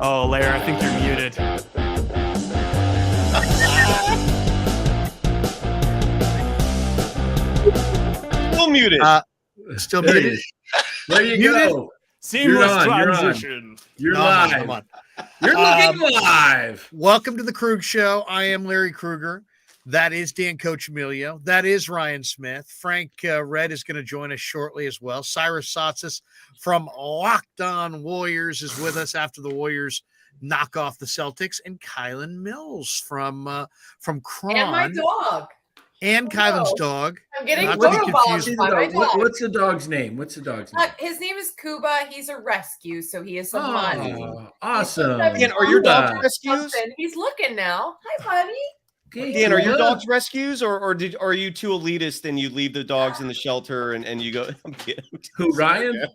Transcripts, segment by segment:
Oh, Larry, I think you're muted. Still muted. Still muted. There you go. Seamless transition. You're No, live. I'm on. You're looking live. Welcome to the Krueg Show. I am Larry Krueger. That is Dan Coach Emilio. That is Ryan Smith. Frank Red is going to join us shortly as well. Cyrus Saatsaz from Locked On Warriors is with us after the Warriors knock off the Celtics, and Kylan Mills from Kron. And my dog. And Kylan's dog. I'm getting Not to be photobombed by my dog. What's the dog's name? His name is Kuba. He's a rescue, so he is a mutt. Awesome. Dan, are your dogs rescues? He's looking now. Hi, buddy. Okay, Dan, are your good. dogs rescues, or are you too elitist and you leave the dogs in the shelter and you go? I'm kidding. Who, Ryan?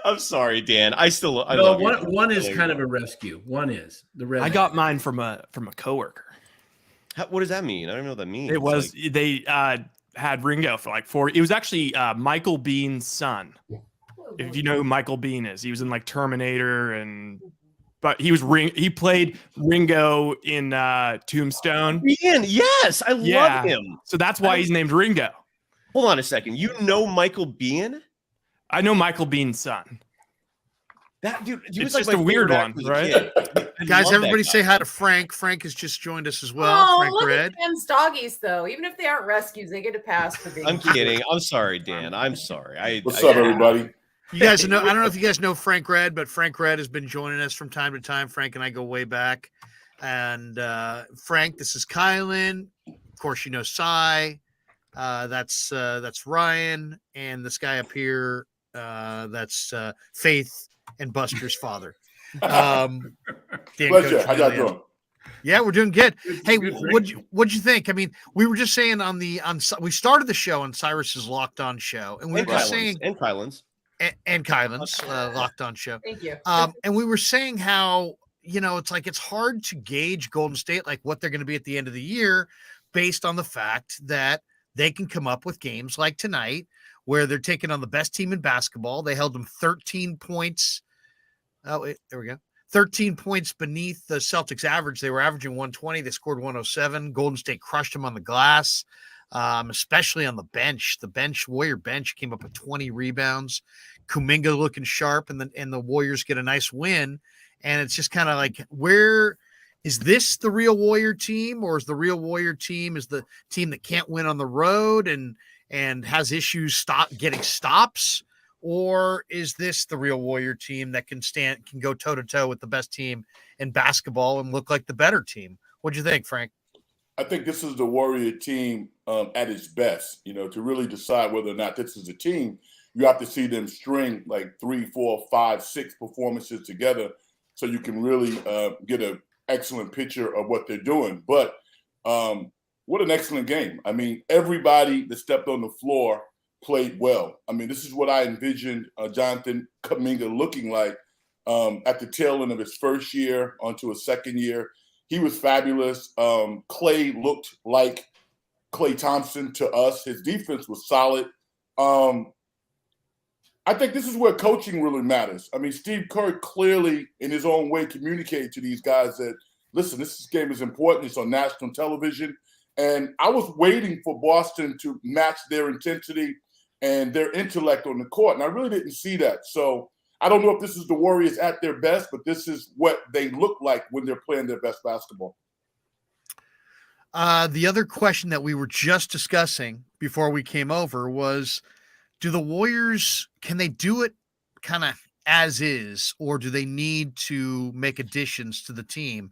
I'm sorry, Dan. I No, love you. one is kind of a rescue. One is the red. I got mine from a coworker. What does that mean? I don't know what that means. It was they had Ringo for like 4. It was actually Michael Bean's son. If you know who Michael Bean is, he was in like Terminator, but he played Ringo in Tombstone. Bean, yes, I love him. So that's why he's named Ringo. Hold on a second. You know Michael Bean? I know Michael Bean's son. That dude, he It's was just like a weird one, right? Guys, everybody say hi to Frank. Frank has just joined us as well. Oh, Frank look Red. at Dan's doggies, though. Even if they aren't rescues, they get a pass for being. I'm kidding. I'm sorry, Dan. I'm sorry. What's up, everybody? You guys know, I don't know if you guys know Frank Red, but Frank Red has been joining us from time to time. Frank and I go way back. And Frank, this is Kylan. Of course, you know Cy. That's Ryan. And this guy up here, that's Faith and Buster's father. Dan Pleasure. Coach How y'all Emilio. doing? Yeah, we're doing good. Hey, Good, what'd you think? I mean, we were just saying we started the show on Cyrus's Locked On show, and we were just saying and Kylan's. and Kylan's Locked On show. Thank you. And we were saying how, it's hard to gauge Golden State, like what they're going to be at the end of the year based on the fact that they can come up with games like tonight where they're taking on the best team in basketball. They held them 13 points. Oh, there we go. 13 points beneath the Celtics average. They were averaging 120. They scored 107. Golden State crushed them on the glass, especially on the bench. The Warrior bench came up with 20 rebounds. Kuminga looking sharp, and the Warriors get a nice win. And it's just kind of like, where is this the real Warrior team, or is the real Warrior team is the team that can't win on the road and has issues getting stops? Or is this the real Warrior team that can go toe to toe with the best team in basketball and look like the better team? What'd you think, Frank? I think this is the Warrior team at its best. To really decide whether or not this is a team, you have to see them string like 3, 4, 5, 6 performances together so you can really get an excellent picture of what they're doing. But what an excellent game. I mean, everybody that stepped on the floor played well. I mean, this is what I envisioned Jonathan Kuminga looking like at the tail end of his first year onto his second year. He was fabulous. Clay looked like Klay Thompson to us. His defense was solid. I think this is where coaching really matters. I mean, Steve Kerr clearly, in his own way, communicated to these guys that, listen, this game is important. It's on national television. And I was waiting for Boston to match their intensity and their intellect on the court, and I really didn't see that. So I don't know if this is the Warriors at their best, but this is what they look like when they're playing their best basketball. The other question that we were just discussing before we came over was, do the Warriors, can they do it kind of as is, or do they need to make additions to the team?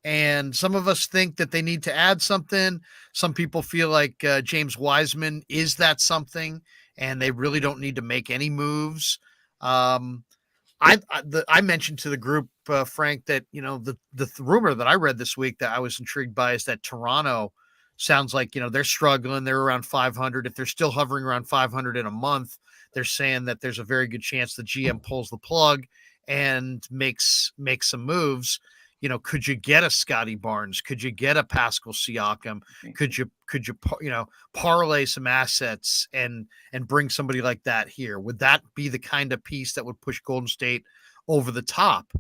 And some of us think that they need to add something. Some people feel like James Wiseman is that something, and they really don't need to make any moves. I mentioned to the group, Frank, that the rumor that I read this week that I was intrigued by is that Toronto sounds like they're struggling. They're around 500. If they're still hovering around 500 in a month, they're saying that there's a very good chance the GM pulls the plug and makes some moves. Could you get a Scotty Barnes? Could you get a Pascal Siakam? Could you parlay some assets and bring somebody like that here? Would that be the kind of piece that would push Golden State over the top.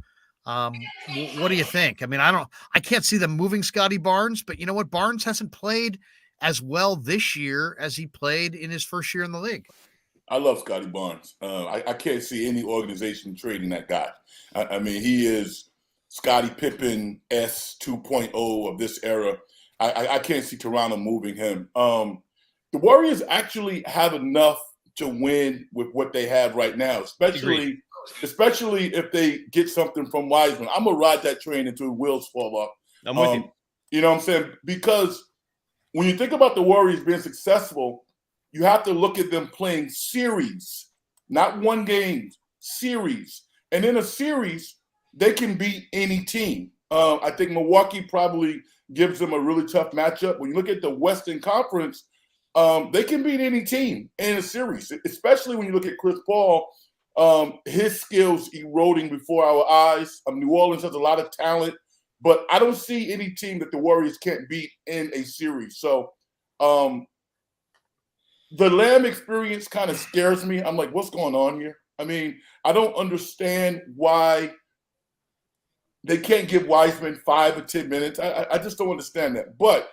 What do you think? I mean, I can't see them moving Scotty Barnes, but you know what? Barnes hasn't played as well this year as he played in his first year in the league. I love Scotty Barnes. I can't see any organization trading that guy. I mean, he is Scottie Pippen S 2.0 of this era. I can't see Toronto moving him. The Warriors actually have enough to win with what they have right now, especially if they get something from Wiseman. I'm going to ride that train until the wheels fall off. I'm with you. You know what I'm saying? Because when you think about the Warriors being successful, you have to look at them playing series, not one game, series. And in a series, they can beat any team. I think Milwaukee probably gives them a really tough matchup. When you look at the Western Conference, they can beat any team in a series, especially when you look at Chris Paul, his skills eroding before our eyes. New Orleans has a lot of talent, but I don't see any team that the Warriors can't beat in a series. So the Lamb experience kind of scares me. I'm like, what's going on here? I mean, I don't understand why they can't give Wiseman 5 or 10 minutes. I just don't understand that. But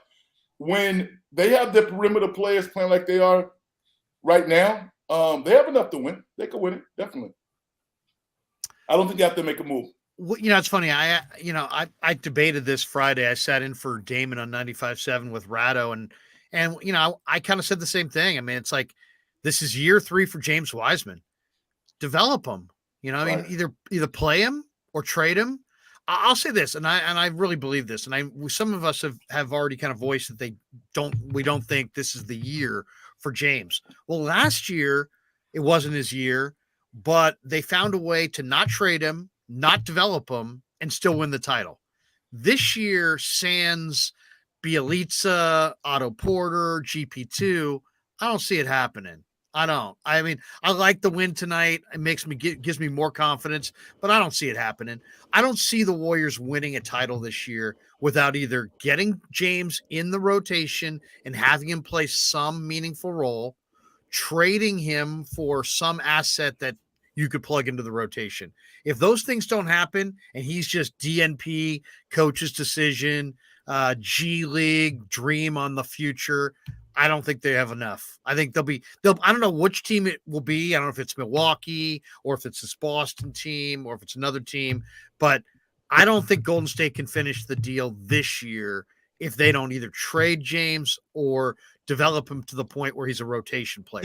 when they have the perimeter players playing like they are right now, they have enough to win. They could win it, definitely. I don't think they have to make a move. Well, it's funny. I debated this Friday. I sat in for Damon on 95.7 with Ratto, and I kind of said the same thing. I mean, it's like this is year 3 for James Wiseman. Develop him. I mean, either play him or trade him. I'll say this, and I really believe this, and some of us have already kind of voiced that we don't think this is the year for James. Well, last year it wasn't his year, but they found a way to not trade him, not develop him, and still win the title. This year, sans Bielitsa, Otto Porter, GP2, I don't see it happening. I don't. I mean, I like the win tonight. It gives me more confidence, but I don't see it happening. I don't see the Warriors winning a title this year without either getting James in the rotation and having him play some meaningful role, trading him for some asset that you could plug into the rotation. If those things don't happen and he's just DNP, coach's decision, G League, dream on the future, I don't think they have enough. I think I don't know which team it will be. I don't know if it's Milwaukee or if it's this Boston team or if it's another team, but I don't think Golden State can finish the deal this year if they don't either trade James or develop him to the point where he's a rotation player.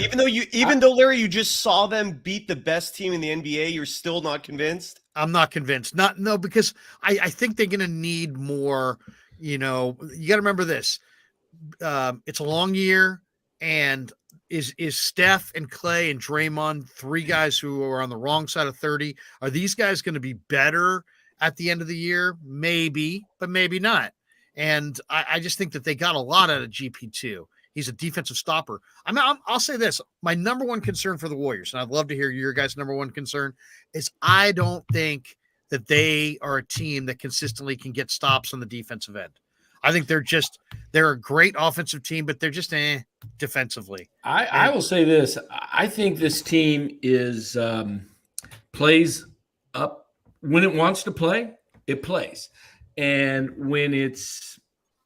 Even though Larry, you just saw them beat the best team in the NBA, you're still not convinced? I'm not convinced. Because I think they're going to need more. You got to remember this. It's a long year, and is Steph and Clay and Draymond 3 guys who are on the wrong side of 30? Are these guys going to be better at the end of the year? Maybe, but maybe not. And I just think that they got a lot out of GP2. He's a defensive stopper. I'll say this. My number one concern for the Warriors, and I'd love to hear your guys' number one concern, is I don't think that they are a team that consistently can get stops on the defensive end. I think they're a great offensive team, but they're just defensively. I will say this. I think this team is plays up when it wants to play, it plays. And when it's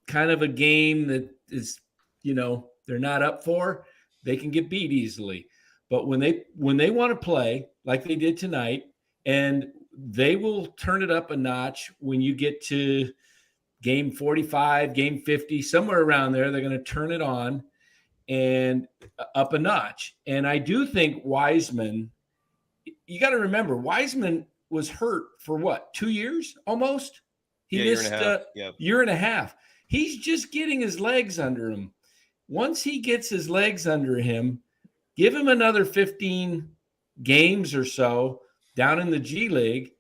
kind of a game that is, they're not up for, they can get beat easily. But when they want to play like they did tonight, and they will turn it up a notch when you get to game 45, game 50, somewhere around there, they're going to turn it on and up a notch. And I do think Wiseman, you got to remember, Wiseman was hurt for what, 2 years almost? He missed a year and a half. He's just getting his legs under him. Once he gets his legs under him, give him another 15 games or so down in the G League,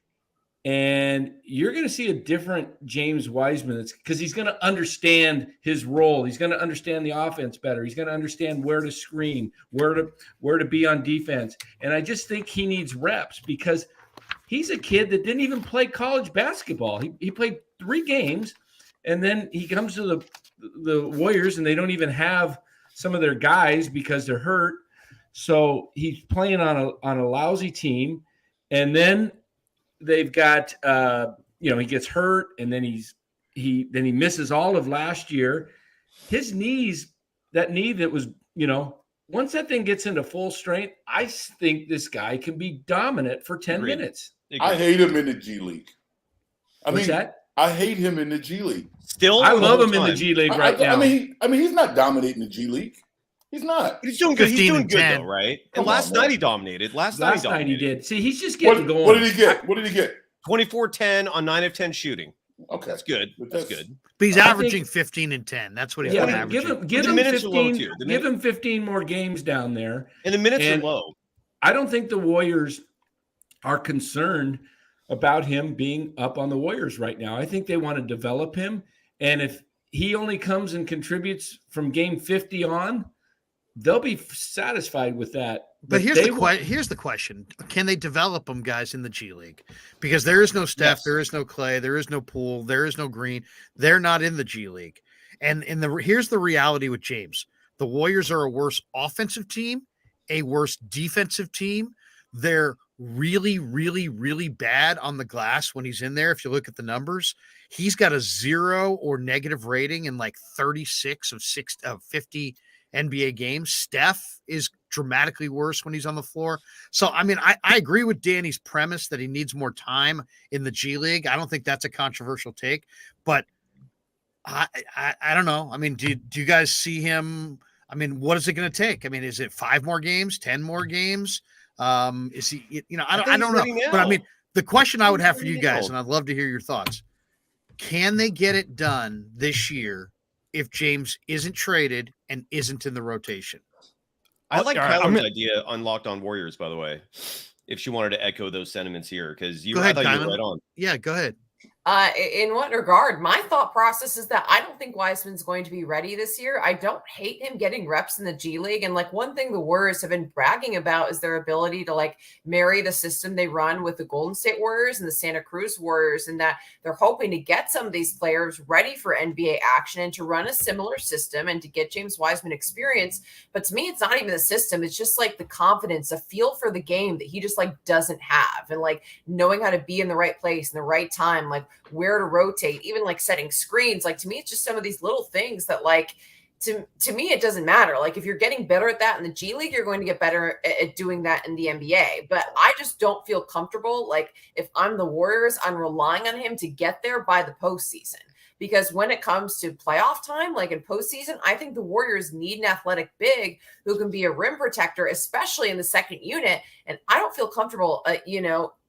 and you're going to see a different James Wiseman. It's because he's going to understand his role. He's going to understand the offense better. He's going to understand where to screen, where to be on defense. And I just think he needs reps because he's a kid that didn't even play college basketball. He played 3 games, and then he comes to the Warriors, and they don't even have some of their guys because they're hurt. So he's playing on a lousy team, and then they've got he gets hurt, and then he misses all of last year. His knees, that knee that was, once that thing gets into full strength, I think this guy can be dominant for 10 Agreed. minutes. I hate him in the G League. What's that? I hate him in the G League. Still, I or the love whole him in the time? G League right now. I mean, he's not dominating the G League. He's not. He's doing good. He's 15 doing and good 10. though, right? Come And last on, night man. he dominated. Last Last night night he dominated. did. See, he's just getting going. What did he get? What did he get? 24-10 on 9 of 10 shooting. Okay, That's good. But That's good. But he's I think- averaging 15 and 10. That's what he's Yeah, been give averaging. him minutes are low, 15. too. Give him 15 more games down there. And the minutes And- are low. I don't think the Warriors are concerned about him being up on the Warriors right now. I think they want to develop him. And if he only comes and contributes from game 50 on, they'll be satisfied with that. But here's they here's the question: can they develop them, guys, in the G League? Because there is no Steph, Yes. there is no Clay, there is no Poole, there is no Green. They're not in the G League. And here's the reality with James: the Warriors are a worse offensive team, a worse defensive team. They're really, really, really bad on the glass when he's in there. If you look at the numbers, he's got a 0 or negative rating in like 36 of 50 NBA games. Steph is dramatically worse when he's on the floor. So, I mean, I agree with Danny's premise that he needs more time in the G League. I don't think that's a controversial take, but I don't know. I mean, do you guys see him? I mean, what is it going to take? I mean, is it 5 more games, 10 more games? Is he, I don't know. But I mean, the question I would have for you guys, and I'd love to hear your thoughts. Can they get it done this year if James isn't traded and isn't in the rotation? I like All right, Kyler's I'm idea on Locked On Warriors, by the way, if she wanted to echo those sentiments here, because Go ahead, I thought you were Kylan. right on. Yeah, go ahead. In what regard? My thought process is that I don't think Wiseman's going to be ready this year. I don't hate him getting reps in the G League. And like one thing the Warriors have been bragging about is their ability to like marry the system they run with the Golden State Warriors and the Santa Cruz Warriors, and that they're hoping to get some of these players ready for NBA action and to run a similar system and to get James Wiseman experience. But to me, it's not even the system. It's just like the confidence, a feel for the game that he just like doesn't have, and like knowing how to be in the right place in the right time, like where to rotate, even like setting screens. Like to me, it's just some of these little things that like to me, it doesn't matter. Like if you're getting better at that in the G League, you're going to get better at doing that in the NBA. But I just don't feel comfortable. Like if I'm the Warriors, I'm relying on him to get there by the postseason. Because when it comes to playoff time, like in postseason, I think the Warriors need an athletic big who can be a rim protector, especially in the second unit. And I don't feel comfortable,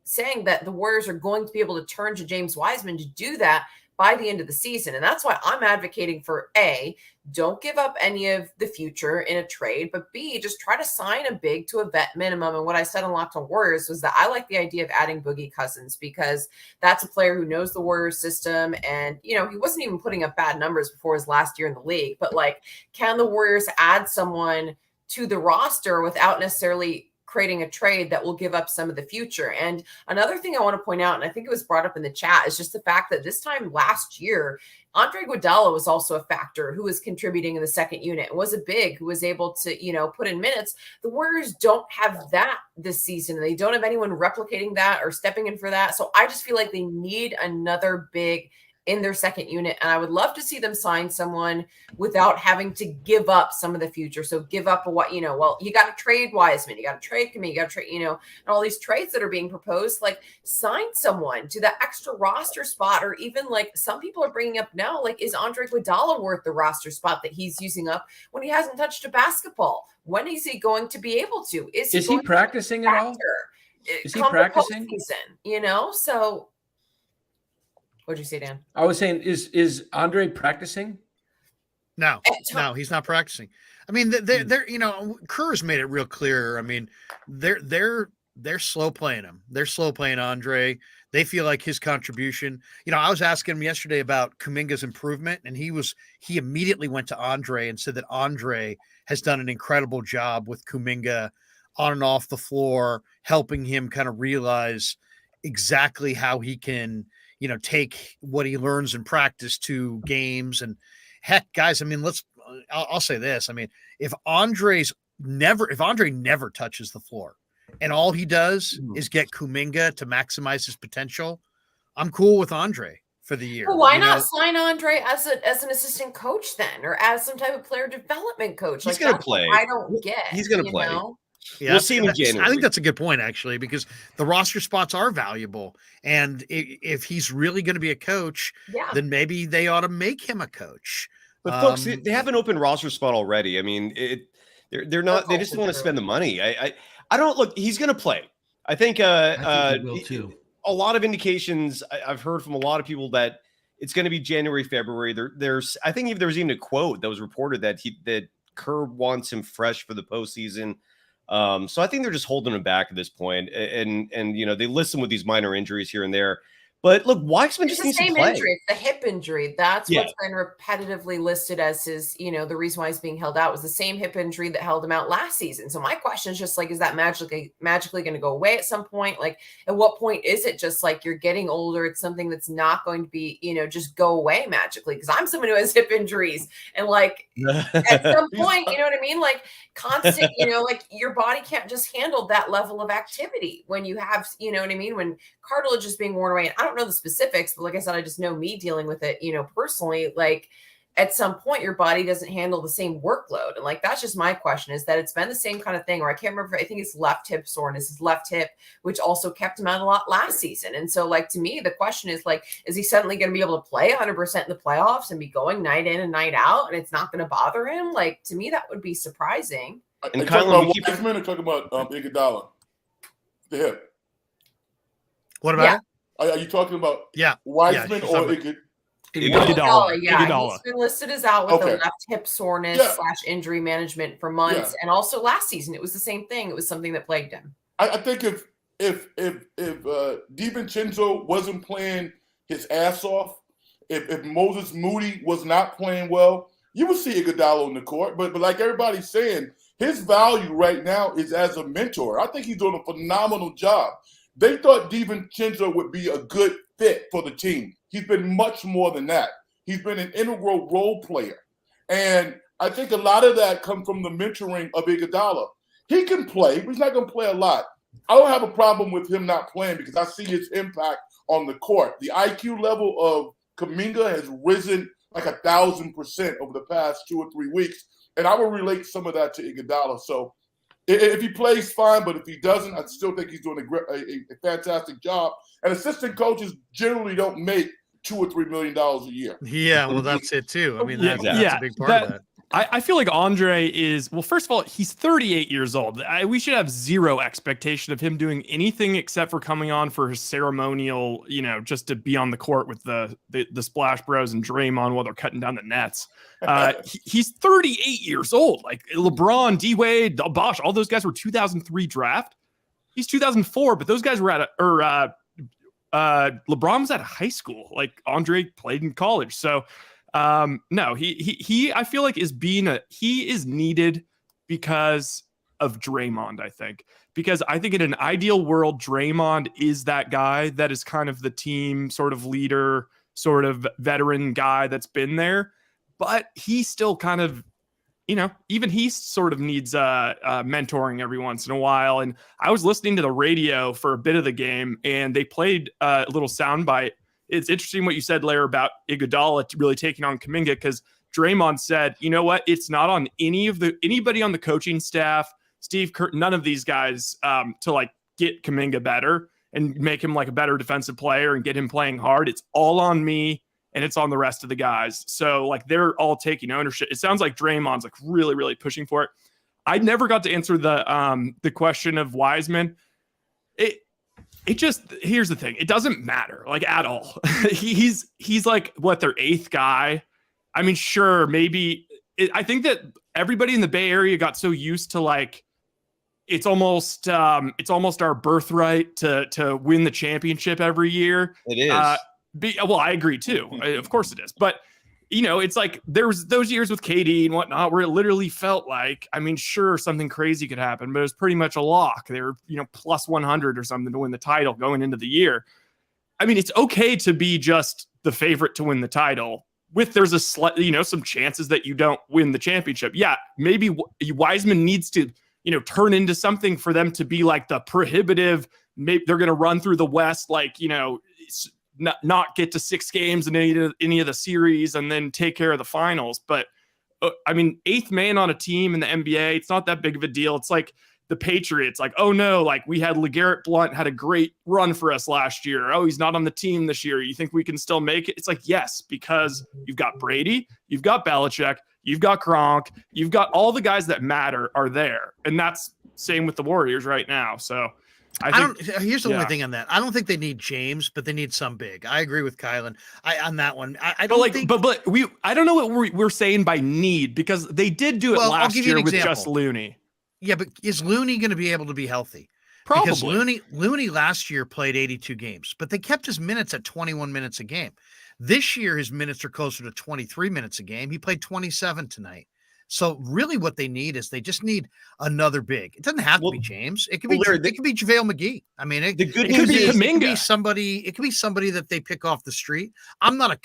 saying that the Warriors are going to be able to turn to James Wiseman to do that by the end of the season. And that's why I'm advocating for A, don't give up any of the future in a trade, but B, just try to sign a big to a vet minimum. And what I said on Locked On Warriors was that I like the idea of adding Boogie Cousins because that's a player who knows the Warriors system. And, he wasn't even putting up bad numbers before his last year in the league. But like, can the Warriors add someone to the roster without necessarily creating a trade that will give up some of the future? And another thing I want to point out, and I think it was brought up in the chat, is just the fact that this time last year, Andre Iguodala was also a factor who was contributing in the second unit and was a big who was able to, put in minutes. The Warriors don't have that this season. They don't have anyone replicating that or stepping in for that. So I just feel like they need another big in their second unit. And I would love to see them sign someone without having to give up some of the future. So give up what, you got to trade Wiseman, you got to trade Kami, you got to trade, and all these trades that are being proposed, like sign someone to the extra roster spot. Or even like some people are bringing up now, like, is Andre Iguodala worth the roster spot that he's using up when he hasn't touched a basketball? When is he going to be able to? Is he practicing at all? Is he practicing? So what'd you say, Dan? I was saying, is Andre practicing? No, he's not practicing. I mean, they're Kerr's made it real clear. I mean, they're slow playing him. They're slow playing Andre. They feel like his contribution. I was asking him yesterday about Kuminga's improvement, and he immediately went to Andre and said that Andre has done an incredible job with Kuminga on and off the floor, helping him kind of realize exactly how he can take what he learns in practice to games. And heck, guys, I mean, I'll say this. I mean, if Andre never touches the floor and all he does is get Kuminga to maximize his potential, I'm cool with Andre for the year. Well, why not sign Andre as an assistant coach then, or as some type of player development coach? He's like gonna that's play. What I don't get. He's gonna play. Know? Yeah, we'll see him in January. I think that's a good point, actually, because the roster spots are valuable. And if he's really going to be a coach, then maybe they ought to make him a coach. But folks, they have an open roster spot already. I mean, they're not. They just want to spend the money. I don't look. He's going to play. I think he will too. A lot of indications I've heard from a lot of people that it's going to be January, February. I think there was even a quote that was reported that Kerr wants him fresh for the postseason. So I think they're just holding him back at this point. And they listen with these minor injuries here and there. But look, Wiseman just needs to play. Injury. It's the hip injury. That's what's been repetitively listed as his, the reason why he's being held out was the same hip injury that held him out last season. So my question is just like, is that magically going to go away at some point? Like, at what point is it just like you're getting older? It's something that's not going to be, just go away magically. Because I'm someone who has hip injuries, and like at some point, you know what I mean? Like constant, like your body can't just handle that level of activity when you have, you know what I mean? When cartilage is being worn away. And I don't know the specifics, but like I said, I just know me dealing with it, personally, like at some point your body doesn't handle the same workload. And like, that's just my question, is that it's been the same kind of thing where I can't remember, I think it's left hip soreness, his left hip, which also kept him out a lot last season. And so like, to me, the question is like, is he suddenly going to be able to play 100% in the playoffs and be going night in and night out, and it's not going to bother him? Like, to me, that would be surprising. And talking about Wiseman or talking about Iguodala? The hip. What about it? Are you talking about Wiseman or Iguodala? Iguodala. He's been listed as out with a left hip soreness / injury management for months, and also last season it was the same thing. It was something that plagued him. I think if DiVincenzo wasn't playing his ass off, if Moses Moody was not playing well, you would see Iguodala on the court. But like everybody's saying, his value right now is as a mentor. I think he's doing a phenomenal job. They thought DiVincenzo would be a good fit for the team. He's been much more than that. He's been an integral role player. And I think a lot of that comes from the mentoring of Iguodala. He can play, but he's not going to play a lot. I don't have a problem with him not playing because I see his impact on the court. The IQ level of Kuminga has risen like 1,000% over the past 2 or 3 weeks. And I will relate some of that to Iguodala. So if he plays, fine, but if he doesn't, I still think he's doing a fantastic job. And assistant coaches generally don't make $2 or $3 million a year. Yeah, well, that's it too. I mean, that's a big part of that. I feel like Andre is, well, first of all, he's 38 years old. We should have zero expectation of him doing anything except for coming on for his ceremonial, just to be on the court with the Splash Bros and Draymond while they're cutting down the nets. He's 38 years old. Like LeBron, D-Wade, Bosh, all those guys were 2003 draft. He's 2004, but those guys were LeBron was at high school. Like Andre played in college. So no, he I feel like he is needed because of Draymond, I think. Because I think in an ideal world, Draymond is that guy that is kind of the team sort of leader, sort of veteran guy that's been there. But he still kind of, even he sort of needs mentoring every once in a while. And I was listening to the radio for a bit of the game, and they played a little soundbite. It's interesting what you said, Larry, about Iguodala really taking on Kuminga, because Draymond said, you know what? It's not on anybody on the coaching staff, Steve Kerr, none of these guys to like get Kuminga better and make him like a better defensive player and get him playing hard. It's all on me, and it's on the rest of the guys. So like they're all taking ownership. It sounds like Draymond's like really, really pushing for it. I never got to answer the question of Wiseman. It just, here's the thing. It doesn't matter like at all. He's like what, their 8th guy. I mean, sure. Maybe I think that everybody in the Bay Area got so used to like, it's almost our birthright to win the championship every year. It is. Well, I agree too. Of course it is. But it's like there was those years with KD and whatnot where it literally felt like, I mean, sure, something crazy could happen, but it was pretty much a lock. They were, plus 100 or something to win the title going into the year. I mean, it's okay to be just the favorite to win the title there's a some chances that you don't win the championship. Yeah, maybe Wiseman needs to, turn into something for them to be like the prohibitive, maybe they're going to run through the West, like, not get to 6 games in any of the series and then take care of the finals. But I mean, 8th man on a team in the NBA, it's not that big of a deal. It's like the Patriots, like, oh no, like we had LeGarrette Blount had a great run for us last year. Oh, he's not on the team this year. You think we can still make it? It's like, yes, because you've got Brady, you've got Belichick, you've got Gronk, you've got all the guys that matter are there. And that's same with the Warriors right now. So here's the only thing on that. I don't think they need James, but they need some big. I agree with Kylan on that one. I don't think, but I don't know what we're saying by need, because they did do it last year with just Looney. Yeah, but is Looney going to be able to be healthy? Probably. Because Looney last year played 82 games, but they kept his minutes at 21 minutes a game. This year, his minutes are closer to 23 minutes a game. He played 27 tonight. So really what they need is they just need another big. It doesn't have to be James. It could be JaVale McGee. I mean, it could be somebody. It could be somebody that they pick off the street. I'm not a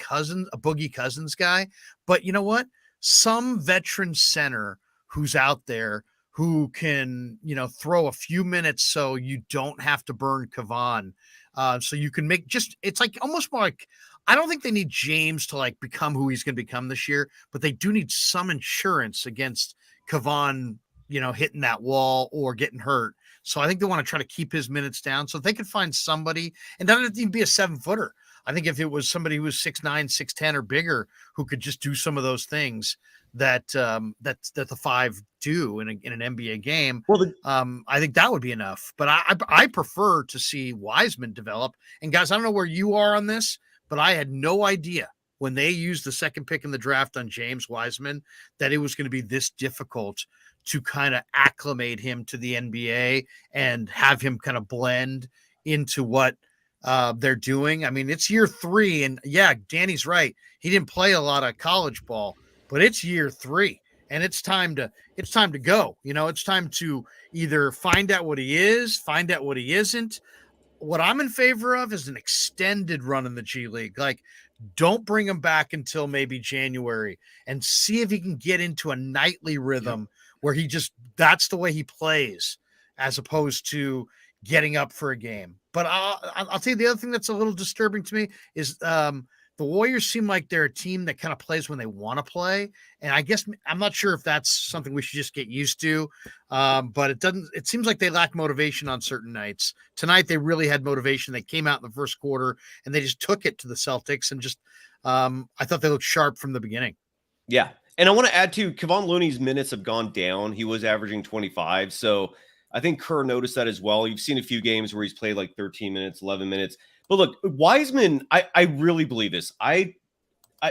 Boogie Cousins guy, but you know what? Some veteran center who's out there who can, throw a few minutes so you don't have to burn Kavan. So you can make it's like almost more like, I don't think they need James to like become who he's going to become this year, but they do need some insurance against Kavan, hitting that wall or getting hurt. So I think they want to try to keep his minutes down. So if they could find somebody, and that doesn't even be a 7-footer. I think if it was somebody who was 6'9", 6'10", or bigger, who could just do some of those things that the 5 do in an NBA game, I think that would be enough. But I prefer to see Wiseman develop. And guys, I don't know where you are on this, but I had no idea when they used the 2nd pick in the draft on James Wiseman that it was going to be this difficult to kind of acclimate him to the NBA and have him kind of blend into what they're doing. I mean, it's year 3, and yeah, Danny's right. He didn't play a lot of college ball, but it's year 3, and it's time to go. It's time to either find out what he is, find out what he isn't. What I'm in favor of is an extended run in the G League. Like, don't bring him back until maybe January and see if he can get into a nightly rhythm where that's the way he plays, as opposed to getting up for a game. But I'll tell you the other thing that's a little disturbing to me is the Warriors seem like they're a team that kind of plays when they want to play. And I guess I'm not sure if that's something we should just get used to. But it seems like they lack motivation on certain nights. Tonight, they really had motivation. They came out in the first quarter and they just took it to the Celtics and I thought they looked sharp from the beginning. Yeah. And I want to add too, Kevon Looney's minutes have gone down. He was averaging 25. So I think Kerr noticed that as well. You've seen a few games where he's played like 13 minutes, 11 minutes. But look, Wiseman, I really believe this. I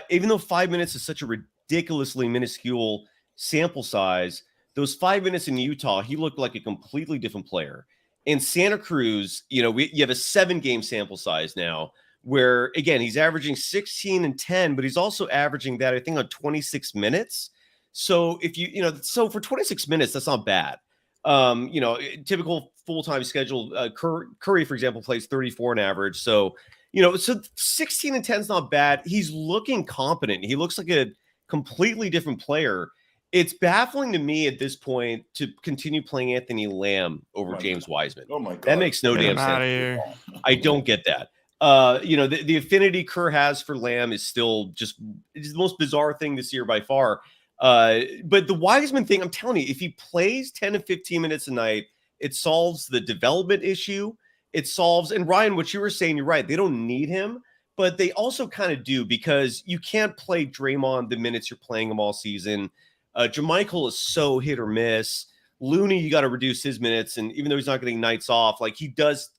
even though 5 minutes is such a ridiculously minuscule sample size, those 5 minutes in Utah, he looked like a completely different player. In Santa Cruz, you have a 7-game sample size now where, again, he's averaging 16 and 10, but he's also averaging that, I think, on 26 minutes. So if so for 26 minutes, that's not bad. Typical full-time schedule, Curry, for example, plays 34 on average. So, so 16 and 10 is not bad. He's looking competent. He looks like a completely different player. It's baffling to me at this point to continue playing Anthony Lamb over James Wiseman. Oh my God. That makes no damn sense. I don't get that. The affinity Kerr has for Lamb is still it's the most bizarre thing this year by far. But the Wiseman thing, I'm telling you, if he plays 10 to 15 minutes a night, it solves the development issue. It solves, and Ryan, what you were saying, you're right. They don't need him, but they also kind of do, because you can't play Draymond the minutes you're playing him all season. JaMychal is so hit or miss. Looney, you got to reduce his minutes, and even though he's not getting nights off, like he does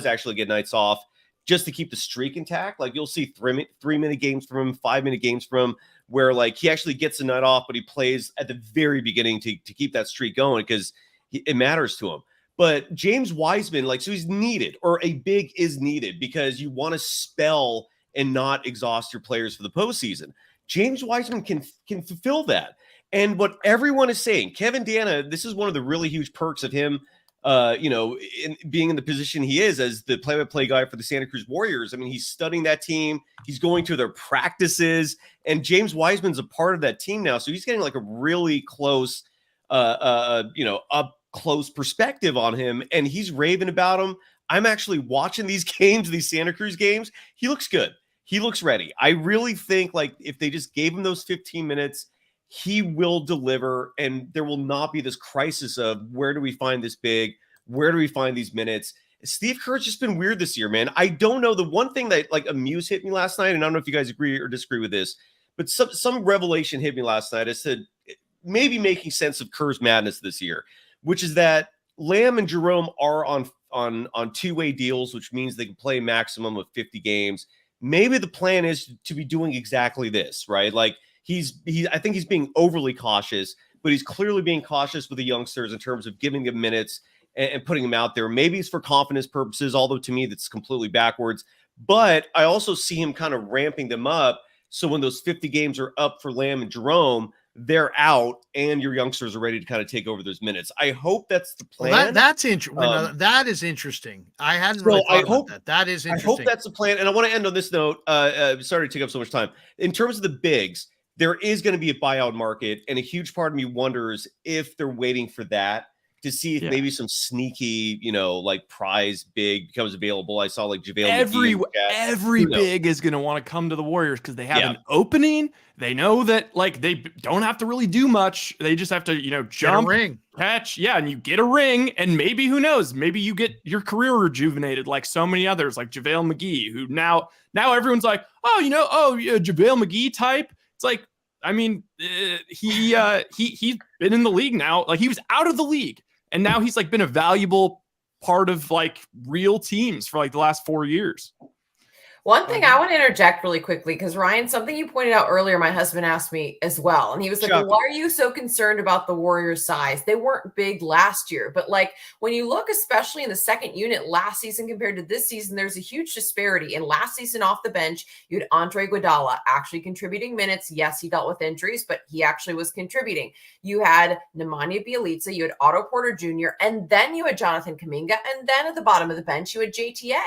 actually get nights off just to keep the streak intact. Like you'll see 3-minute games from him, 5-minute games from him, where like he actually gets a night off, but he plays at the very beginning to keep that streak going because it matters to him. But James Wiseman, so he's needed, or a big is needed, because you want to spell and not exhaust your players for the postseason. James Wiseman can fulfill that. And what everyone is saying, Kevin Dana, this is one of the really huge perks of him, in being in the position he is as the play-by-play guy for the Santa Cruz Warriors. I mean, he's studying that team. He's going to their practices, and James Wiseman's a part of that team now. So he's getting like a really close, up close perspective on him, and he's raving about him. I'm actually watching these games, these Santa Cruz games. He looks good. He looks ready. I really think like if they just gave him those 15 minutes, he will deliver, and there will not be this crisis of where do we find this big? Where do we find these minutes? Steve Kerr's just been weird this year, man. I don't know. The one thing that like Amuse hit me last night, and I don't know if you guys agree or disagree with this, but some revelation hit me last night. I said maybe making sense of Kerr's madness this year, which is that Lamb and Jerome are on two-way deals, which means they can play a maximum of 50 games. Maybe the plan is to be doing exactly this, right? Like I think he's being overly cautious, but he's clearly being cautious with the youngsters in terms of giving them minutes and putting them out there. Maybe it's for confidence purposes, although to me that's completely backwards. But I also see him kind of ramping them up. So when those 50 games are up for Lamb and Jerome, they're out and your youngsters are ready to kind of take over those minutes. I hope that's the plan. Well, that's interesting. That is interesting. I hadn't really thought about that. That is interesting. I hope that's the plan. And I want to end on this note. Sorry to take up so much time. In terms of the bigs, there is going to be a buyout market. And a huge part of me wonders if they're waiting for that to see if maybe some sneaky, like prize big becomes available. I saw like JaVale every big is going to want to come to the Warriors because they have an opening. They know that like they don't have to really do much. They just have to, jump, ring, catch, and you get a ring, and maybe who knows? Maybe you get your career rejuvenated like so many others, like JaVale McGee, who now everyone's like, JaVale McGee type. It's like, I mean, he's been in the league now. Like he was out of the league. And now he's like been a valuable part of like real teams for like the last 4 years. One thing I want to interject really quickly, because Ryan, something you pointed out earlier, my husband asked me as well. And he was like, well, why are you so concerned about the Warriors' size? They weren't big last year. But like when you look, especially in the second unit last season compared to this season, there's a huge disparity. And last season off the bench, you had Andre Iguodala actually contributing minutes. Yes, he dealt with injuries, but he actually was contributing. You had Nemanja Bjelica, you had Otto Porter Jr., and then you had Jonathan Kuminga. And then at the bottom of the bench, you had JTA.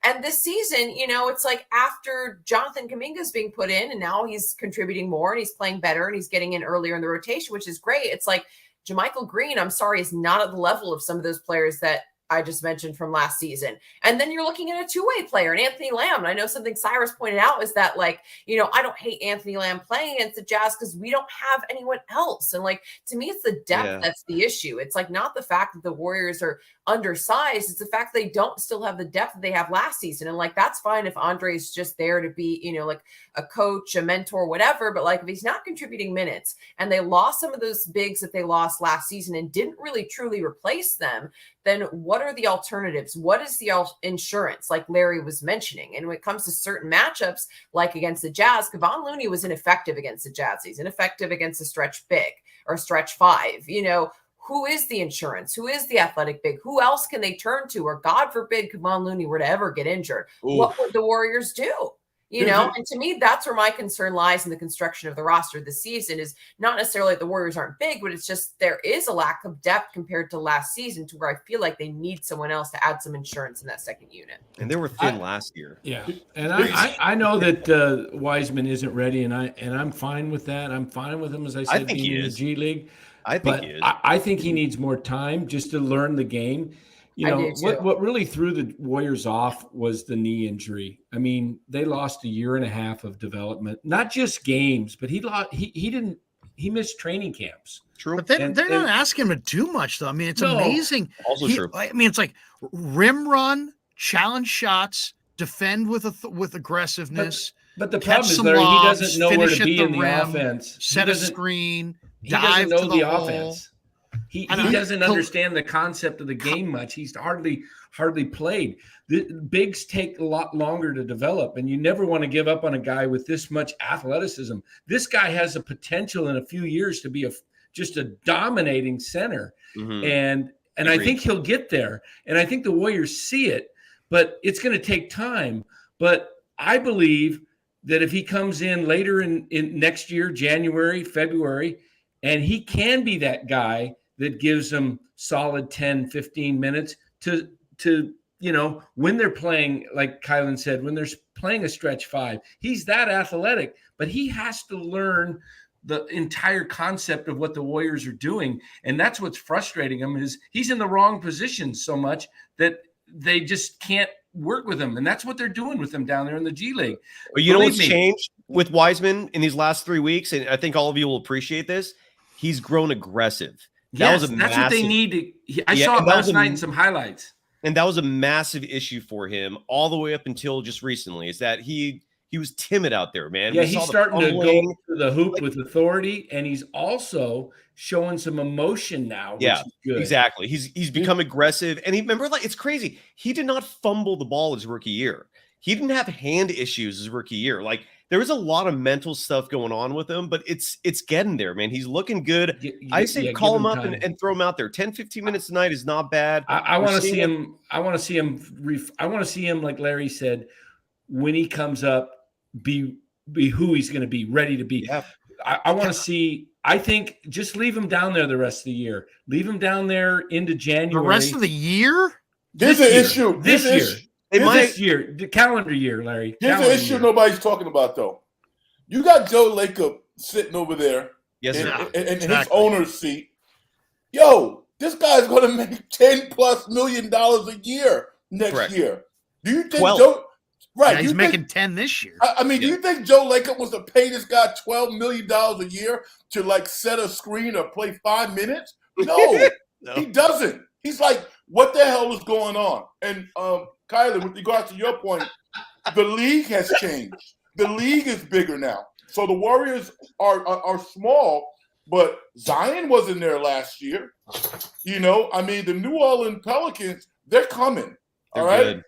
And this season, it's like after Jonathan Kuminga is being put in and now he's contributing more and he's playing better and he's getting in earlier in the rotation, which is great. It's like JaMychal Green, I'm sorry, is not at the level of some of those players that I just mentioned from last season. And then you're looking at a two-way player, and Anthony Lamb. And I know something Cyrus pointed out is that, like, I don't hate Anthony Lamb playing against the Jazz because we don't have anyone else. And, like, to me, it's the depth that's the issue. It's, like, not the fact that the Warriors are undersized. It's the fact they don't still have the depth that they have last season. And, like, that's fine if Andre is just there to be, like, a coach, a mentor, whatever. But, like, if he's not contributing minutes and they lost some of those bigs that they lost last season and didn't really truly replace them, then what are the alternatives? What is the insurance, like Larry was mentioning? And when it comes to certain matchups, like against the Jazz, Kevon Looney was ineffective against the Jazz. He's ineffective against a stretch big or stretch five. Who is the insurance? Who is the athletic big? Who else can they turn to? Or God forbid Kevon Looney were to ever get injured. Ooh. What would the Warriors do? And to me, that's where my concern lies in the construction of the roster this season is not necessarily that the Warriors aren't big, but it's just there is a lack of depth compared to last season to where I feel like they need someone else to add some insurance in that second unit. And they were thin last year. Yeah. And I know that Wiseman isn't ready, and I'm fine with that. I'm fine with him, as I said, being in the G League. I think he is. I think he needs more time just to learn the game. What really threw the Warriors off was the knee injury. I mean, they lost a year and a half of development, not just games, but he missed training camps. True. But they're not asking him to do much, though. I mean, it's amazing. Also true. I mean, it's like rim run, challenge shots, defend with aggressiveness. But the problem is, Larry, he doesn't know where to be in the offense. Set a screen, dive to the offense. He doesn't understand the concept of the game much. He's hardly played. The bigs take a lot longer to develop, and you never want to give up on a guy with this much athleticism. This guy has a potential in a few years to be just a dominating center, and I think he'll get there. And I think the Warriors see it, but it's going to take time. But I believe that if he comes in later in next year, January, February, and he can be that guy that gives them solid 10, 15 minutes to when they're playing, like Kylan said, when they're playing a stretch five, he's that athletic, but he has to learn the entire concept of what the Warriors are doing. And that's what's frustrating him, is he's in the wrong position so much that they just can't work with him. And that's what they're doing with him down there in the G League. But you know what's changed with Wiseman in these last 3 weeks? And I think all of you will appreciate this. He's grown aggressive. That's what they need. I saw it last night in some highlights. And that was a massive issue for him all the way up until just recently, is that he was timid out there, man. Yeah, he's starting to go to the hoop with authority, and he's also showing some emotion now, which is good. Exactly. He's become aggressive. And it's crazy. He did not fumble the ball his rookie year. He didn't have hand issues his rookie year. Like, there was a lot of mental stuff going on with him, but it's getting there, man. He's looking good. I say call him up and throw him out there. 10, 15 minutes a night is not bad. I want to see him. I want to see him, like Larry said, when he comes up, be who he's going to be, ready to be. Yeah. I want to see. I think just leave him down there the rest of the year. Leave him down there into January. The rest of the year? There's an issue. This year, the calendar year, Larry. Here's an issue nobody's talking about, though. You got Joe Lacob sitting over there in his owner's seat. Yo, this guy's going to make $10+ million a year next year. Do you think 12. Joe? Right, yeah, he's making 10 this year. I mean, do you think Joe Lacob was to pay this guy $12 million a year to like set a screen or play 5 minutes? No, he doesn't. He's like, what the hell is going on? And Kyler, with regards to your point, the league has changed. The league is bigger now. So the Warriors are small, but Zion wasn't there last year. You know, I mean, the New Orleans Pelicans, they're coming. All right. Good.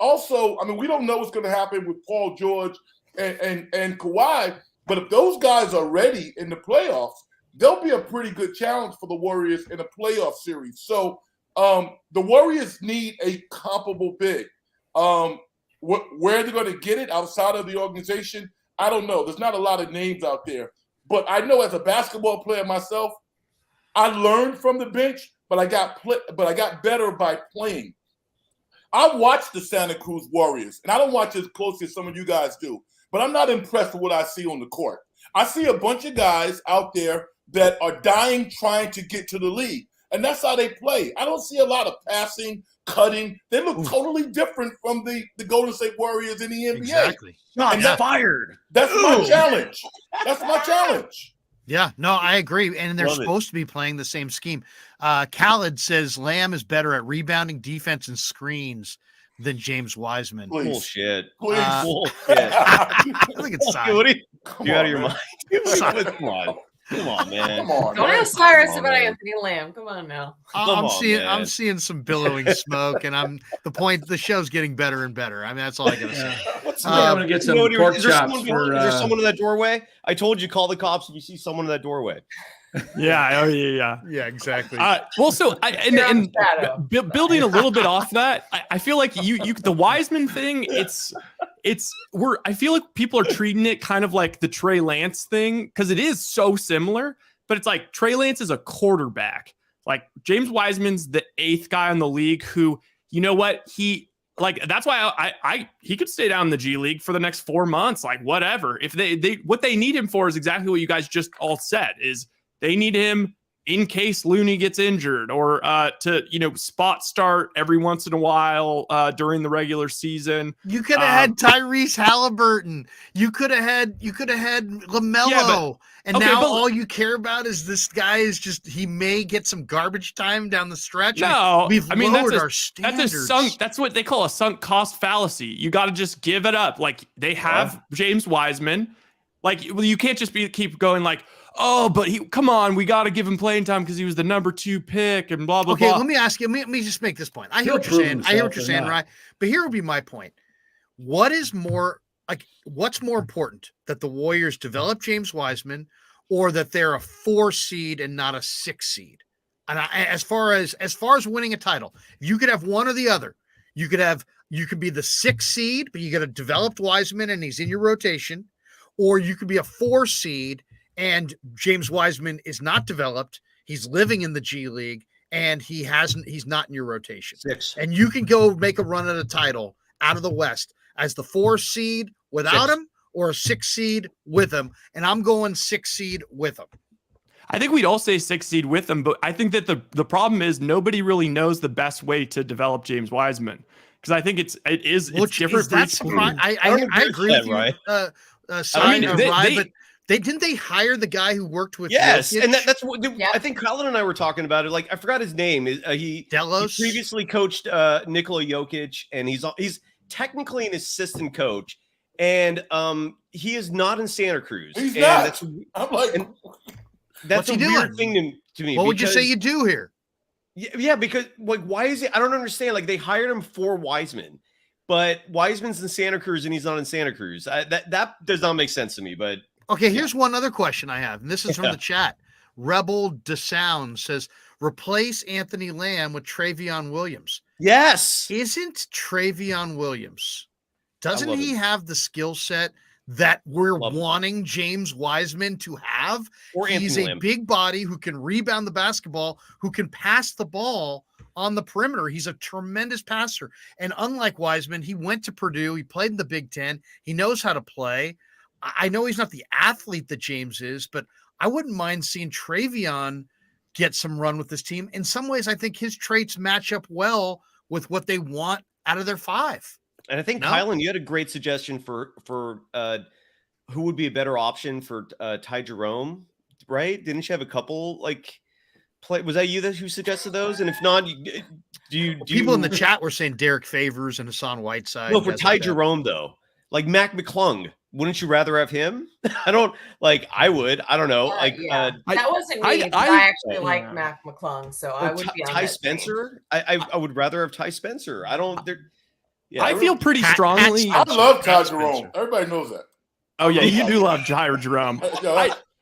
Also, I mean, we don't know what's going to happen with Paul George and Kawhi, but if those guys are ready in the playoffs, they'll be a pretty good challenge for the Warriors in a playoff series. So the Warriors need a comparable big. Where they're going to get it outside of the organization, I don't know. There's not a lot of names out there. But I know as a basketball player myself, I learned from the bench, but I got better by playing. I watched the Santa Cruz Warriors, and I don't watch as closely as some of you guys do, but I'm not impressed with what I see on the court. I see a bunch of guys out there that are dying trying to get to the league, and that's how they play. I don't see a lot of passing, cutting. They look totally different from the Golden State Warriors in the NBA. Exactly. Fired. That's my challenge. That's my challenge. Yeah, no, I agree. And they're supposed to be playing the same scheme. Khaled says Lamb is better at rebounding, defense, and screens than James Wiseman. Bullshit. Please. Bullshit. I think it's Cyrus. What are you out of your man. mind? Come on, man. Come on. Don't ask Cyrus about Anthony Lamb. Come on now. I'm seeing some billowing smoke, and the show's getting better and better. I mean, that's all I gotta say. I'm gonna get some pork chops is there someone in that doorway? I told you, call the cops if you see someone in that doorway. Yeah. Oh, yeah. Yeah, exactly. Well, so building a little bit off that, I feel like the Wiseman thing, I feel like people are treating it kind of like the Trey Lance thing, because it is so similar, but it's like Trey Lance is a quarterback. Like James Wiseman's the 8th guy in the league who, you know what, that's why he could stay down in the G League for the next 4 months, like whatever. If what they need him for is exactly what you guys just all said, is they need him in case Looney gets injured, or to spot start every once in a while during the regular season. You could have had Tyrese Halliburton. You could have had LaMelo. Now all you care about is this guy he may get some garbage time down the stretch. No, we've lowered our standards. standards. That's what they call a sunk cost fallacy. You got to just give it up. Like they have James Wiseman. Like you can't just keep going like, oh, but come on, we got to give him playing time because he was the number 2 pick and blah, blah, blah. Okay, let me ask you. Let me just make this point. I hear what you're saying, right? But here would be my point. What's more important, that the Warriors develop James Wiseman, or that they're a 4 seed and not a 6 seed? And as far as winning a title, you could have one or the other. You could be the 6 seed, but you got a developed Wiseman and he's in your rotation, or you could be a 4 seed and James Wiseman is not developed. He's living in the G League and he's not in your rotation. 6. And you can go make a run at a title out of the West as the 4 seed without 6. him, or a 6 seed with him, and I'm going 6 seed with him. I think we'd all say 6 seed with him, but I think that the problem is nobody really knows the best way to develop James Wiseman, because I think it is different for each team. I agree with you, right? Rye, but didn't they hire the guy who worked with Yes, Jokic? and that's what I think Colin and I were talking about it. Like, I forgot his name. He previously coached Nikola Jokic, and he's technically an assistant coach, and he is not in Santa Cruz. He's and not. I'm like, that's a weird thing to me. What would you say you do here? Yeah, because like, why is it? I don't understand. Like, they hired him for Wiseman, but Wiseman's in Santa Cruz and he's not in Santa Cruz. That does not make sense to me. But okay, here's one other question I have, and this is from the chat. Rebel DeSound says, replace Anthony Lamb with Travion Williams. Yes. Isn't Travion Williams, doesn't he have the skill set that we're wanting James Wiseman to have? He's a big body who can rebound the basketball, who can pass the ball on the perimeter. He's a tremendous passer. And unlike Wiseman, he went to Purdue. He played in the Big Ten. He knows how to play. I know he's not the athlete that James is, but I wouldn't mind seeing Travion get some run with this team. In some ways, I think his traits match up well with what they want out of their 5. And I think, Kylan, you had a great suggestion for who would be a better option for Ty Jerome, right? Didn't you have a couple was that you who suggested those? And if not, people in the chat were saying Derek Favors and Hassan Whiteside. No, for Ty Jerome though, like Mac McClung. Wouldn't you rather have him? I would. I don't know. That wasn't me. I actually like Mac McClung, so I would be on Ty Spencer. I would rather have Ty Spencer. I feel pretty strongly. I love Ty Jerome. Everybody knows that. Oh yeah, you do love Ty Jerome.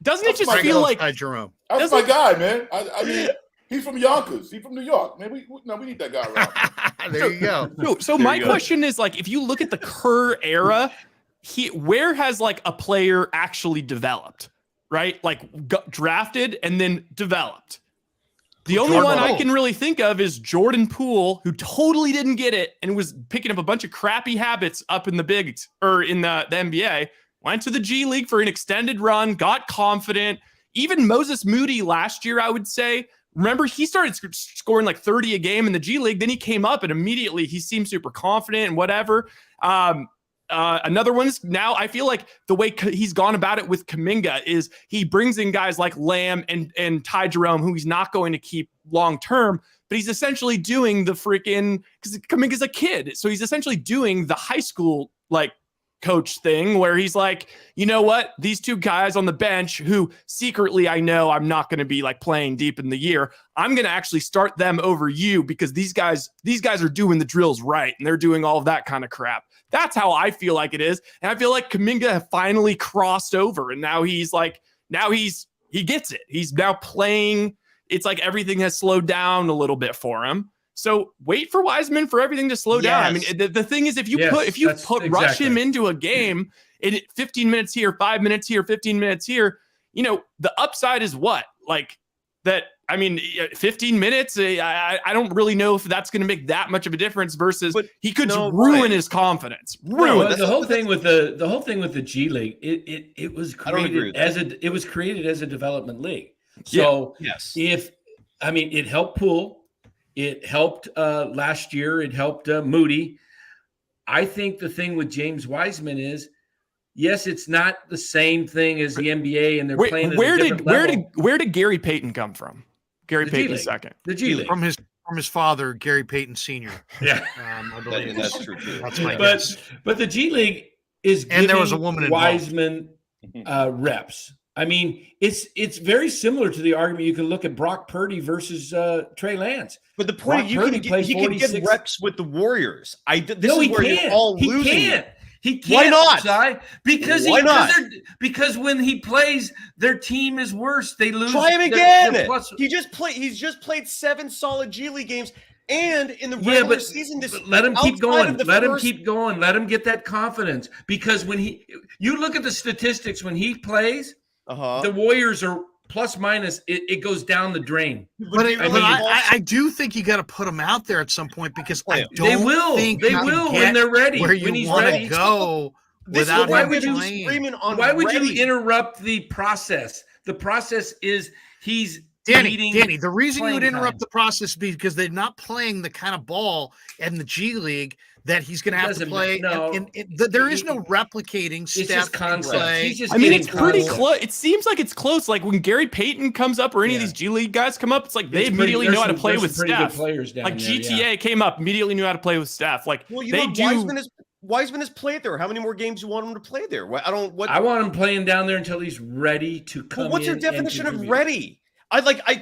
Doesn't it just feel like Ty Jerome? That's my guy, man. I mean, he's from Yonkers. He's from New York. Man, we need that guy around. There you go. So my question is, like, if you look at the Kerr era, where has like a player actually developed, right? Like got drafted and then developed. The only one I can really think of is Jordan Poole, who totally didn't get it and was picking up a bunch of crappy habits up in the NBA, went to the G League for an extended run, got confident. Even Moses Moody last year, I would say, remember, he started scoring like 30 a game in the G League. Then he came up and immediately he seemed super confident and whatever. Another one is now I feel like the way he's gone about it with Kuminga is he brings in guys like Lamb and Ty Jerome, who he's not going to keep long term, but he's essentially doing the freaking, because Kuminga's a kid, so he's essentially doing the high school like coach thing where he's like, you know what, these 2 guys on the bench who secretly I know I'm not going to be like playing deep in the year, I'm going to actually start them over you because these guys are doing the drills right and they're doing all of that kind of crap. That's how I feel like it is. And I feel like Kuminga finally crossed over and now he gets it. He's now playing. It's like everything has slowed down a little bit for him. So wait for Wiseman for everything to slow down. I mean, the thing is, if you rush him into a game in 15 minutes here, 5 minutes here, 15 minutes here, the upside is what? Like that. I mean, 15 minutes. I don't really know if that's going to make that much of a difference versus he could ruin his confidence. The whole thing with the G League, it was created as a development league. So it helped Poole. It helped last year. It helped Moody. I think the thing with James Wiseman is, yes, it's not the same thing as the NBA, and they're playing at a different level. Where did Gary Payton come from? Gary Payton second. The G League. From his father, Gary Payton Sr. Yeah, I believe that's true too. That's my guess. But the G League is giving there was a woman Wiseman reps. I mean, it's very similar to the argument you can look at Brock Purdy versus Trey Lance. But the point he can get reps with the Warriors. You're all losing. He can't. Why not? Because when he plays, their team is worse. They lose. Try him again. He's just played 7 solid G League games, and in the regular season, let him keep going. Let him keep going. Let him get that confidence. Because when you look at the statistics when he plays, the Warriors are plus minus. it goes down the drain. But I do think you got to put him out there at some point because I don't think they will when they're ready. Where you want to go without why him would you playing. screaming on Why would ready? you interrupt the process? The process is he's Danny, the reason you would playing interrupt time. the process is because they're not playing the kind of ball in the G League that he's going to have to Doesn't play. no. There is no replicating It's Steph just and concept. Clay. He's just I mean, getting it's pretty concept. close. It seems like it's close. Like when Gary Payton comes up or any of these G League guys come up, it's like they It's immediately pretty- know how to there's play some with pretty good Steph. players down Like there, GTA came up, immediately knew how to play with Steph. Like Well, you they know, do. Wiseman has played there. How many more games do you want him to play there? I want him playing down there until he's ready to come Well, what's your in definition and of contribute. ready?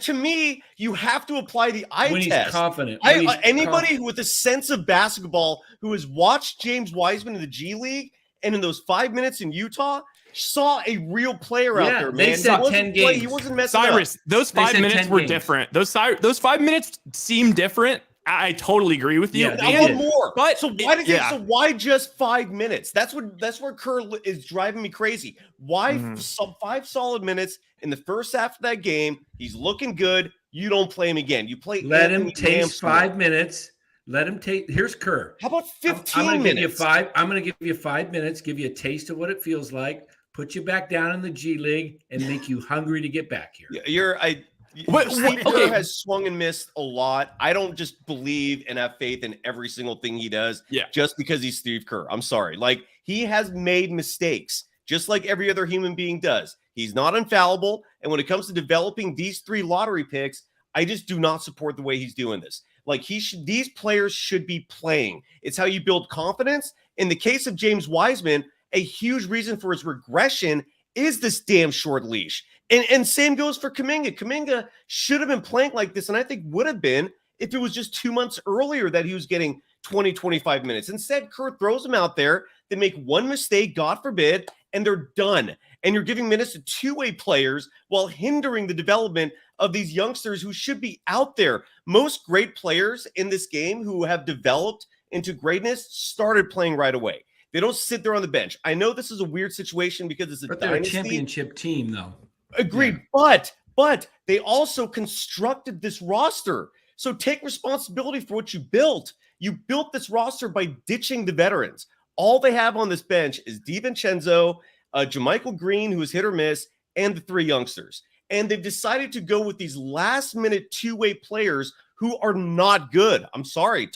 To me, you have to apply the eye When test. he's confident. When he's Anybody who with a sense of basketball who has watched James Wiseman in the G League and in those 5 minutes in Utah saw a real player out there, man. they said He wasn't 10 games. He wasn't messing Cyrus, up. those They 5 said minutes 10 were games. different. Those 5 minutes seem different. I totally agree with you. Yeah, I they want did. more. But so why just 5 minutes? That's where Kerr is driving me crazy. Why 5 solid minutes in the first half of that game? He's looking good. You don't play him again. You play. Let him Anthony taste Lamb 5 minutes. Let him take. Here's Kerr. How about 15 I'm gonna minutes? give you 5. I'm going to give you 5 minutes. Give you a taste of what it feels like. Put you back down in the G League and make you hungry to get back here. Steve Kerr has swung and missed a lot. I don't just believe and have faith in every single thing he does. Just because he's Steve Kerr. I'm sorry. Like he has made mistakes, just like every other human being does. He's not infallible. And when it comes to developing these 3 lottery picks, I just do not support the way he's doing this. Like these players should be playing. It's how you build confidence. In the case of James Wiseman, a huge reason for his regression is this damn short leash. And same goes for Kuminga. Kuminga should have been playing like this, and I think would have been if it was just 2 months earlier that he was getting 20, 25 minutes. Instead, Kerr throws him out there. They make one mistake, God forbid, and they're done. And you're giving minutes to two-way players while hindering the development of these youngsters who should be out there. Most great players in this game who have developed into greatness started playing right away. They don't sit there on the bench. I know this is a weird situation because it's But a they're dynasty. a championship team, though. Agreed. Yeah. But they also constructed this roster. So take responsibility for what you built. You built this roster by ditching the veterans. All they have on this bench is DiVincenzo, Jermichael Green, who is hit or miss, and the 3 youngsters. And they've decided to go with these last-minute two-way players who are not good. I'm sorry.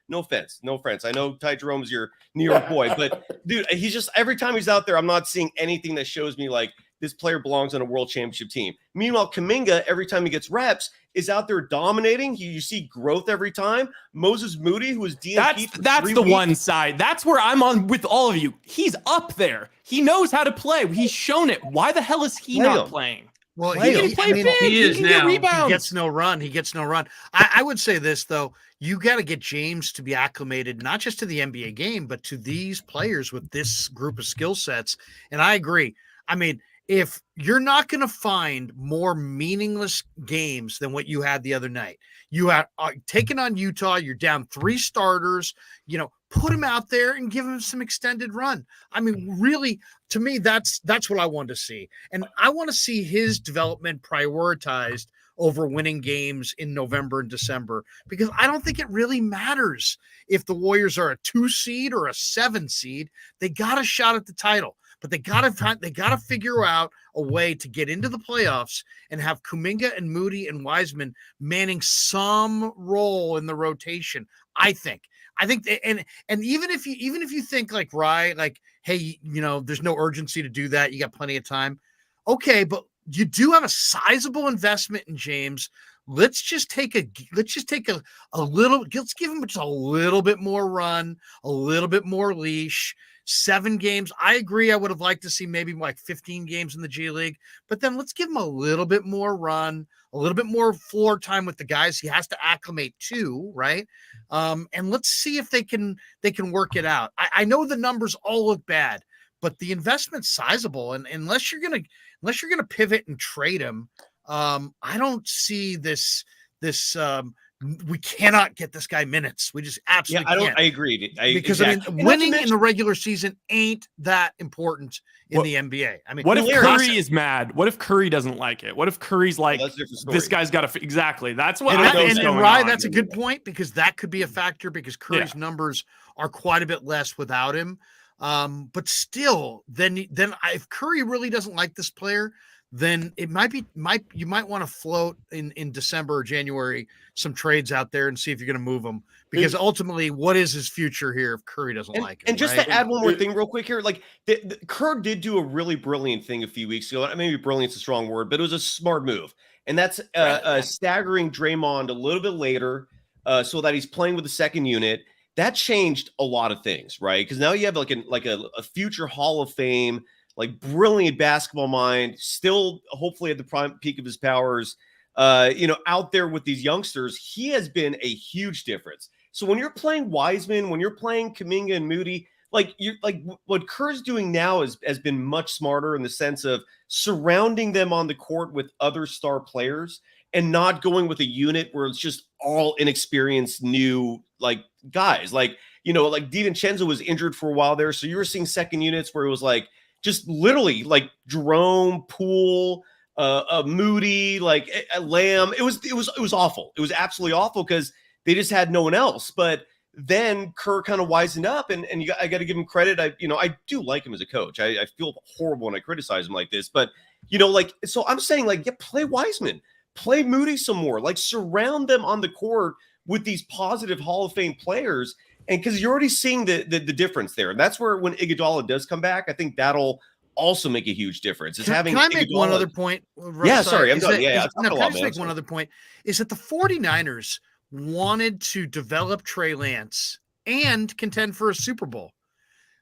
No offense. I know Ty Jerome is your New York boy, but dude, he's just, every time he's out there, I'm not seeing anything that shows me like this player belongs on a world championship team. Meanwhile, Kuminga, every time he gets reps, is out there dominating. You see growth every time. Moses Moody, who is DNP that's the one side. That's where I'm on with all of you. He's up there. He knows how to play. He's shown it. Why the hell is he not playing? Well, he can play big. He is can now. get rebounds. He gets no run. I would say this, though. You got to get James to be acclimated, not just to the NBA game, but to these players with this group of skill sets. And I agree. I mean, if you're not going to find more meaningless games than what you had the other night, you have taken on Utah, you're down 3 starters, put him out there and give him some extended run. I mean, really, to me, that's what I want to see. And I want to see his development prioritized over winning games in November and December, because I don't think it really matters if the Warriors are a 2 seed or a 7 seed. They got a shot at the title, but they got to figure out a way to get into the playoffs and have Kuminga and Moody and Wiseman manning some role in the rotation. I think, and even if you think like Rye, like, hey, there's no urgency to do that. You got plenty of time. Okay, but you do have a sizable investment in James. Let's give him just a little bit more run, a little bit more leash. 7 games. I agree. I would have liked to see maybe like 15 games in the G League, but then let's give him a little bit more run, a little bit more floor time with the guys he has to acclimate to, right? And let's see if they can work it out. I know the numbers all look bad, but the investment's sizable, and unless you're gonna pivot and trade him, I don't see this. We cannot get this guy minutes. We just absolutely can't. I agree. Because winning in the regular season ain't that important in the NBA. I mean, what if Curry is mad? What if Curry doesn't like it? What if Curry's like, this guy's got to exactly? That's what and Ryan, that's a good point, because that could be a factor, because Curry's numbers are quite a bit less without him. But still, then if Curry really doesn't like this player, then you might want to float in December or January some trades out there and see if you're going to move him, because ultimately, what is his future here if Curry doesn't like him? And just right? to add one more thing real quick here, like Kerr did do a really brilliant thing a few weeks ago. Maybe brilliant's a strong word, but it was a smart move. And that's staggering Draymond a little bit later so that he's playing with the second unit. That changed a lot of things, right? Because now you have like a future Hall of Fame, like brilliant basketball mind, still hopefully at the prime peak of his powers, out there with these youngsters. He has been a huge difference. So when you're playing Wiseman, when you're playing Kuminga and Moody, like what Kerr's doing now has been much smarter in the sense of surrounding them on the court with other star players and not going with a unit where it's just all inexperienced new like guys. Like DiVincenzo was injured for a while there, so you were seeing second units where it was like just literally like Jerome, Poole, Moody, like Lamb. It was awful. It was absolutely awful because they just had no one else. But then Kerr kind of wisened up, and I got to give him credit. I do like him as a coach. I feel horrible when I criticize him like this, but so I'm saying play Wiseman, play Moody some more, like surround them on the court with these positive Hall of Fame players, and because you're already seeing the difference there, and that's where when Iguodala does come back, I think that'll also make a huge difference. Can I make one other point? Yeah, sorry, I'm done. Can I just make one other point? Is that the 49ers wanted to develop Trey Lance and contend for a Super Bowl.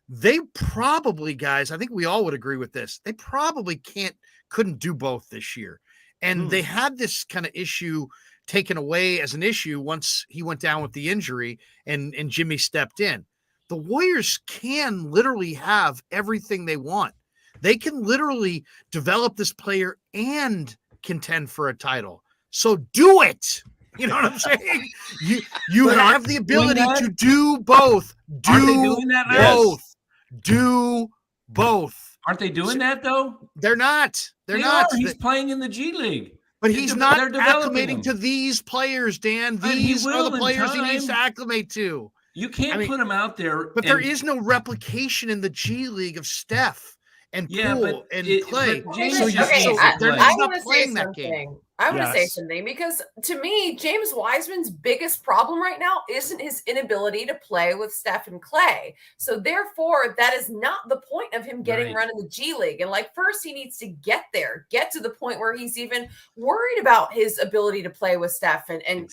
They probably, guys, I think we all would agree with this. They probably couldn't do both this year. And they had this kind of issue taken away as an issue once he went down with the injury and Jimmy stepped in. The Warriors can literally have everything they want. They can literally develop this player and contend for a title. So do it. You know what I'm saying? You have the ability to do both. Aren't they doing that now? Both. Do both. Aren't they doing that though? They're not. They're They not. are. He's playing in the G League. But he's not They're developing acclimating him. to these players, Dan. But he These are will the in players he time. needs to acclimate to. You can't put him out there. But there is no replication in the G League of Steph and Poole and Clay. But James So is they're I not want to say playing that something. game. I want to say Yes. something because to me, James Wiseman's biggest problem right now isn't his inability to play with Steph and Clay. So therefore, that is not the point of him getting run in the G League. And first he needs to get there, get to the point where he's even worried about his ability to play with Steph and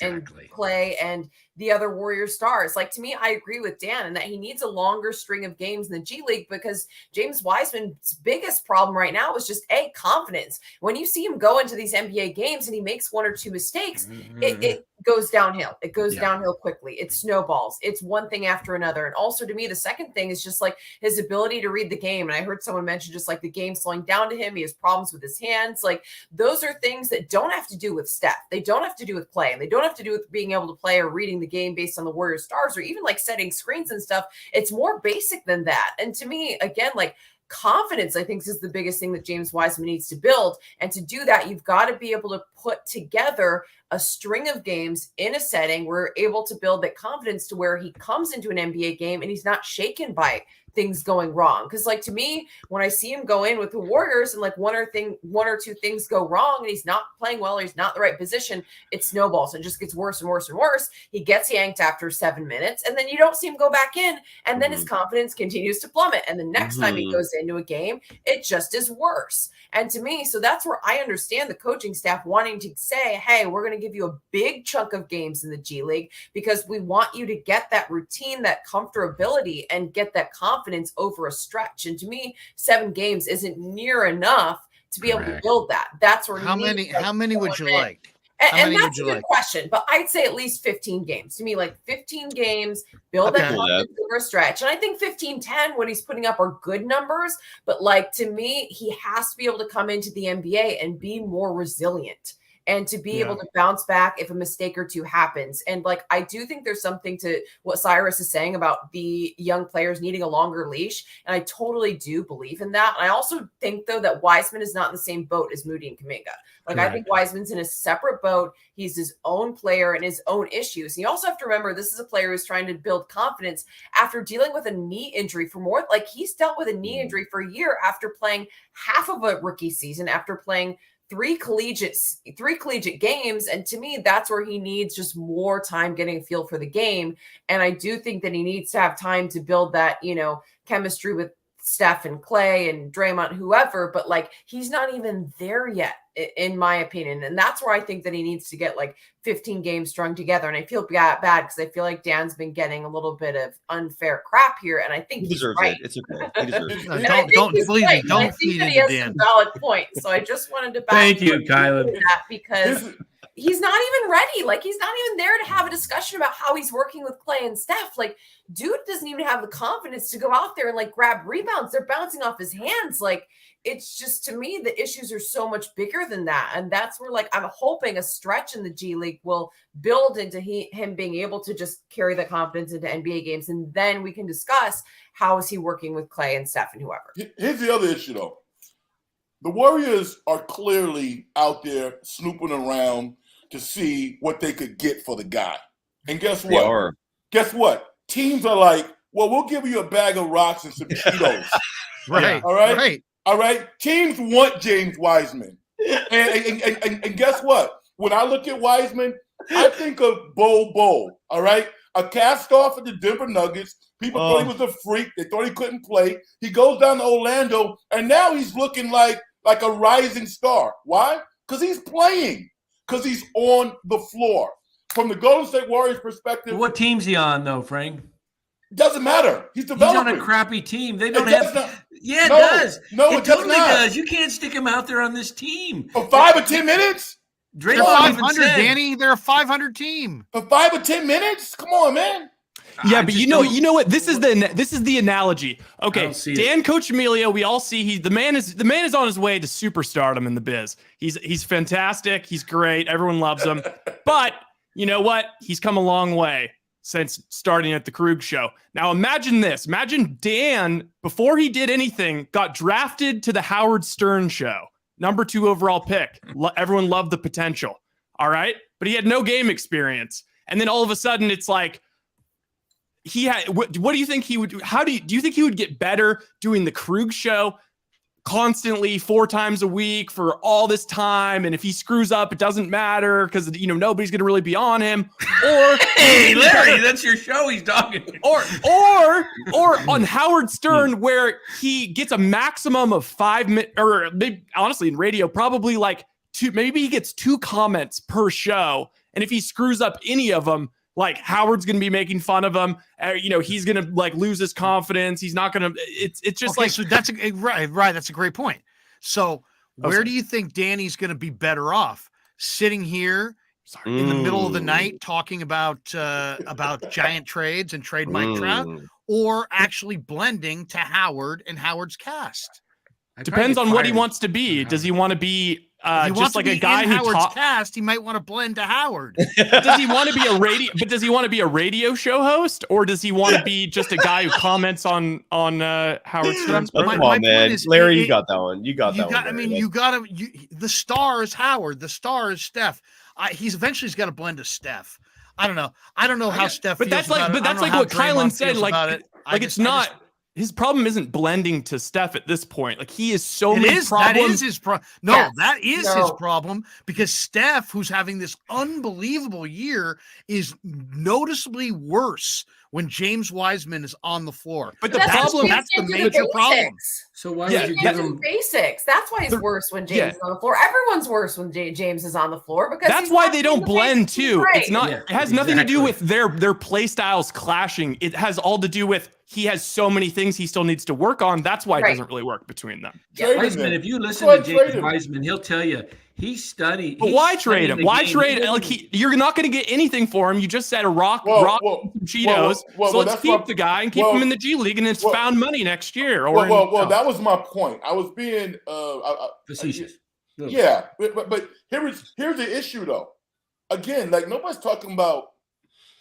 Clay and the other Warrior stars. To me, I agree with Dan in that he needs a longer string of games in the G League because James Wiseman's biggest problem right now is just confidence. When you see him go into these NBA games and he makes one or two mistakes, it goes downhill. It goes downhill quickly. It snowballs. It's one thing after another. And also to me, the second thing is just his ability to read the game. And I heard someone mention just the game slowing down to him. He has problems with his hands. Those are things that don't have to do with Steph. They don't have to do with play. And they don't have to do with being able to play or reading the game based on the Warrior stars or even setting screens and stuff. It's more basic than that. And to me, again, confidence, I think, is the biggest thing that James Wiseman needs to build. And to do that, you've got to be able to put together a string of games in a setting where you're able to build that confidence to where he comes into an NBA game and he's not shaken by things going wrong. Because to me, when I see him go in with the Warriors and one or two things go wrong and he's not playing well or he's not in the right position, it snowballs and just gets worse and worse and worse. He gets yanked after 7 minutes and then you don't see him go back in, and then his confidence continues to plummet. And the next time he goes into a game, it just is worse. And to me, so that's where I understand the coaching staff wanting to say, hey, we're going to give you a big chunk of games in the G League because we want you to get that routine, that comfortability, and get that confidence over a stretch. And to me, 7 games isn't near enough to be able to build that. That's where how many would you like? And that's a good question, but I'd say at least 15 games. To me, 15 games, build that confidence over a stretch. And I think 15-10, what he's putting up are good numbers. But to me, he has to be able to come into the NBA and be more resilient and to be able to bounce back if a mistake or two happens. And like, I do think there's something to what Cyrus is saying about the young players needing a longer leash. And I totally do believe in that. And I also think, though, that Wiseman is not in the same boat as Moody and Kuminga. Like, I think Wiseman's in a separate boat. He's his own player and his own issues. And you also have to remember, this is a player who's trying to build confidence after dealing with a knee injury for more. Like, he's dealt with a knee injury for a year after playing half of a rookie season, after playing three collegiate games. And to me, that's where he needs just more time getting a feel for the game. And I do think that he needs to have time to build that, chemistry with Steph and Clay and Draymond, whoever, but like, he's not even there yet, in my opinion. And that's where I think that he needs to get like 15 games strung together. And I feel bad because I feel like Dan's been getting a little bit of unfair crap here. And I think he deserves it. It's okay. He deserves it. Don't feed he has some valid points. So I just wanted to thank you, Kylan, that because he's not even ready. Like, he's not even there to have a discussion about how he's working with Clay and Steph. Like, dude doesn't even have the confidence to go out there and like grab rebounds. They're bouncing off his hands. Like, it's just, to me, the issues are so much bigger than that. And that's where, like, I'm hoping a stretch in the G League will build into him being able to just carry the confidence into NBA games. And then we can discuss how is he working with Clay and Steph and whoever. Here's the other issue, though. The Warriors are clearly out there snooping around to see what they could get for the guy. And guess what? Guess what? Teams are like, well, we'll give you a bag of rocks and some Cheetos. Right. All right. Right. All right. Teams want James Wiseman. And guess what? When I look at Wiseman, I think of Bol Bol. All right. A cast off at the Denver Nuggets. People thought he was a freak. They thought he couldn't play. He goes down to Orlando, and now he's looking like a rising star. Why? Because he's playing. Because he's on the floor. From the Golden State Warriors perspective. What team's he on, though, Frank? Doesn't matter. He's developing. He's on a crappy team. They It don't does have. not- Yeah, it No, does. no, it it does totally not. does. You can't stick him out there on this team. For 5 or 10 minutes? They're Draymond even 500, said, Danny. They're a 500 team. For 5 or 10 minutes? Come on, man. Yeah, I but just you know what? This is the analogy. Okay, don't see it. Dan Coach Emilio, we all see the man is on his way to superstardom in the biz. He's fantastic. He's great. Everyone loves him. But you know what? He's come a long way since starting at the Krueg show. Now imagine this. Imagine Dan, before he did anything, got drafted to the Howard Stern show. Number 2 overall pick. Everyone loved the potential. All right. But he had no game experience. And then all of a sudden it's like, he had, what do you think he would do? Do you think he would get better doing the Krueg show constantly 4 times a week for all this time? And if he screws up, it doesn't matter because, nobody's going to really be on him. Or hey, Larry, that's your show he's talking. or on Howard Stern, where he gets a maximum of 5 minutes, or maybe, honestly, in radio, probably like 2, maybe he gets 2 comments per show. And if he screws up any of them, like Howard's going to be making fun of him. He's going to like lose his confidence. He's not going to, it's just Okay, like, so that's right. That's a great point. So where do you think Danny's going to be better off? Sitting here in the middle of the night talking about giant trades and trade Mike Trout, or actually blending to Howard and Howard's cast? depends on what he wants to be. Does he want to be just like a guy who Howard's cast? He might want to blend to Howard. Does he want to be a radio? But does he want to be a radio show host, or does he want to be just a guy who comments on Howard Stern's Come program? on, man. Larry, you got that one. You got that one. I mean, the star is Howard. The star is Steph. He's eventually got to blend to Steph. I don't know how Steph. But that's like what Kylan said. Like it's not. His problem isn't blending to Steph at this point. Like he is so many problems. That is his problem. No, Yes. that is his problem, because Steph, who's having this unbelievable year, is noticeably worse when James Wiseman is on the floor. But the problem, that's the major problem. So why Yeah, would you He give can't do him? basics. That's why he's worse when James is on the floor. Everyone's worse when James is on the floor because that's why they don't blend too. Right. It's not. Yeah, it has nothing to do exactly. with their play styles clashing. It has all to do with he has so many things he still needs to work on. That's why it Right. doesn't really work between them. Wiseman, if you listen Why to trade James him? Wiseman, he'll tell you he studied. But he's why trade studied him? the Why game. trade? He Like didn't- you're not going to get anything for him. You just said a rock Well, some Cheetos. well, so let's that's keep my- the guy and keep well, him in the G League, and it's found money next year. Or Well, that was my point. I was being Facetious. Yeah, but here's the issue though. Again, like nobody's talking about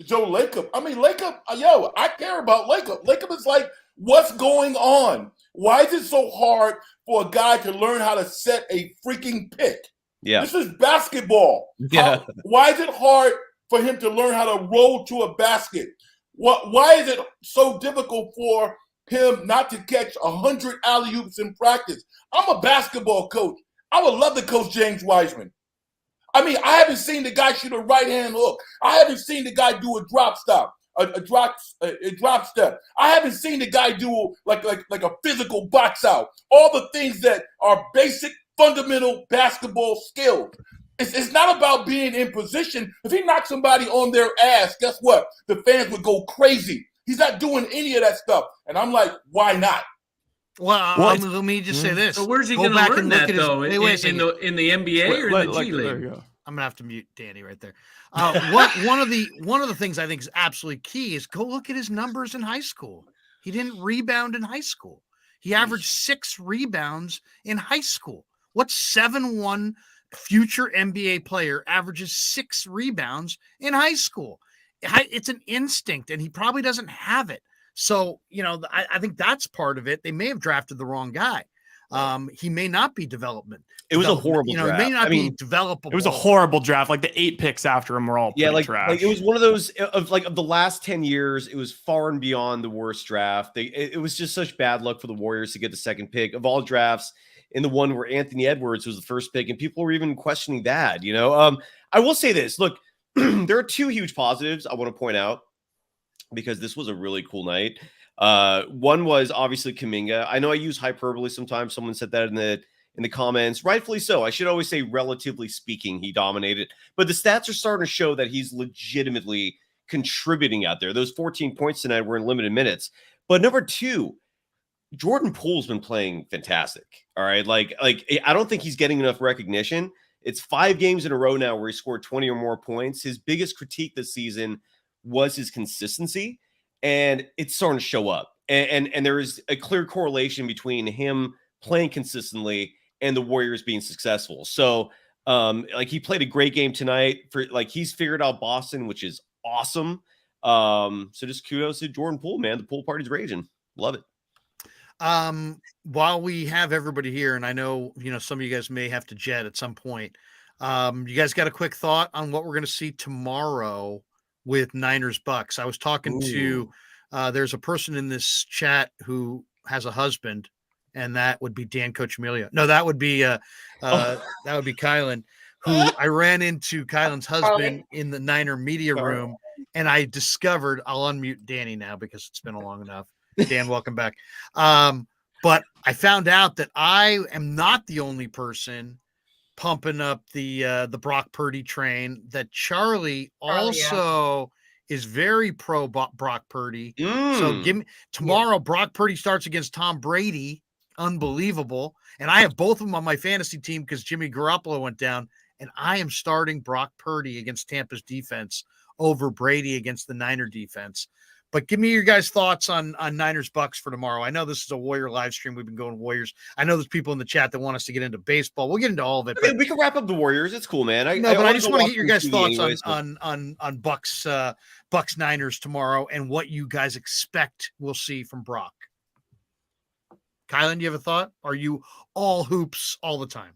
Joe Lacob. I mean, Lacob, I care about Lacob. Lacob is like, what's going on? Why is it so hard for a guy to learn how to set a freaking pick? Yeah. This is basketball. Yeah. Why is it hard for him to learn how to roll to a basket? Why is it so difficult for him not to catch 100 alley-oops in practice? I'm a basketball coach. I would love to coach James Wiseman. I mean, I haven't seen the guy shoot a right-hand hook. I haven't seen the guy do a drop stop, a drop step. I haven't seen the guy do like a physical box out. All the things that are basic, fundamental basketball skills. It's not about being in position. If he knocks somebody on their ass, guess what? The fans would go crazy. He's not doing any of that stuff. And I'm like, why not? Well, let me just say this. So where's he going to learn that, though? In the NBA or in the G League? There you go. I'm gonna have to mute Danny right there. One of the things I think is absolutely key is go look at his numbers in high school. He didn't rebound in high school. He averaged 6 rebounds in high school. What 7'1" future NBA player averages 6 rebounds in high school? It's an instinct, and he probably doesn't have it. So, I think that's part of it. They may have drafted the wrong guy. He may not be development. It was a horrible draft. He may not be developable. It was a horrible draft. Like the 8 picks after him were all trash. Like it was one of those of the last 10 years. It was far and beyond the worst draft. It was just such bad luck for the Warriors to get the second pick of all drafts. In the one where Anthony Edwards was the first pick, and people were even questioning that. I will say this. Look, there are 2 huge positives I want to point out because this was a really cool night. One was obviously Kuminga. I know I use hyperbole sometimes. Someone said that in the comments, rightfully so. I should always say, relatively speaking, he dominated. But the stats are starting to show that he's legitimately contributing out there. Those 14 points tonight were in limited minutes. But number 2, Jordan Poole's been playing fantastic. All right, like I don't think he's getting enough recognition. It's 5 games in a row now where he scored 20 or more points. His biggest critique this season was his consistency. And it's starting to show up. And there is a clear correlation between him playing consistently and the Warriors being successful. So, he played a great game tonight. He's figured out Boston, which is awesome. So just kudos to Jordan Poole, man. The pool party's raging. Love it. While we have everybody here, and I know, some of you guys may have to jet at some point. You guys got a quick thought on what we're going to see tomorrow with Niners Bucks? I was talking to there's a person in this chat who has a husband, and that would be Dan Coachemilio. No, that would be Kylan, who I ran into Kylan's husband in the Niner media room, and I discovered I'll unmute Danny now because it's been long enough. Dan, welcome back. But I found out that I am not the only person pumping up the Brock Purdy train, that Charlie also is very pro Brock Purdy. So give me tomorrow. Brock Purdy starts against Tom Brady. Unbelievable. And I have both of them on my fantasy team because Jimmy Garoppolo went down, and I am starting Brock Purdy against Tampa's defense over Brady against the Niner defense. But give me your guys' thoughts on Niners Bucks for tomorrow. I know this is a Warrior live stream. We've been going Warriors. I know there's people in the chat that want us to get into baseball. We'll get into all of it. We can wrap up the Warriors. It's cool, man. I just want to get your guys' thoughts on Bucks Niners tomorrow and what you guys expect we'll see from Brock. Kylan, do you have a thought? Are you all hoops all the time?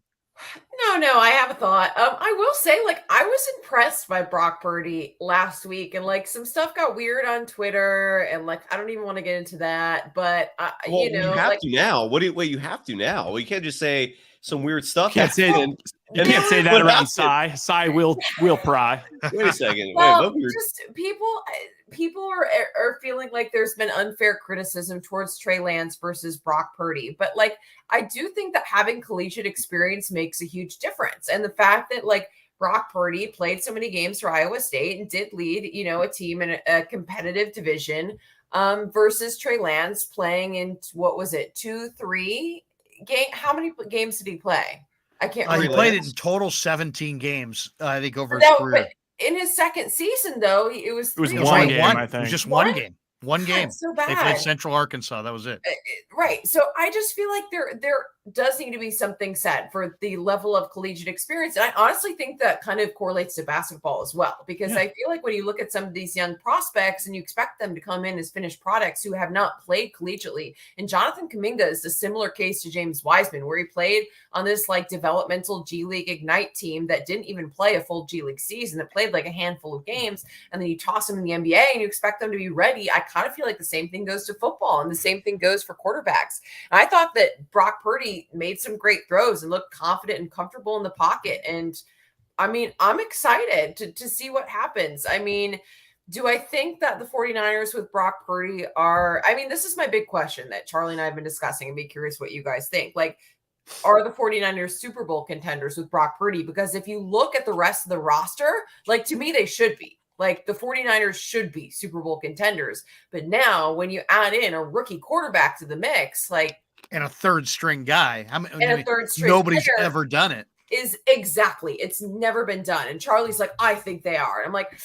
No, I have a thought. I will say, I was impressed by Brock Purdy last week, and some stuff got weird on Twitter, and I don't even want to get into that, but you have to now. You have to now. You can't just say some weird stuff. You can't say that around Cy. Cy will pry. Wait a second. Just people are feeling like there's been unfair criticism towards Trey Lance versus Brock Purdy. But I do think that having collegiate experience makes a huge difference. And the fact that Brock Purdy played so many games for Iowa State and did lead, a team in a competitive division versus Trey Lance playing in, what was it, 2-3 game? How many games did he play? I can't remember. He played in total 17 games, I think, over his career. In his second season, though, it was one game, I think. It was just one game. One game. So They played bad. Central Arkansas. That was it. Right. So I just feel like there does need to be something said for the level of collegiate experience. And I honestly think that kind of correlates to basketball as well, because I feel like when you look at some of these young prospects and you expect them to come in as finished products who have not played collegiately, and Jonathan Kuminga is a similar case to James Wiseman, where he played on this like developmental G League Ignite team that didn't even play a full G League season, that played like a handful of games, and then you toss them in the NBA and you expect them to be ready. I kind of feel like the same thing goes to football, and the same thing goes for quarterbacks. And I thought that Brock Purdy made some great throws and looked confident and comfortable in the pocket. And I mean, I'm excited to see what happens. I mean, do I think that the 49ers with Brock Purdy are, I mean, this is my big question that Charlie and I have been discussing, and be curious what you guys think. Like, are the 49ers Super Bowl contenders with Brock Purdy? Because if you look at the rest of the roster, like, to me, they should be. Like, the 49ers should be Super Bowl contenders. But now when you add in a rookie quarterback to the mix, like, and a third string guy. A third string nobody's ever done it. Is exactly. It's never been done. And Charlie's like, I think they are. And I'm like,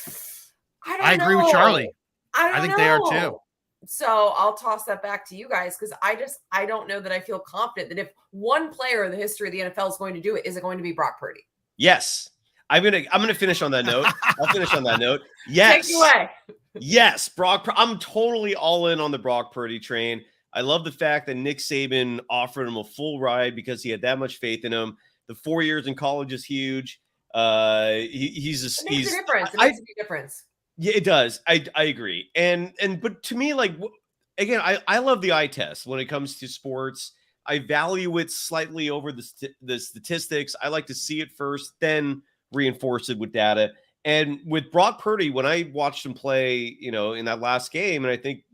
I agree with Charlie. I think they are too. So I'll toss that back to you guys, because I don't know that I feel confident that if one player in the history of the NFL is going to do it, is it going to be Brock Purdy? Yes. I'm gonna finish on that note. I'll finish on that note. Yes. Take it away. Yes, I'm totally all in on the Brock Purdy train. I love the fact that Nick Saban offered him a full ride because he had that much faith in him. The 4 years in college is huge. He's a difference. It makes a big difference. Yeah, it does. I agree. But to me, like, again, I love the eye test when it comes to sports. I value it slightly over the statistics. I like to see it first, then reinforce it with data. And with Brock Purdy, when I watched him play, in that last game, and I think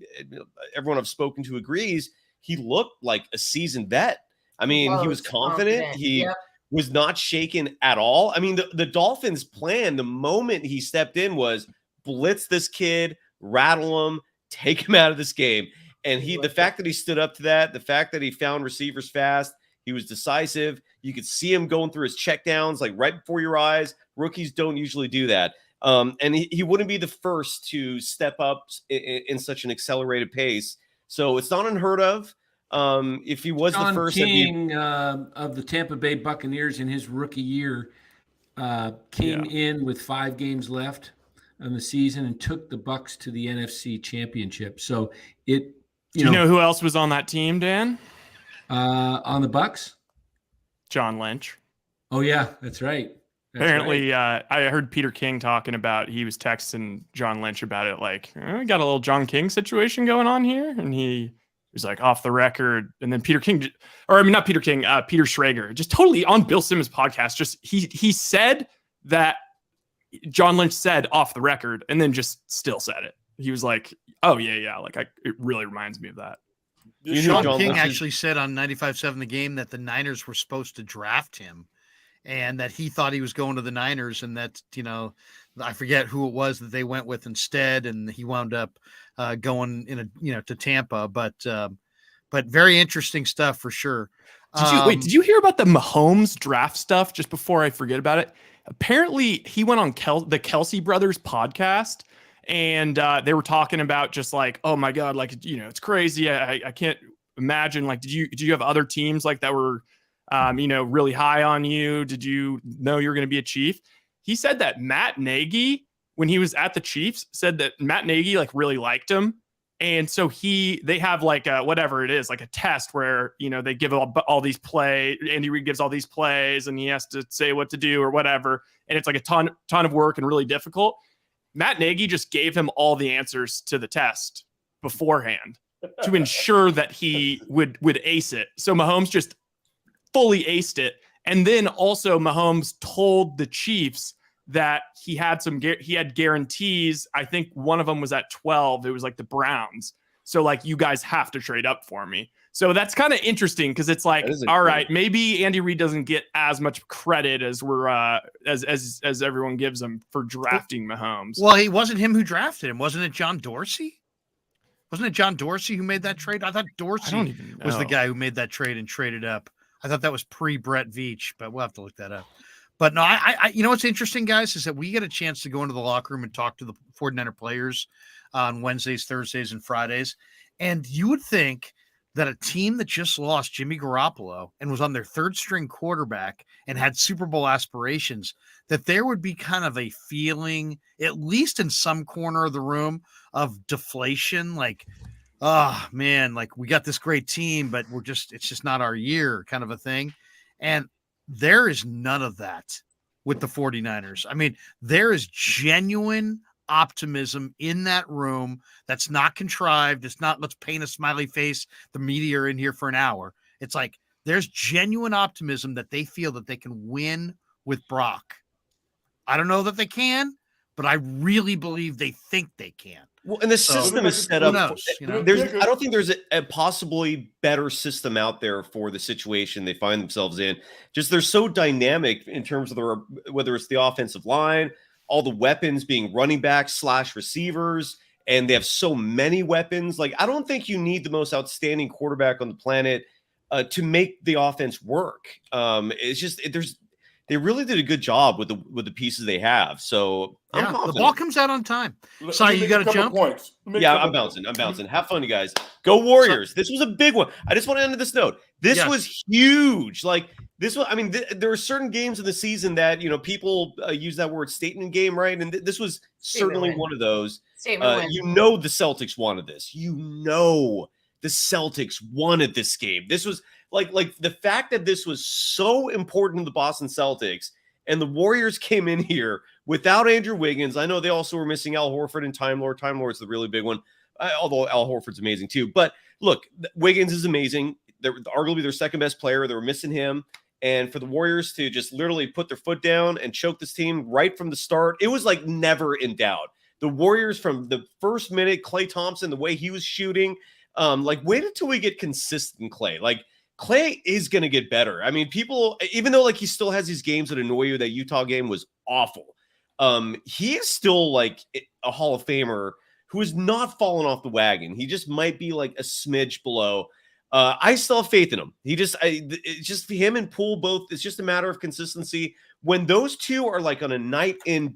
everyone I've spoken to agrees, he looked like a seasoned vet. I mean, he was confident. He was not shaken at all. I mean, the Dolphins' plan, the moment he stepped in, was blitz this kid, rattle him, take him out of this game. And the fact that he stood up to that, the fact that he found receivers fast, he was decisive. You could see him going through his checkdowns like right before your eyes. Rookies don't usually do that. And he wouldn't be the first to step up in such an accelerated pace. So it's not unheard of. If he was John the first King of the Tampa Bay Buccaneers in his rookie year came in with 5 games left on the season and took the Bucs to the NFC Championship. So do you know who else was on that team, Dan? On the Bucs? John Lynch. Oh yeah, that's right. Apparently, I heard Peter King talking about, he was texting John Lynch about it, like, we got a little John King situation going on here. And he was like, off the record. And then Peter Schrager, just totally on Bill Simmons' podcast, just he said that John Lynch said off the record, and then just still said it. He was like, oh yeah, like it really reminds me of that. John King actually said on 95.7 The Game that the Niners were supposed to draft him, and that he thought he was going to the Niners, and that, I forget who it was that they went with instead, and he wound up going to Tampa. But very interesting stuff for sure. Did you hear about the Mahomes draft stuff? Just before I forget about it, apparently he went on the Kelsey Brothers podcast, and they were talking about just like, oh my God, like, it's crazy. I can't imagine, like, did you have other teams like that were, really high on you? Did you know you were going to be a Chief? He said that Matt Nagy, when he was at the Chiefs, said that Matt Nagy like really liked him. And so they have like whatever it is, like a test where, they give all these plays. Andy Reid gives all these plays and he has to say what to do or whatever. And it's like a ton of work and really difficult. Matt Nagy just gave him all the answers to the test beforehand to ensure that he would ace it. So Mahomes just fully aced it. And then also Mahomes told the Chiefs that he had guarantees. I think one of them was at 12. It was like the Browns. So like, you guys have to trade up for me. So that's kind of interesting, because it's like, all right, maybe Andy Reid doesn't get as much credit as we're as everyone gives him for drafting Mahomes. Well, it wasn't him who drafted him. Wasn't it John Dorsey? Wasn't it John Dorsey who made that trade? I thought Dorsey was the guy who made that trade and traded up. I thought that was pre-Brett Veach, but we'll have to look that up. But no, I you know what's interesting, guys, is that we get a chance to go into the locker room and talk to the 49er players on Wednesdays, Thursdays, and Fridays. And you would think that a team that just lost Jimmy Garoppolo and was on their third string quarterback and had Super Bowl aspirations, that there would be kind of a feeling, at least in some corner of the room, of deflation. Like, oh man, like we got this great team, but it's just not our year kind of a thing. And there is none of that with the 49ers. I mean, there is genuine optimism in that room that's not contrived. It's not, let's paint a smiley face, the media are in here for an hour. It's like there's genuine optimism that they feel that they can win with Brock. I don't know that they can, but I really believe they think they can. Well, and the system is set up. Knows, you know? I don't think there's a possibly better system out there for the situation they find themselves in. Just they're so dynamic in terms of whether it's the offensive line, all the weapons being running backs / receivers, and they have so many weapons. Like, I don't think you need the most outstanding quarterback on the planet to make the offense work. It's just they really did a good job with the pieces they have. So I'm confident. The ball comes out on time. Sorry, you got to jump. Yeah, I'm bouncing. Have fun, you guys. Go Warriors. This was a big one. I just want to end this note. This was huge. Like this was, I mean, there are certain games in the season that, people use that word statement game, right? And this was certainly one of those. The Celtics wanted this. The Celtics wanted this game. This was like the fact that this was so important to the Boston Celtics, and the Warriors came in here without Andrew Wiggins. I know they also were missing Al Horford and Time Lord. Time Lord's the really big one, although Al Horford's amazing too. But look, Wiggins is amazing. They're arguably their second best player. They were missing him. And for the Warriors to just literally put their foot down and choke this team right from the start, it was like never in doubt. The Warriors from the first minute, Klay Thompson, the way he was shooting, wait until we get consistent Klay. Like, Klay is going to get better. I mean, people, even though like he still has these games that annoy you, that Utah game was awful. He is still like a Hall of Famer who has not fallen off the wagon. He just might be like a smidge below. I still have faith in him. It's just him and Poole both. It's just a matter of consistency. When those two are like on a night in,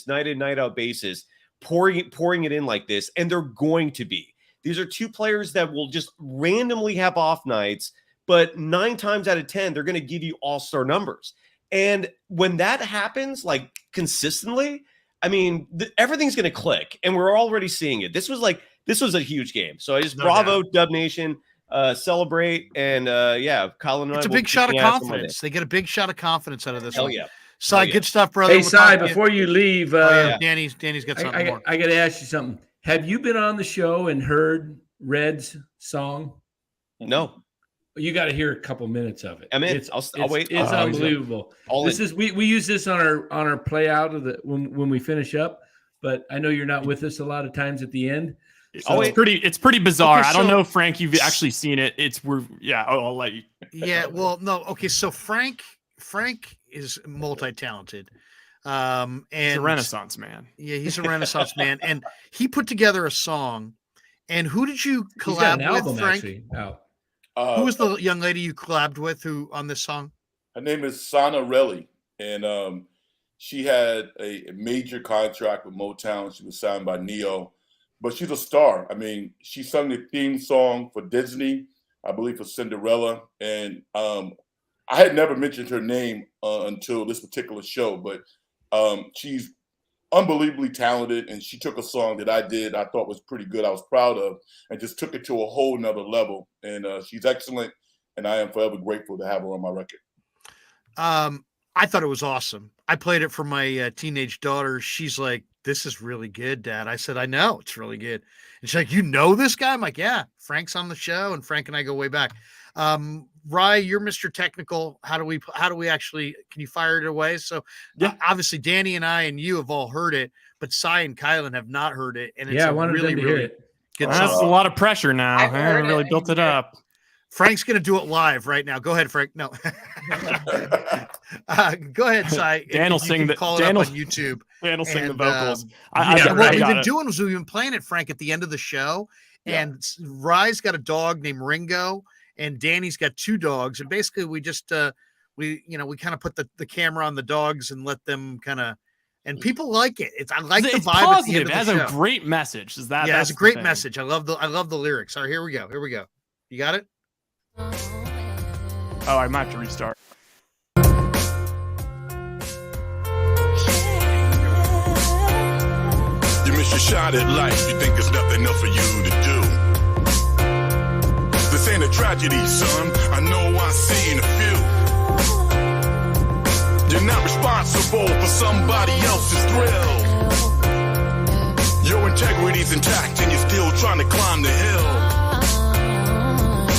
night out basis, pouring it in like this, and they're going to be. These are two players that will just randomly have off nights, but 9 times out of 10, they're going to give you all-star numbers. And when that happens, like consistently, I mean, everything's going to click, and we're already seeing it. This was a huge game. So I just bravo, Dub Nation, celebrate, and Colin and it's I. A big shot of confidence. They get a big shot of confidence out of this. Hell one. Yeah. Cy, good stuff, brother. Hey, Cy, before you leave, Danny's got something more. I got to ask you something. Have you been on the show and heard Red's song? No. You got to hear a couple minutes of it. I'm in. I'll wait. It's unbelievable. We use this on our play out of when we finish up. But I know you're not with us a lot of times at the end. So it's pretty bizarre. Okay, I don't know, Frank, you've actually seen it. I'll let you. Yeah. Well, no. Okay. So Frank is multi-talented. And he's a Renaissance man. Yeah, he's a Renaissance man, and he put together a song. And who did you collab with, Frank? Actually, out. Who was the young lady you collabed with on this song? Her name is Sana Relli, and she had a major contract with Motown. She was signed by Neo, but she's a star. I mean, she sung the theme song for Disney, I believe for Cinderella, and I had never mentioned her name until this particular show, but she's unbelievably talented, and she took a song that I thought was pretty good, I was proud of, and just took it to a whole nother level. And she's excellent, and I am forever grateful to have her on my record. I thought it was awesome. I played it for my teenage daughter. She's like, "This is really good, Dad." I said, "I know, it's really good." And she's like, "You know this guy?" I'm like, "Yeah, Frank's on the show, and Frank and I go way back." Rye, you're Mr. Technical. How do we actually, can you fire it away? So obviously Danny and I and you have all heard it, but Cy and Kylan have not heard it. And it's I wanted them to hear it. Good That's a lot of pressure now. I really built it up. Frank's going to do it live right now. Go ahead, Frank. No. Go ahead, Cy. Dan will sing up on YouTube. Dan will sing the vocals. What we've been doing was we've been playing it, Frank, at the end of the show. Yeah. And Rye's got a dog named Ringo, and Danny's got 2 dogs. And basically we just we kind of put the camera on the dogs and let them kind of, and people like it. I like the It's vibe positive. at the end It of has the a show. great message. Is that? Yeah, That's it's a the great thing. message. I love the lyrics. All right, here we go. You got it? Oh, I might have to restart. You miss your shot at life, you think there's nothing else for you to do. This ain't a tragedy, son, I know I've seen a few. You're not responsible for somebody else's thrill. Your integrity's intact and you're still trying to climb the hill.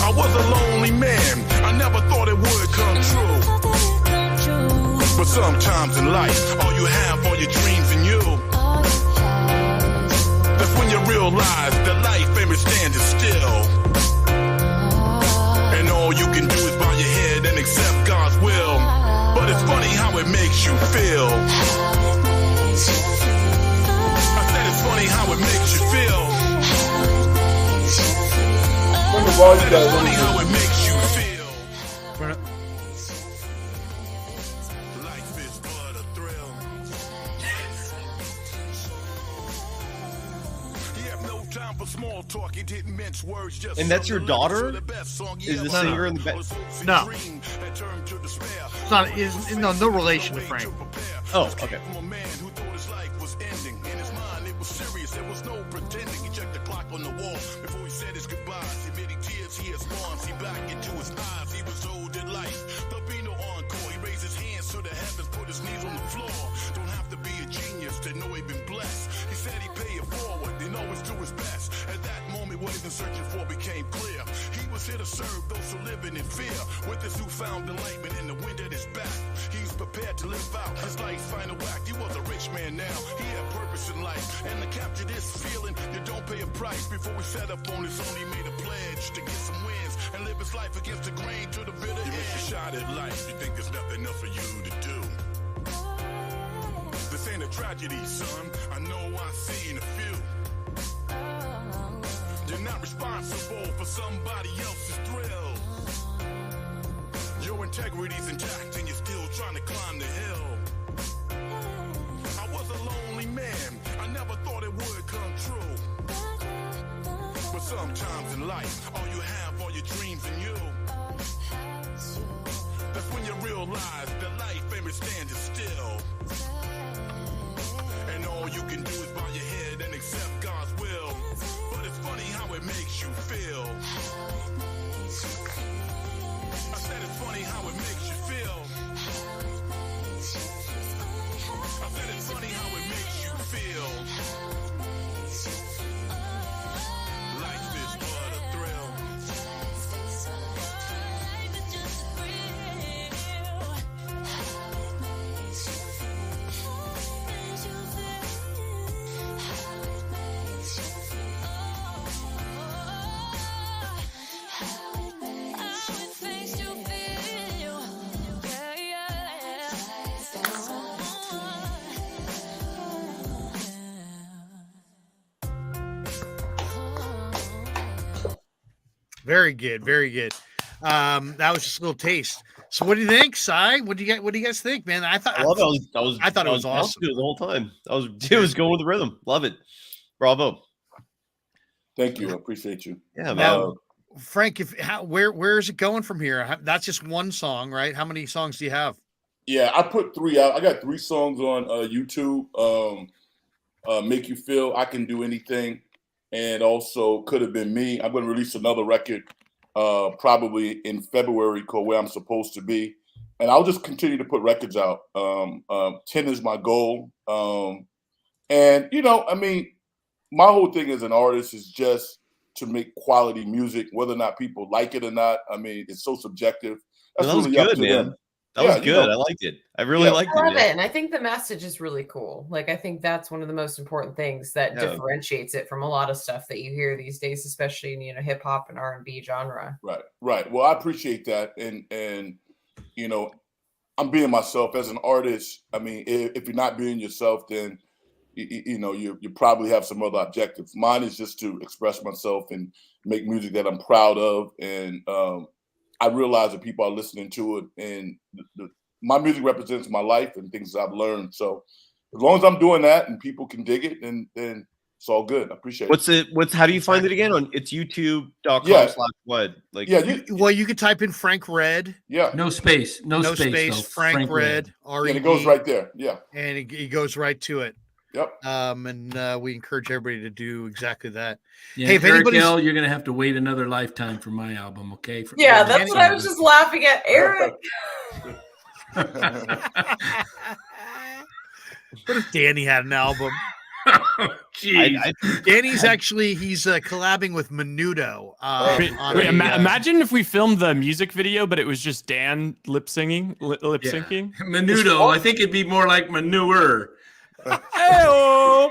I was a lonely man, I never thought it would come true. But sometimes in life, all you have are your dreams and you. That's when you realize that life ain't standing still. And all you can do is bow your head and accept God's will. But it's funny how it makes you feel. I said it's funny how it makes you feel. I said it's funny how it makes you feel. Life is but a thrill. You have no time for small talk. It didn't mince words. Just And that's your daughter? Is the singer in the back? No. It's not. No relation to Frank. Oh, okay. From a man who thought his life was ending. In his mind, it was serious. There was no pretending. He checked the clock on the wall before he said his goodbyes. Emitting tears, he has gone. See back into his eyes. He was old in life. There'll be no encore. He raised his hands to the heavens, put his knees on the floor. Don't have to be a genius to know he'd been blessed. He said he'd pay it forward and always do his best. At that moment, what he's been searching for became clear. He was here to serve those who living in fear. With his newfound enlightenment in the wind at his back, he's prepared to live out his life's final act. He was a rich man now. He had purpose in life. And to capture this feeling, you don't pay a price. Before he set up on his own, he made a pledge to get some wins and live his life against the grain to the bitter end. You miss your shot at life. You think there's nothing else for you to do. This ain't a tragedy, son. I know I've seen a few. You're not responsible for somebody else's thrill. Your integrity's intact and you're still trying to climb the hill. I was a lonely man, I never thought it would come true. But sometimes in life, all you have are your dreams and you. That's when you realize that life ain't standing still. And all you can do is bow your head and accept God's will. But it's funny how it makes you feel. I said it's funny how it makes you feel. I said it's funny how it makes you feel. Life is but a thrill. Very good, very good. That was just a little taste. So, what do you think, Cy? What do you guys think, man? I thought I love it. I thought it was awesome the whole time. It was going with the rhythm. Love it. Bravo. Thank you. I appreciate you. Yeah, man. Now, Frank, where is it going from here? That's just one song, right? How many songs do you have? Yeah, I put 3 out. I got 3 songs on YouTube. Make You Feel, I Can Do Anything, and also Could Have Been Me. I'm going to release another record probably in February called Where I'm Supposed to Be. And I'll just continue to put records out. 10 is my goal. And, I mean, my whole thing as an artist is just to make quality music, whether or not people like it or not. I mean, it's so subjective. That was really up good, to man. them. That was good. I liked it. I really liked I it. love Man. it. And I think the message is really cool. Like, I think that's one of the most important things that differentiates it from a lot of stuff that you hear these days, especially in, hip hop and R&B genre. Right. Well, I appreciate that. And I'm being myself as an artist. I mean, if you're not being yourself, then, you probably have some other objectives. Mine is just to express myself and make music that I'm proud of. And I realize that people are listening to it, and my music represents my life and things I've learned. So as long as I'm doing that and people can dig it, then it's all good. I appreciate it. How do you find it again? It's youtube.com/what? Like, you could type in Frank Red. Yeah. No space. No space. Frank Red. And it goes right there. Yeah. And it goes right to it. Yep. And we encourage everybody to do exactly that. Yeah, hey, if Eric anybody's L., you're going to have to wait another lifetime for my album, okay? That's what I was just laughing at, Eric. What if Danny had an album? Jeez. Danny's he's collabing with Menudo. Imagine if we filmed the music video, but it was just Dan lip syncing. Menudo. I think it'd be more like manure. Hey-oh.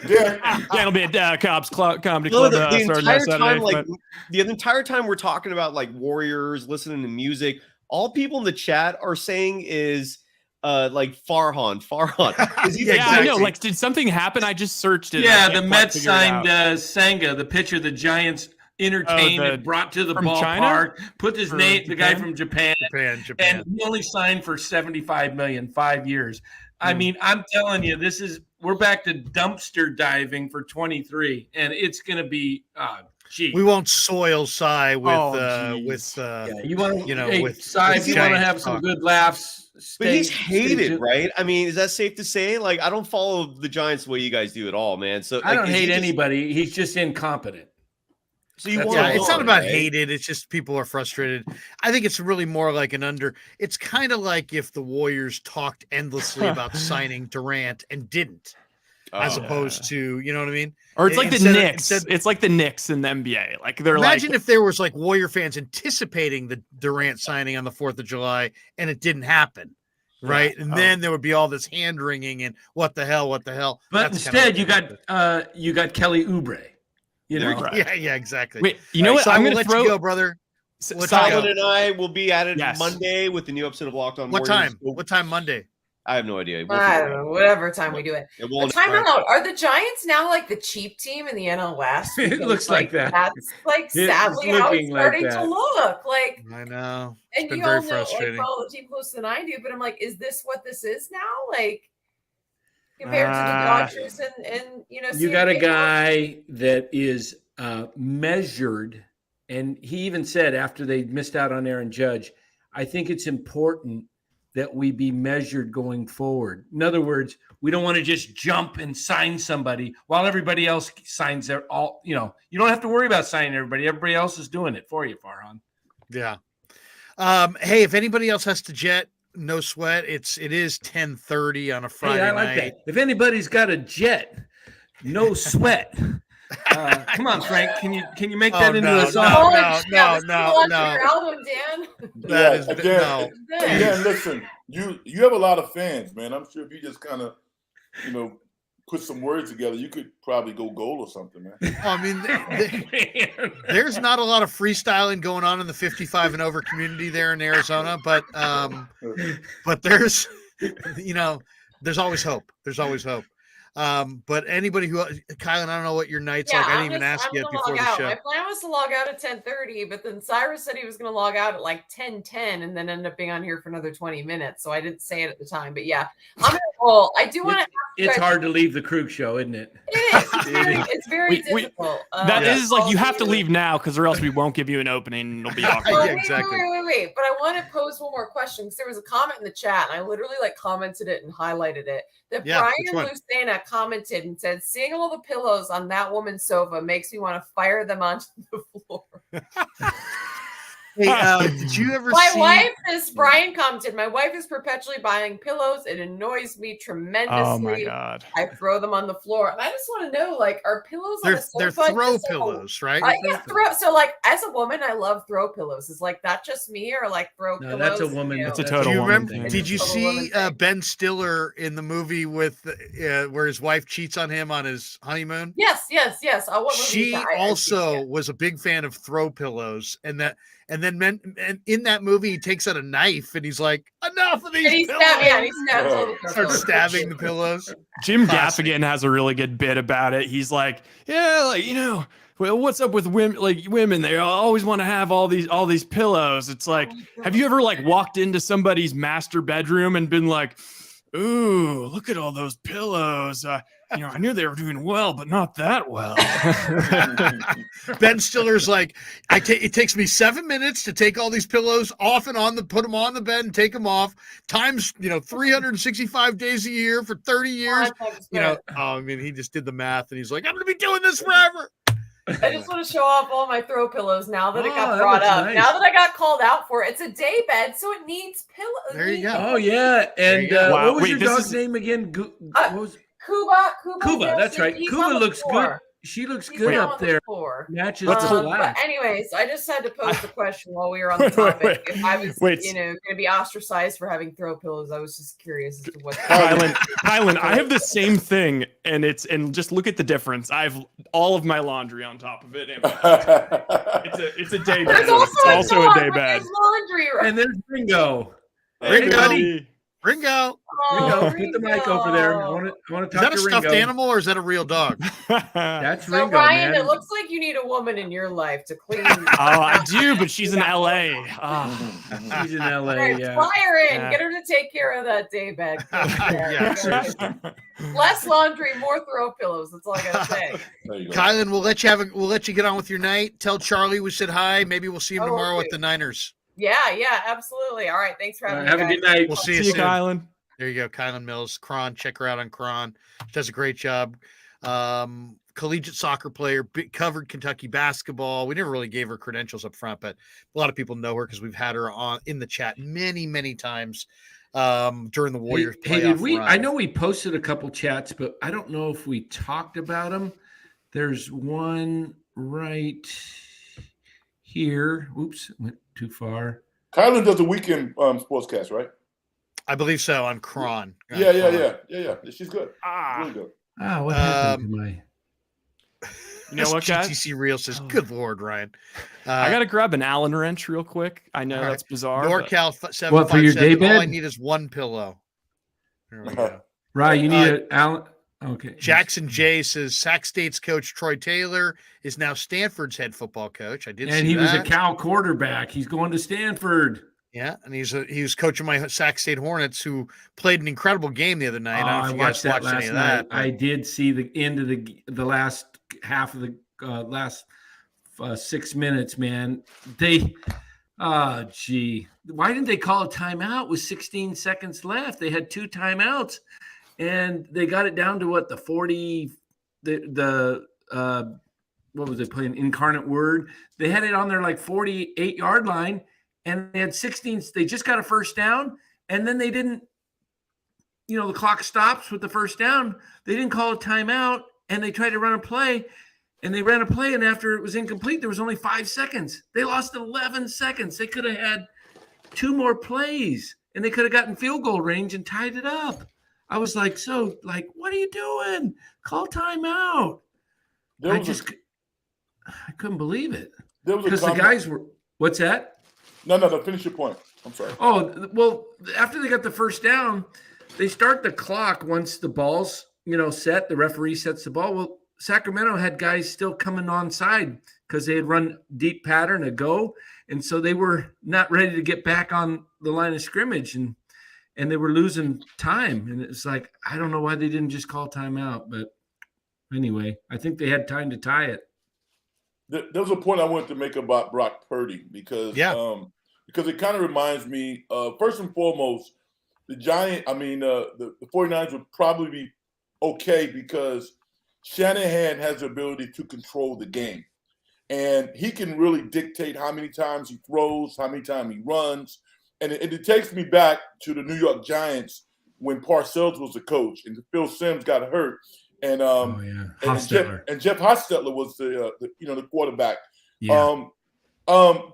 Yeah, it'll be at Cobb's Comedy Club. The entire time we're talking about like Warriors, listening to music, all people in the chat are saying is like Farhan. I know. Like, did something happen? I just searched it. Yeah, the Mets signed Senga, the pitcher the Giants entertained and brought to the ballpark, put his name, the guy from Japan, and he only signed for $75 million, 5 years. I mean, I'm telling you, we're back to dumpster diving for 23, and it's going to be, we won't soil Cy with you want to, with Cy, if you want to have some good laughs. But he's hated, right? I mean, is that safe to say? Like, I don't follow the Giants the way you guys do at all, man. So I don't hate anybody. He's just incompetent. So it's not about hated. It's just people are frustrated. I think it's really more like it's kind of like if the Warriors talked endlessly about signing Durant and didn't, as opposed to, you know what I mean? Or it's like the Knicks. It's like the Knicks in the NBA. Like imagine if there was like Warrior fans anticipating the Durant signing on the 4th of July and it didn't happen. Right. And then there would be all this hand wringing and what the hell. But instead you got Kelly Oubre. You know, yeah, exactly. Wait, you know what? So I'm going to let you go, brother. Simon and I will be at it Monday with the new episode of Locked On Warriors. What time? What time Monday? I have no idea. I don't know. Whatever time we do it. Time out. Are the Giants now like the cheap team in the NL West? It looks like that. That's like sadly how it's starting to look. Like, I know. And you all know, like, follow the team closer than I do. But I'm like, is this what this is now? Like, compared to the Dodgers and you know, you got a guy that is measured, and he even said after they missed out on Aaron Judge, I think it's important that we be measured going forward. In other words, we don't want to just jump and sign somebody while everybody else signs their all. You know, you don't have to worry about signing everybody. Everybody else is doing it for you, Farhan. Yeah. Hey, if anybody else has to jet, no sweat. It is 10:30 on a Friday I like night. that. If anybody's got a jet, no sweat. Come on, Frank. Can you make that into a song? No. Your album, Dan. Dan, listen. You have a lot of fans, man. I'm sure if you just kind of, put some words together, you could probably go gold or something, man. I mean, there's not a lot of freestyling going on in the 55 and over community there in Arizona, but there's, there's always hope. There's always hope. But anybody who, Kylan, I don't know what your night's like. I didn't even ask you before the show. My plan was to log out at 10:30, but then Cyrus said he was going to log out at like 10:10 and then end up being on here for another 20 minutes. So I didn't say it at the time, but yeah, I'm going to roll. I do want to. It's hard to leave the Krug show, isn't it? It is. It's very difficult. That is like you have to leave now because or else we won't give you an opening. It'll be awkward. Wait. But I want to pose one more question because there was a comment in the chat and I literally commented it and highlighted it. That Brian Lucena commented and said, "Seeing all the pillows on that woman's sofa makes me want to fire them onto the floor." Hey, did you ever see? Brian commented, "My wife is perpetually buying pillows. It annoys me tremendously. Oh my God. I throw them on the floor." And I just want to know, are pillows on the sofa? They're throw pillows, right? Throw. So, as a woman, I love throw pillows. Is that just me or throw pillows? That's a woman. It's a total woman thing. Did you see Ben Stiller in the movie with where his wife cheats on him on his honeymoon? Yes. She also was a big fan of throw pillows, And then and in that movie, he takes out a knife and he's like, enough of these And he pillows. stabs all the Starts pillows. stabbing the pillows. Jim Classic. Gaffigan has a really good bit about it. He's like, yeah, like, well, what's up with women? Like women, they always want to have all these pillows. It's like, have you ever like walked into somebody's master bedroom and been like, ooh, look at all those pillows. I knew they were doing well, but not that well. Ben Stiller's like, it takes me 7 minutes to take all these pillows off and on put them on the bed and take them off. Times 365 days a year for 30 years. He just did the math and he's like, I'm gonna be doing this forever. I just want to show off all my throw pillows now that it got that brought looks up. nice. Now that I got called out for it, it's a day bed, so it needs pillows. There you go. Oh yeah, and Wow, what was wait, your this dog's is- name again? What was Kuba, that's right. he's Kuba on the looks floor. good. She looks He's good now up on the there. floor. Matches Let's the hold- black. But anyways, I just had to pose the question while we were on the topic. If I was, Wait. going to be ostracized for having throw pillows, I was just curious as to what. Kylan, I have the same thing, and just look at the difference. I have all of my laundry on top of it. And it's a day bed. There's It's also a day with bed. his laundry. And there's Ringo. Ringo. buddy. Ringo. Ringo, put the mic over there. I want to Is talk that a to stuffed Ringo. animal or is that a real dog? That's So Ringo, Ryan, man. it looks like you need a woman in your life to clean. I do, but she's in LA. She's in LA. Right, Yeah. fly her in. Yeah. Get her to take care of that day bed. Yeah, seriously. Less laundry, more throw pillows. That's all I gotta say. There you go. Kylan, we'll let you get on with your night. Tell Charlie we said hi. Maybe we'll see him Oh, tomorrow okay. at the Niners. Yeah, absolutely. All right, thanks for having me. Have a guys. good night. We'll see you See you, soon. Kylan. There you go, Kylan Mills. Cron, check her out on Cron. She does a great job. Collegiate soccer player, covered Kentucky basketball. We never really gave her credentials up front, but a lot of people know her because we've had her on in the chat many times during the Warriors Hey, playoff run. I know we posted a couple chats, but I don't know if we talked about them. There's one right here. Oops, went too far. Kylan does a weekend sportscast, right? I believe so on Cron. Yeah. She's good. Really good. Ah, what happened to my? You know what, guys? GTC Real says, "Good Lord, Ryan." I gotta grab an Allen wrench real quick. I know all that's bizarre. but- NorCal 757. What, for your day All I bed? need is one pillow. There we go. Right, you need an Allen. Okay. Jackson J says Sac State's coach Troy Taylor is now Stanford's head football coach. I did And see he was a that. Cal quarterback. He's going to Stanford. Yeah, and he was coaching my Sac State Hornets, who played an incredible game the other night. I don't know if you guys watched any last of night. that. I did see the end of the last half of the last 6 minutes. Man, why didn't they call a timeout with 16 seconds left? They had 2 timeouts, and they got it down to what, the 40. What was it playing? Incarnate Word. They had it on their like 48-yard line. And they had 16, they just got a first down, and then they didn't, the clock stops with the first down. They didn't call a timeout, and they tried to run a play, and they ran a play, and after it was incomplete, there was only 5 seconds. They lost 11 seconds. They could have had 2 more plays, and they could have gotten field goal range and tied it up. I was like, what are you doing? Call timeout. I couldn't believe it. Because the guys were, what's that? No, finish your point. I'm sorry. Oh, well, after they got the first down, they start the clock once the ball's, set. The referee sets the ball. Well, Sacramento had guys still coming onside because they had run deep pattern, a go. And so they were not ready to get back on the line of scrimmage, and they were losing time. And it's like, I don't know why they didn't just call timeout. But anyway, I think they had time to tie it. There was a point I wanted to make about Brock Purdy because it kind of reminds me, first and foremost, the 49ers would probably be okay because Shanahan has the ability to control the game. And he can really dictate how many times he throws, how many times he runs. And it takes me back to the New York Giants when Parcells was the coach and Phil Simms got hurt. And Jeff Hostetler was the quarterback. Yeah.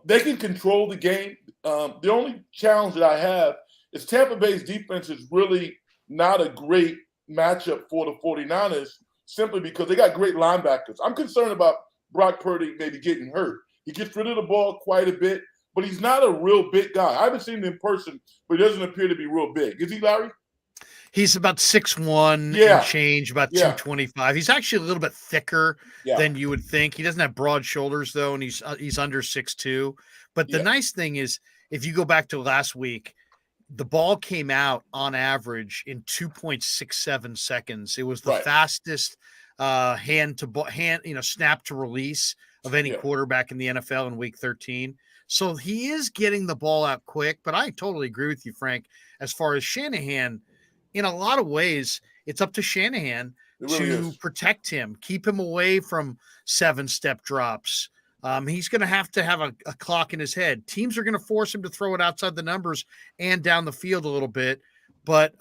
They can control the game. The only challenge that I have is Tampa Bay's defense is really not a great matchup for the 49ers simply because they got great linebackers. I'm concerned about Brock Purdy maybe getting hurt. He gets rid of the ball quite a bit. but he's not a real big guy. I haven't seen him in person, but he doesn't appear to be real big. Is he, Larry? He's about 6'1" and change, about 225. He's actually a little bit thicker than you would think. He doesn't have broad shoulders, though, and he's under 6'2". But the nice thing is, if you go back to last week, the ball came out on average in 2.67 seconds. It was the fastest snap to release of any quarterback in the NFL in week 13. So he is getting the ball out quick, but I totally agree with you, Frank. As far as Shanahan, in a lot of ways, it's up to Shanahan to protect him, keep him away from 7-step drops. He's going to have a clock in his head. Teams are going to force him to throw it outside the numbers and down the field a little bit. But,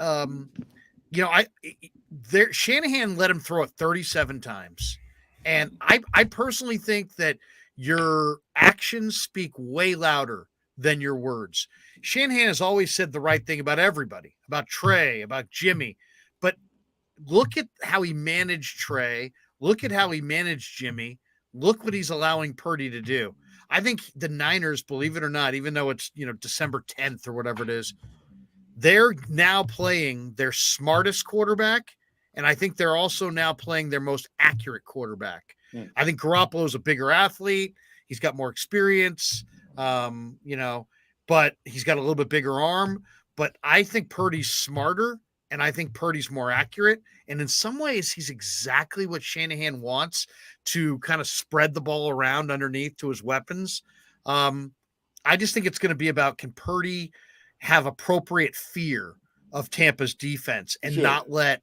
Shanahan let him throw it 37 times. And I personally think that your actions speak way louder than your words. Shanahan has always said the right thing about everybody, about Trey, about Jimmy. But look at how he managed Trey. Look at how he managed Jimmy. Look what he's allowing Purdy to do. I think the Niners, believe it or not, even though it's December 10th or whatever it is, they're now playing their smartest quarterback, and I think they're also now playing their most accurate quarterback. I think Garoppolo's a bigger athlete. He's got more experience, but he's got a little bit bigger arm. But I think Purdy's smarter, and I think Purdy's more accurate. And in some ways, he's exactly what Shanahan wants, to kind of spread the ball around underneath to his weapons. I just think it's going to be about, can Purdy have appropriate fear of Tampa's defense and not let,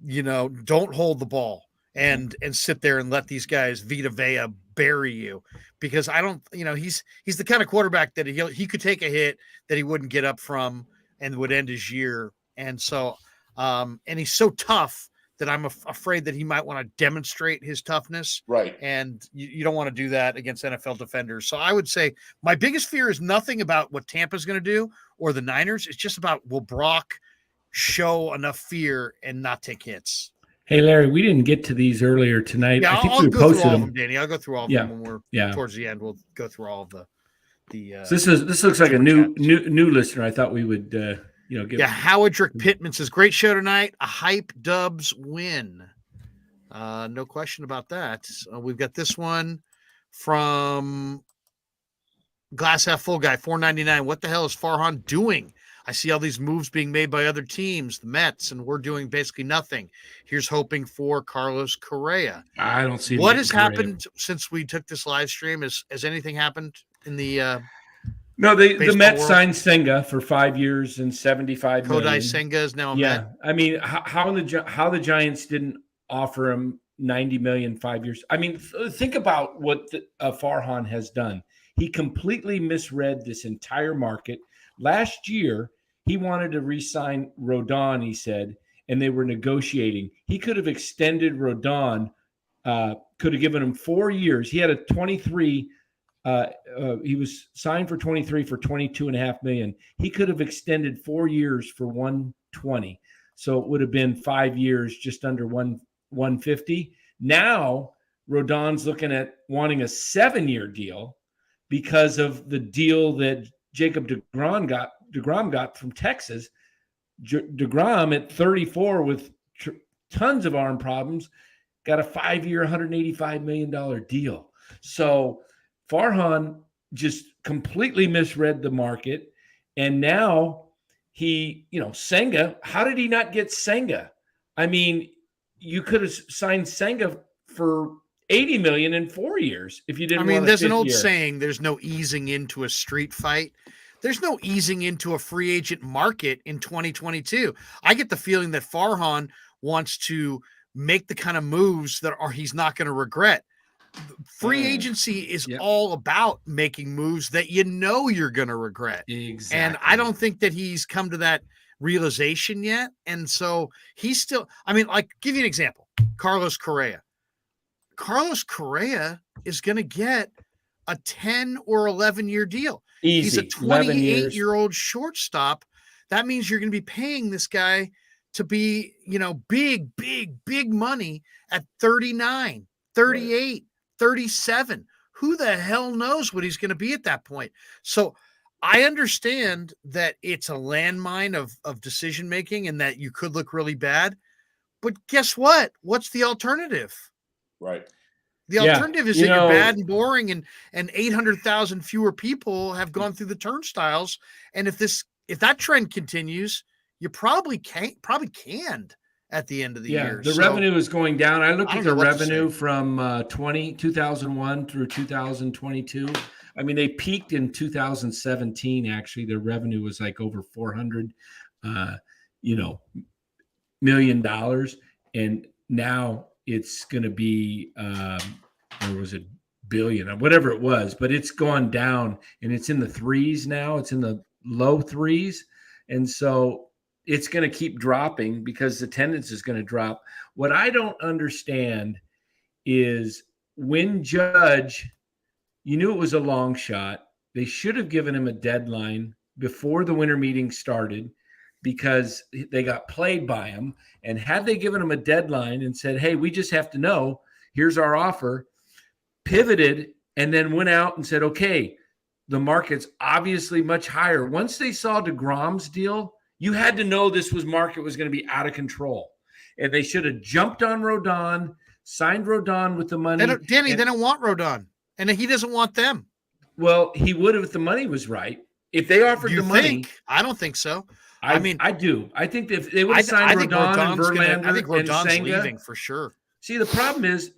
don't hold the ball and sit there and let these guys Vita Vea bury you, because I don't, he's the kind of quarterback that he could take a hit that he wouldn't get up from and would end his year. And so, and he's so tough that I'm afraid that he might want to demonstrate his toughness. Right. And you don't want to do that against NFL defenders. So I would say my biggest fear is nothing about what Tampa's going to do or the Niners. It's just about, will Brock show enough fear and not take hits? Hey, Larry, we didn't get to these earlier tonight. Yeah, I think I'll we go posted through all them. of them, Danny. I'll go through all of them when we're towards the end. We'll go through all of the So this looks like a new listener. I thought we would get. Howardrick Pittman says, great show tonight. A hype Dubs win. No question about that. We've got this one from Glass Half Full Guy, $4.99. What the hell is Farhan doing? I see all these moves being made by other teams, the Mets, and we're doing basically nothing. Here's hoping for Carlos Correa. I don't see what has happened since we took this live stream. Has anything happened in the No, the Mets world? signed Senga for 5 years and $75 million. Kodai Senga is now a Met. I mean, how the Giants didn't offer him $90 million 5 years. I mean, think about what Farhan has done. He completely misread this entire market. Last year, he wanted to re-sign Rodon, he said, and they were negotiating. He could have extended Rodon, could have given him 4 years. He had a 23. He was signed for 23 for $22.5 million. He could have extended 4 years for $120. So it would have been 5 years, just under $150. Now Rodon's looking at wanting a 7-year deal because of the deal that Jacob DeGrom got from Texas. DeGrom at 34 with tons of arm problems got a 5-year, $185 million deal. So Farhan just completely misread the market. And now Senga, how did he not get Senga? I mean, you could have signed Senga for $80 million in 4 years if you didn't. I mean, there's an old saying, there's no easing into a street fight. There's no easing into a free agent market in 2022. I get the feeling that Farhan wants to make the kind of moves that he's not going to regret. Free agency is all about making moves that you're going to regret. Exactly. And I don't think that he's come to that realization yet. And so he's still, give you an example. Carlos Correa. Carlos Correa is going to get a 10 or 11-year deal. Easy. He's a 28-year-old shortstop. That means you're going to be paying this guy to be, big money at 39, 38, 37. who the hell knows what he's going to be at that point? So I understand that it's a landmine of decision making and that you could look really bad. But guess what? What's the alternative? Right. The alternative is that you're bad and boring, and 800,000 fewer people have gone through the turnstiles. And if that trend continues, you probably canned at the end of the year. The revenue is going down. I looked at the revenue from 2001 through 2022. I mean, they peaked in 2017. Actually, their revenue was like over $400 million, and now it's going to be or was it billion or whatever it was, but it's gone down and it's in the threes now. It's in the low threes, and so it's going to keep dropping because attendance is going to drop. What I don't understand is when Judge, you knew it was a long shot. They should have given him a deadline before the winter meeting started because they got played by him. And had they given him a deadline and said, hey, we just have to know, here's our offer, pivoted, and then went out and said, okay, the market's obviously much higher. Once they saw DeGrom's deal, you had to know this market was going to be out of control. And they should have jumped on Rodon, signed Rodon with the money. Danny, they don't want Rodon, and he doesn't want them. Well, he would have if the money was right. If they offered the money. I don't think so. I do. I think if they would have signed Rodon and Verlander, I think Rodon's and Senga, leaving for sure. See, the problem is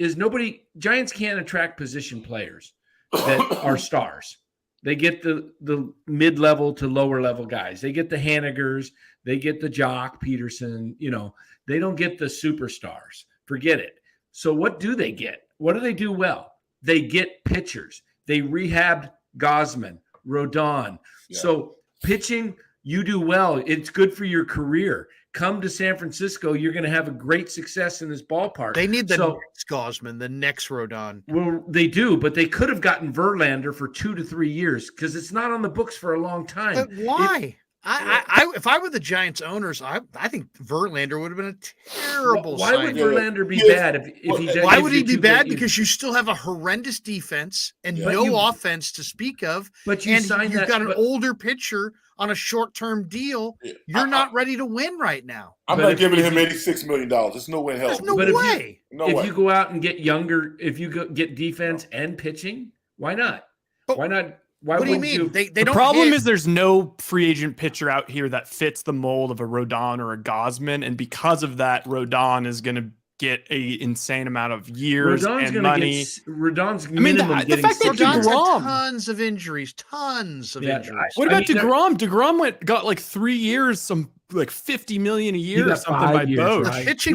Giants can't attract position players that are stars. They get the mid-level to lower-level guys. They get the Hanigers. They get the Jock Peterson. They don't get the superstars. Forget it. So what do they get? What do they do well? They get pitchers. They rehabbed Gosman, Rodon. Yeah. So pitching, you do well. It's good for your career. Come to San Francisco, you're going to have a great success in this ballpark. They need the next Gosman, the next Rodon. Well, they do, but they could have gotten Verlander for 2 to 3 years because it's not on the books for a long time. But why? If I were the Giants owners, I think Verlander would have been a terrible Why signing. would Verlander be bad? Why would he be bad? Because you still have a horrendous defense and no offense to speak of. But you've got an older pitcher on a short-term deal. You're not ready to win right now. I'm not giving him $86 million. There's no way in hell. There's no way. If you go out and get younger, if you get defense and pitching, why not? Why not? What do you mean? They the don't problem is there's no free agent pitcher out here that fits the mold of a Rodon or a Gosman, and because of that, Rodon is going to get a insane amount of years and money. Rodon's minimum. The fact that DeGrom tons of injuries. What about DeGrom? DeGrom got like 3 years, some like $50 million a year or something by boat. The pitching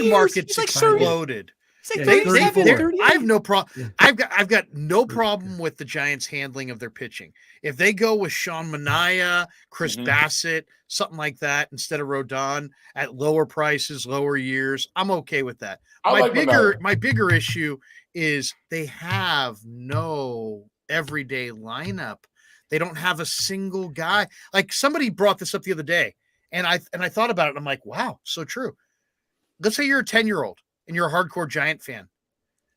market's exploded. I have no problem. I've got no problem with the Giants' handling of their pitching. If they go with Sean Manaea, Chris Bassett, something like that, instead of Rodon at lower prices, lower years, I'm okay with that. My bigger issue is they have no everyday lineup. They don't have a single guy. Like somebody brought this up the other day, and I thought about it. And I'm like, wow, so true. Let's say you're a 10-year-old. And you're a hardcore Giant fan,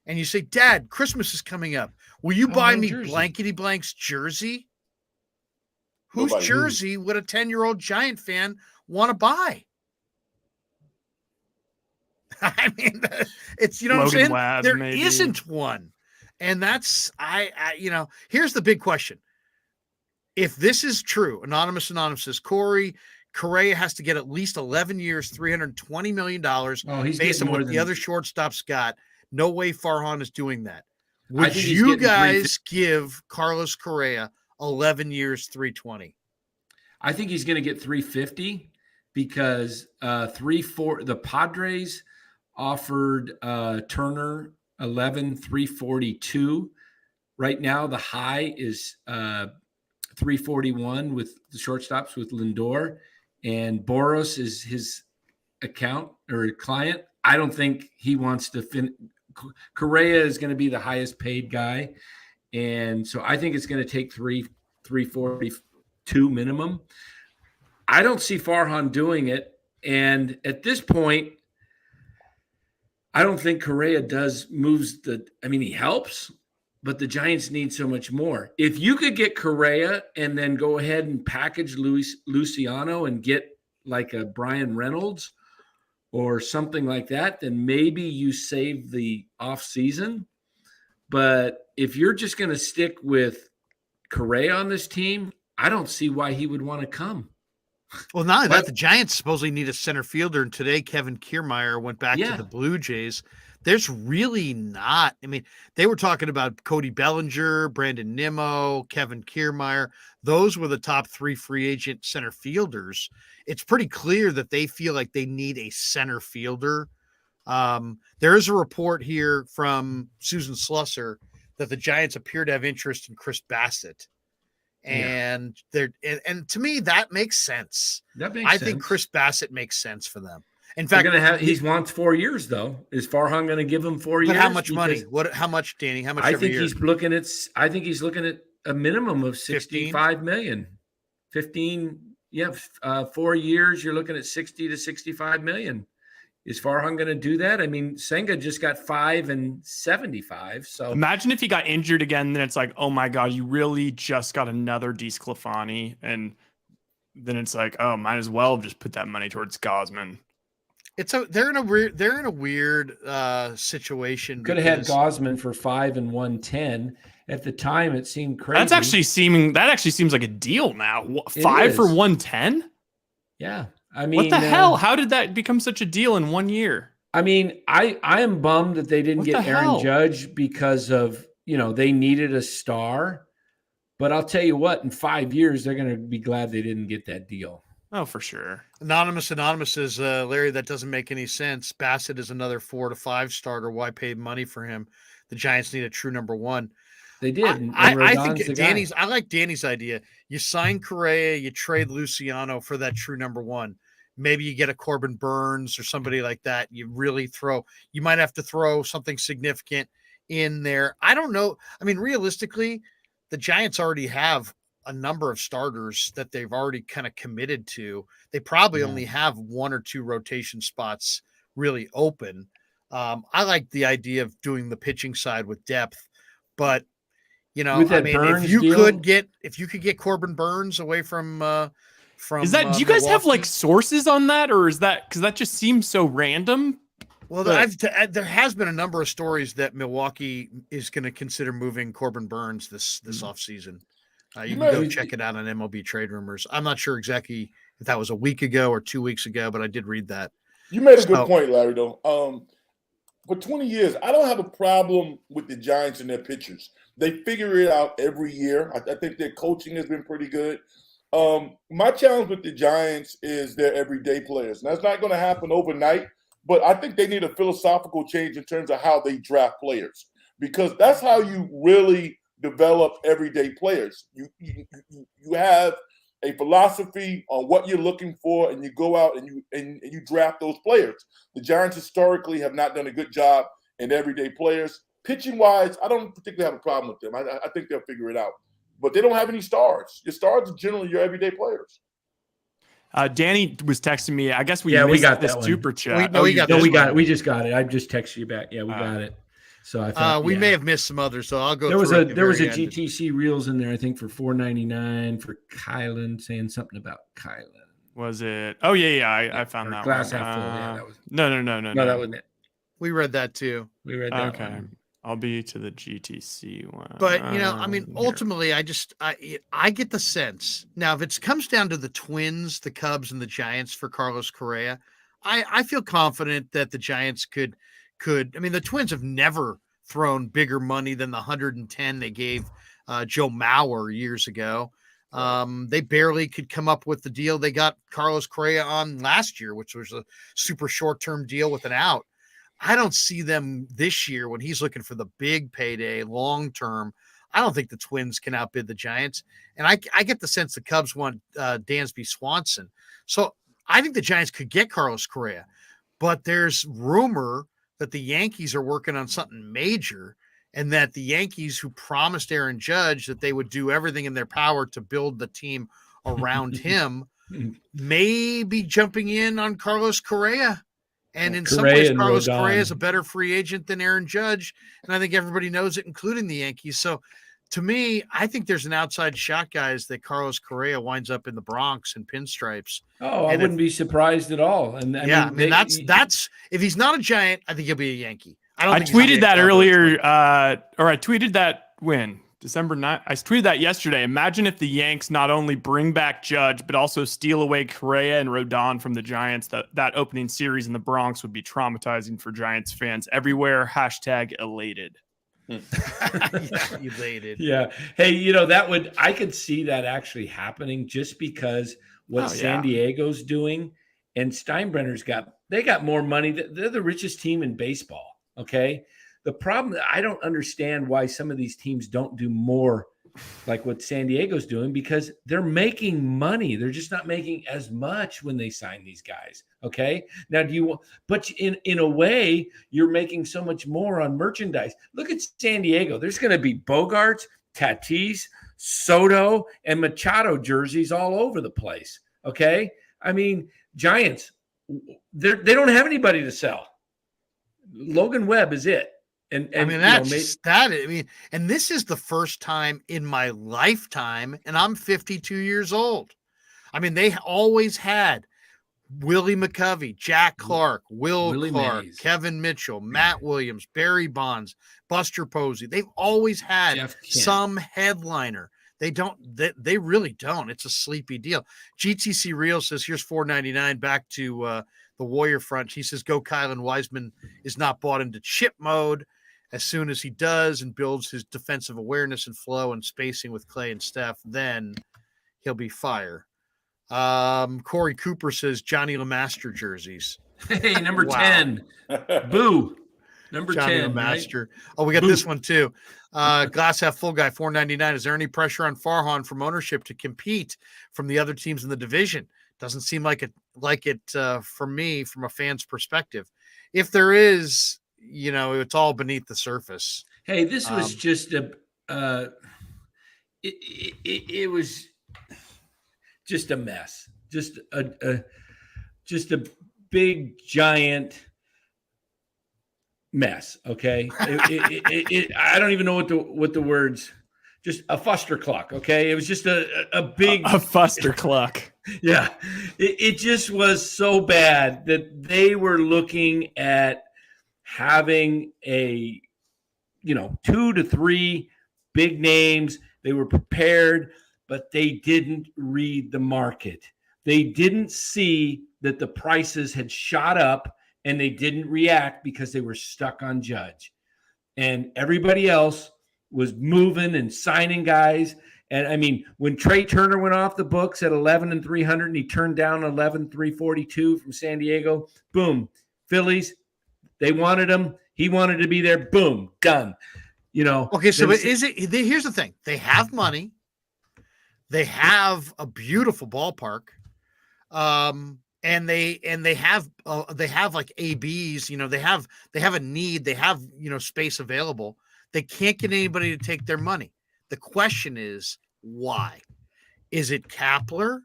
and you say, Dad, Christmas is coming up. Will you buy me blankety blank's jersey? Whose jersey would a 10-year-old Giant fan want to buy? I mean, it's, what I'm saying? There isn't one. And that's, here's the big question. If this is true, Anonymous says, Correa has to get at least 11 years, $320 million based on what the other shortstops got. No way Farhan is doing that. Would you guys give Carlos Correa 11 years, $320? I think he's going to get $350 because the Padres offered Turner 342. Right now, the high is 341 with the shortstops with Lindor. And Boros is his account or client. I don't think he wants to Correa is going to be the highest paid guy. And so I think it's going to take 342 minimum. I don't see Farhan doing it. And at this point, I don't think Correa moves he helps, but the Giants need so much more. If you could get Correa and then go ahead and package Luciano and get like a Brian Reynolds or something like that, then maybe you save the offseason. But if you're just going to stick with Correa on this team, I don't see why he would want to come. Well, not only that, the Giants supposedly need a center fielder, and today Kevin Kiermaier went back to the Blue Jays. There's really not. I mean, they were talking about Cody Bellinger, Brandon Nimmo, Kevin Kiermaier. Those were the top 3 free agent center fielders. It's pretty clear that they feel like they need a center fielder. There is a report here from Susan Slusser that the Giants appear to have interest in Chris Bassett. And and to me, that makes sense. I think Chris Bassett makes sense for them. In fact, he wants 4 years though. Is Farhan going to give him 4 years? But how much money? How much, Danny? How much? I think he's looking at a minimum of 65 million. 15. Yeah, 4 years. You're looking at 60 to 65 million. Is Farhan going to do that? I mean, Senga just got 5 and 75. So imagine if he got injured again, then it's like, oh my God, you really just got another DeSclafani. And then it's like, oh, might as well just put that money towards Gosman. They're in a weird situation. Could have had Gosman for 5 and 110. At the time, it seemed crazy. That actually seems like a deal now. 5 for 110? Yeah. I mean, what the hell? How did that become such a deal in 1 year? I mean, I am bummed that they didn't get Aaron Judge because of, they needed a star. But I'll tell you what, in 5 years, they're going to be glad they didn't get that deal. Oh, for sure. Anonymous says, Larry, that doesn't make any sense. Bassett is another 4 to 5 starter. Why pay money for him? The Giants need a true number 1. They did. I think I like Danny's idea. You sign Correa, you trade Luciano for that true number 1. Maybe you get a Corbin Burns or somebody like that. You might have to throw something significant in there. I don't know. I mean, realistically, the Giants already have a number of starters that they've already kind of committed to. They probably only have 1 or 2 rotation spots really open. I like the idea of doing the pitching side with depth, but if you could get Corbin Burns away from do you guys have like sources on that, or is that because that just seems so random? Well, there has been a number of stories that Milwaukee is going to consider moving Corbin Burns this offseason. You can go check it out on MLB Trade Rumors. I'm not sure exactly if that was a week ago or 2 weeks ago, but I did read that. You made a good point, Larry, though. For 20 years, I don't have a problem with the Giants and their pitchers. They figure it out every year. I think their coaching has been pretty good. My challenge with the Giants is their everyday players. Now, it's not going to happen overnight, but I think they need a philosophical change in terms of how they draft players, because that's how you really develop everyday players. You have a philosophy on what you're looking for, and you go out and you draft those players. The Giants historically have not done a good job in everyday players. Pitching wise, I don't particularly have a problem with them. I think they'll figure it out. But they don't have any stars. Your stars are generally your everyday players. Danny was texting me. I guess we got this super chat. We got it. We just got it. I just texted you back. Yeah, we got it. So I thought we may have missed some others. So I'll go. There was a GTC Reels in there, I think, for $4.99 for Kylan, saying something about Kylan. Was it? Oh yeah. I found that glass one. half full. Yeah, that was No, that wasn't it. We read that too. We read that. Okay. One. I'll be to the GTC one. But ultimately, I get the sense now if it comes down to the Twins, the Cubs, and the Giants for Carlos Correa, I feel confident that the Giants could. I mean, the Twins have never thrown bigger money than the 110 they gave Joe Mauer years ago. They barely could come up with the deal they got Carlos Correa on last year, which was a super short-term deal with an out. I don't see them this year when he's looking for the big payday long-term. I don't think the Twins can outbid the Giants. And I get the sense the Cubs want Dansby Swanson. So I think the Giants could get Carlos Correa, but there's rumor that the Yankees are working on something major, and that the Yankees, who promised Aaron Judge that they would do everything in their power to build the team around him, may be jumping in on Carlos Correa. And in some Correa ways, and Carlos Rodon. Correa is a better free agent than Aaron Judge. And I think everybody knows it, including the Yankees. So to me, I think there's an outside shot, guys, that Carlos Correa winds up in the Bronx in pinstripes. Oh, I wouldn't be surprised at all. And I mean, that's if he's not a Giant, I think he'll be a Yankee. I tweeted that earlier, or I tweeted that when December 9th. I tweeted that yesterday. Imagine if the Yanks not only bring back Judge, but also steal away Correa and Rodon from the Giants. That opening series in the Bronx would be traumatizing for Giants fans everywhere. # elated. Yeah, elated. Yeah. Hey, I could see that actually happening just because what San Diego's doing, and Steinbrenner's got more money. They're the richest team in baseball. Okay. The problem, I don't understand why some of these teams don't do more like what San Diego's doing, because they're making money. They're just not making as much when they sign these guys. Okay. Now, but in a way, you're making so much more on merchandise. Look at San Diego. There's going to be Bogarts, Tatis, Soto, and Machado jerseys all over the place. Okay. I mean, Giants, they don't have anybody to sell. Logan Webb is it. And I mean, and this is the first time in my lifetime, and I'm 52 years old. I mean, they always had Willie McCovey, Jack Clark, Willie Clark, Mays, Kevin Mitchell, Matt Williams, Barry Bonds, Buster Posey. They've always had some headliner. They really don't. It's a sleepy deal. GTC Real says, here's $4.99 back to the Warrior front. He says, go Kylan. Wiseman is not bought into chip mode. As soon as he does and builds his defensive awareness and flow and spacing with Clay and Steph, then he'll be fire. Corey Cooper says Johnny LeMaster jerseys. Hey, number 10. Boo. Number Johnny 10. LeMaster. Right? Oh, we got this one too. Glass half full guy, $4.99. Is there any pressure on Farhan from ownership to compete from the other teams in the division? Doesn't seem like it for me from a fan's perspective. If there is, it's all beneath the surface. Hey, this was just it was just a mess. Just a big giant mess. Okay. I don't even know what the words, just a fustercluck. Okay. It was just a big fustercluck. Yeah. It just was so bad that they were looking at having 2 to 3 big names. They were prepared, but they didn't read the market. They didn't see that the prices had shot up, and they didn't react because they were stuck on Judge. And everybody else was moving and signing guys. And I mean, when Trey Turner went off the books at 11,300 and he turned down 11,342 from San Diego, boom, Phillies, they wanted him. He wanted to be there. Boom, done. Okay, so here's the thing. They have money. They have a beautiful ballpark. And they have like ABs, they have a need, they have, space available. They can't get anybody to take their money. The question is why? Is it Kapler?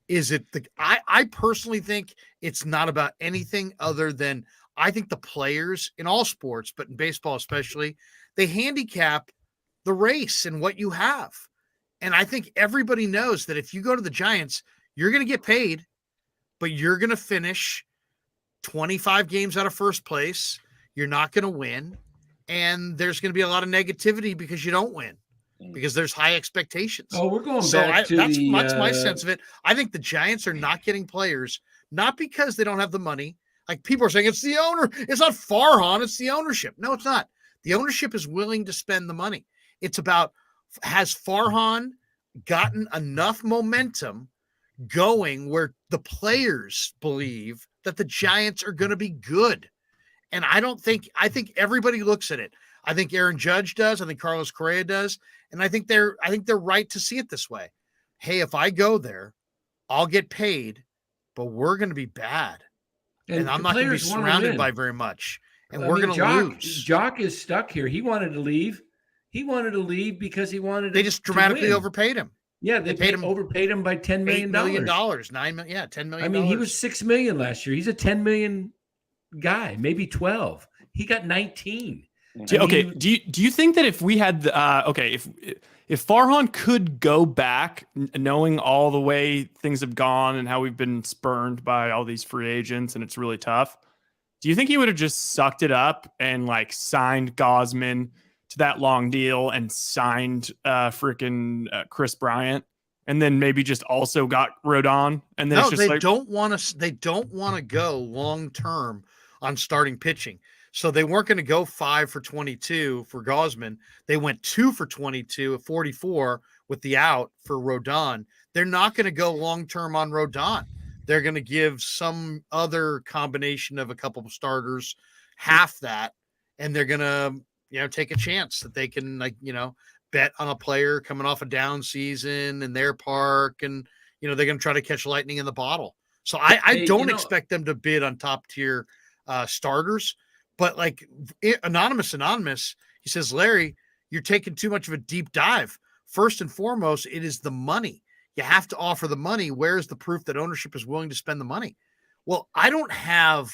Is it I personally think it's not about anything other than I think the players in all sports, but in baseball especially, they handicap the race and what you have. And I think everybody knows that if you go to the Giants, you're going to get paid, but you're going to finish 25 games out of first place. You're not going to win. And there's going to be a lot of negativity because you don't win, because there's high expectations. Oh, we're going back to that's my sense of it. I think the Giants are not getting players, not because they don't have the money. Like people are saying, it's the owner. It's not Farhan. It's the ownership. No, it's not. The ownership is willing to spend the money. It's about, has Farhan gotten enough momentum going where the players believe that the Giants are going to be good? And I think everybody looks at it. I think Aaron Judge does. I think Carlos Correa does. And I think they're right to see it this way. Hey, if I go there, I'll get paid, but we're going to be bad. And I'm not going to be surrounded by very much. And we're going to lose. Jock is stuck here. He wanted to leave. He wanted to leave because he wanted. They just dramatically overpaid him. Yeah, they overpaid him by $10 million. $9 million. Yeah, $10 million. I mean, he was $6 million last year. He's a $10 million guy, maybe 12. He got 19. Okay. Do you think that if we had if Farhan could go back, knowing all the way things have gone and how we've been spurned by all these free agents and it's really tough, do you think he would have just sucked it up and like signed Gosman to that long deal and signed Chris Bryant and then maybe just also got Rodon? And then No, it's just they like, don't want to. They don't want to go long term on starting pitching. So they weren't going to go 5 for 22 for Gosman. They went 2 for 22 at 44 with the out for Rodon. They're not going to go long term on Rodon. They're going to give some other combination of a couple of starters half that, and they're going to take a chance that they can bet on a player coming off a down season in their park, and they're going to try to catch lightning in the bottle. So I don't expect them to bid on top tier starters. But like Anonymous, he says, Larry, you're taking too much of a deep dive. First and foremost, it is the money. You have to offer the money. Where's the proof that ownership is willing to spend the money? Well, I don't have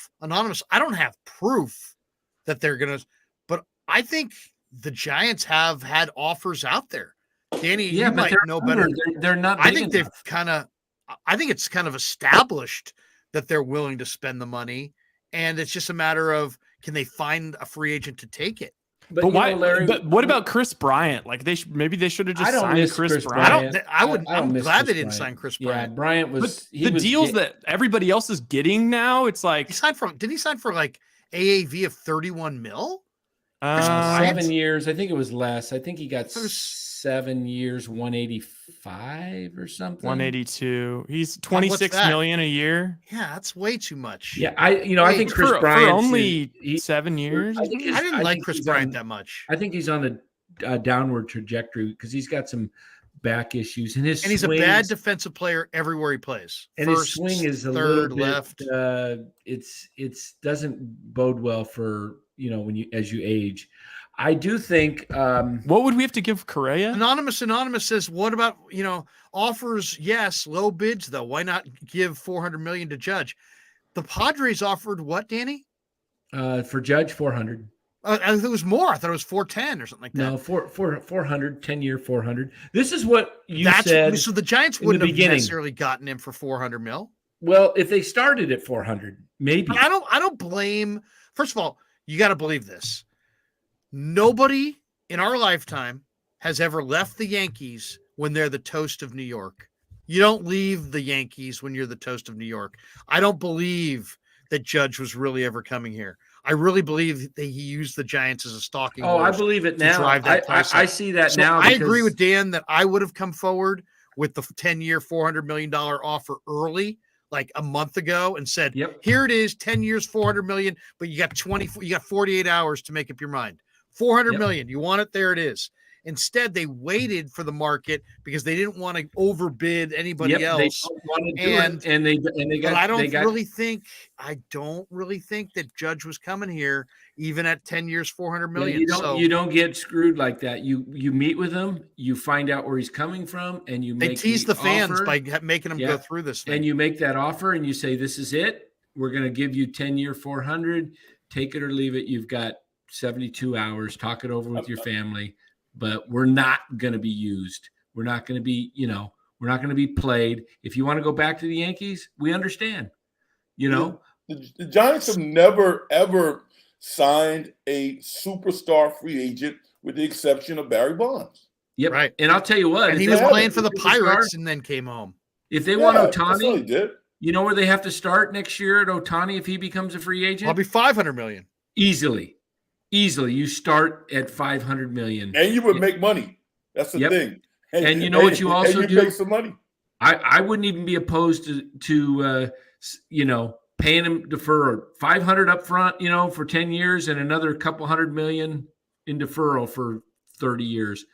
proof that they're going to, but I think the Giants have had offers out there. Danny, you might know better. They're not. I think it's kind of established that they're willing to spend the money. And it's just a matter of, can they find a free agent to take it? But why, Larry? But what about Chris Bryant? Like maybe they should have just signed Chris Bryant. I'm glad they didn't sign Chris Bryant. Yeah, Bryant was the deals that everybody else is getting now. It's like did he sign for like AAV of 31 mil? 7 years. I think it was less. I think he got 7 years, 185 or something. 182. He's 26 million a year. Yeah, that's way too much. Yeah, I think Chris Bryant for only 7 years. I didn't like Chris Bryant that much. I think he's on a downward trajectory because he's got some back issues, and he's And his swing is a little bit left. It's doesn't bode well for as you age. I do think. What would we have to give Correa? Anonymous says, what about offers? Yes, low bids though. Why not give $400 million to Judge? The Padres offered what, Danny? For Judge, 400. It was more. I thought it was 410 or something like that. No, 400, 10-year 400. This is what you said. So the Giants wouldn't have necessarily gotten him for 400 mil. Well, if they started at 400, maybe. But I don't blame. First of all, you got to believe this. Nobody in our lifetime has ever left the Yankees when they're the toast of New York. You don't leave the Yankees when you're the toast of New York. I don't believe that Judge was really ever coming here. I really believe that he used the Giants as a stalking horse. I believe it now. I see that now. I agree with Dan that I would have come forward with the 10-year, $400 million offer early, like a month ago, and said, Here it is, 10 years, $400 million, but you got 48 hours to make up your mind. $400 million. You want it? There it is. Instead, they waited for the market because they didn't want to overbid anybody else. I don't really think that Judge was coming here even at 10 years, $400 million. You don't get screwed like that. You meet with him, you find out where he's coming from, and they tease the fans by making them go through this thing. And you make that offer, and you say, "This is it. We're going to give you 10-year, 400. Take it or leave it. You've got 72 hours. Talk it over with your family." But we're not going to be used. We're not going to be, we're not going to be played. If you want to go back to the Yankees, we understand, The Giants have never, ever signed a superstar free agent with the exception of Barry Bonds. Yep. Right. And I'll tell you what. And he was playing for the Pirates and then came home. If they want Ohtani, you know where they have to start next year at Ohtani if he becomes a free agent? I'll be $500 million. Easily, you start at $500 million, and you would make money. That's the thing. And you know what you also do? Make some money. I wouldn't even be opposed to paying him defer $500 up front, for 10 years, and another couple $100 million in deferral for 30 years.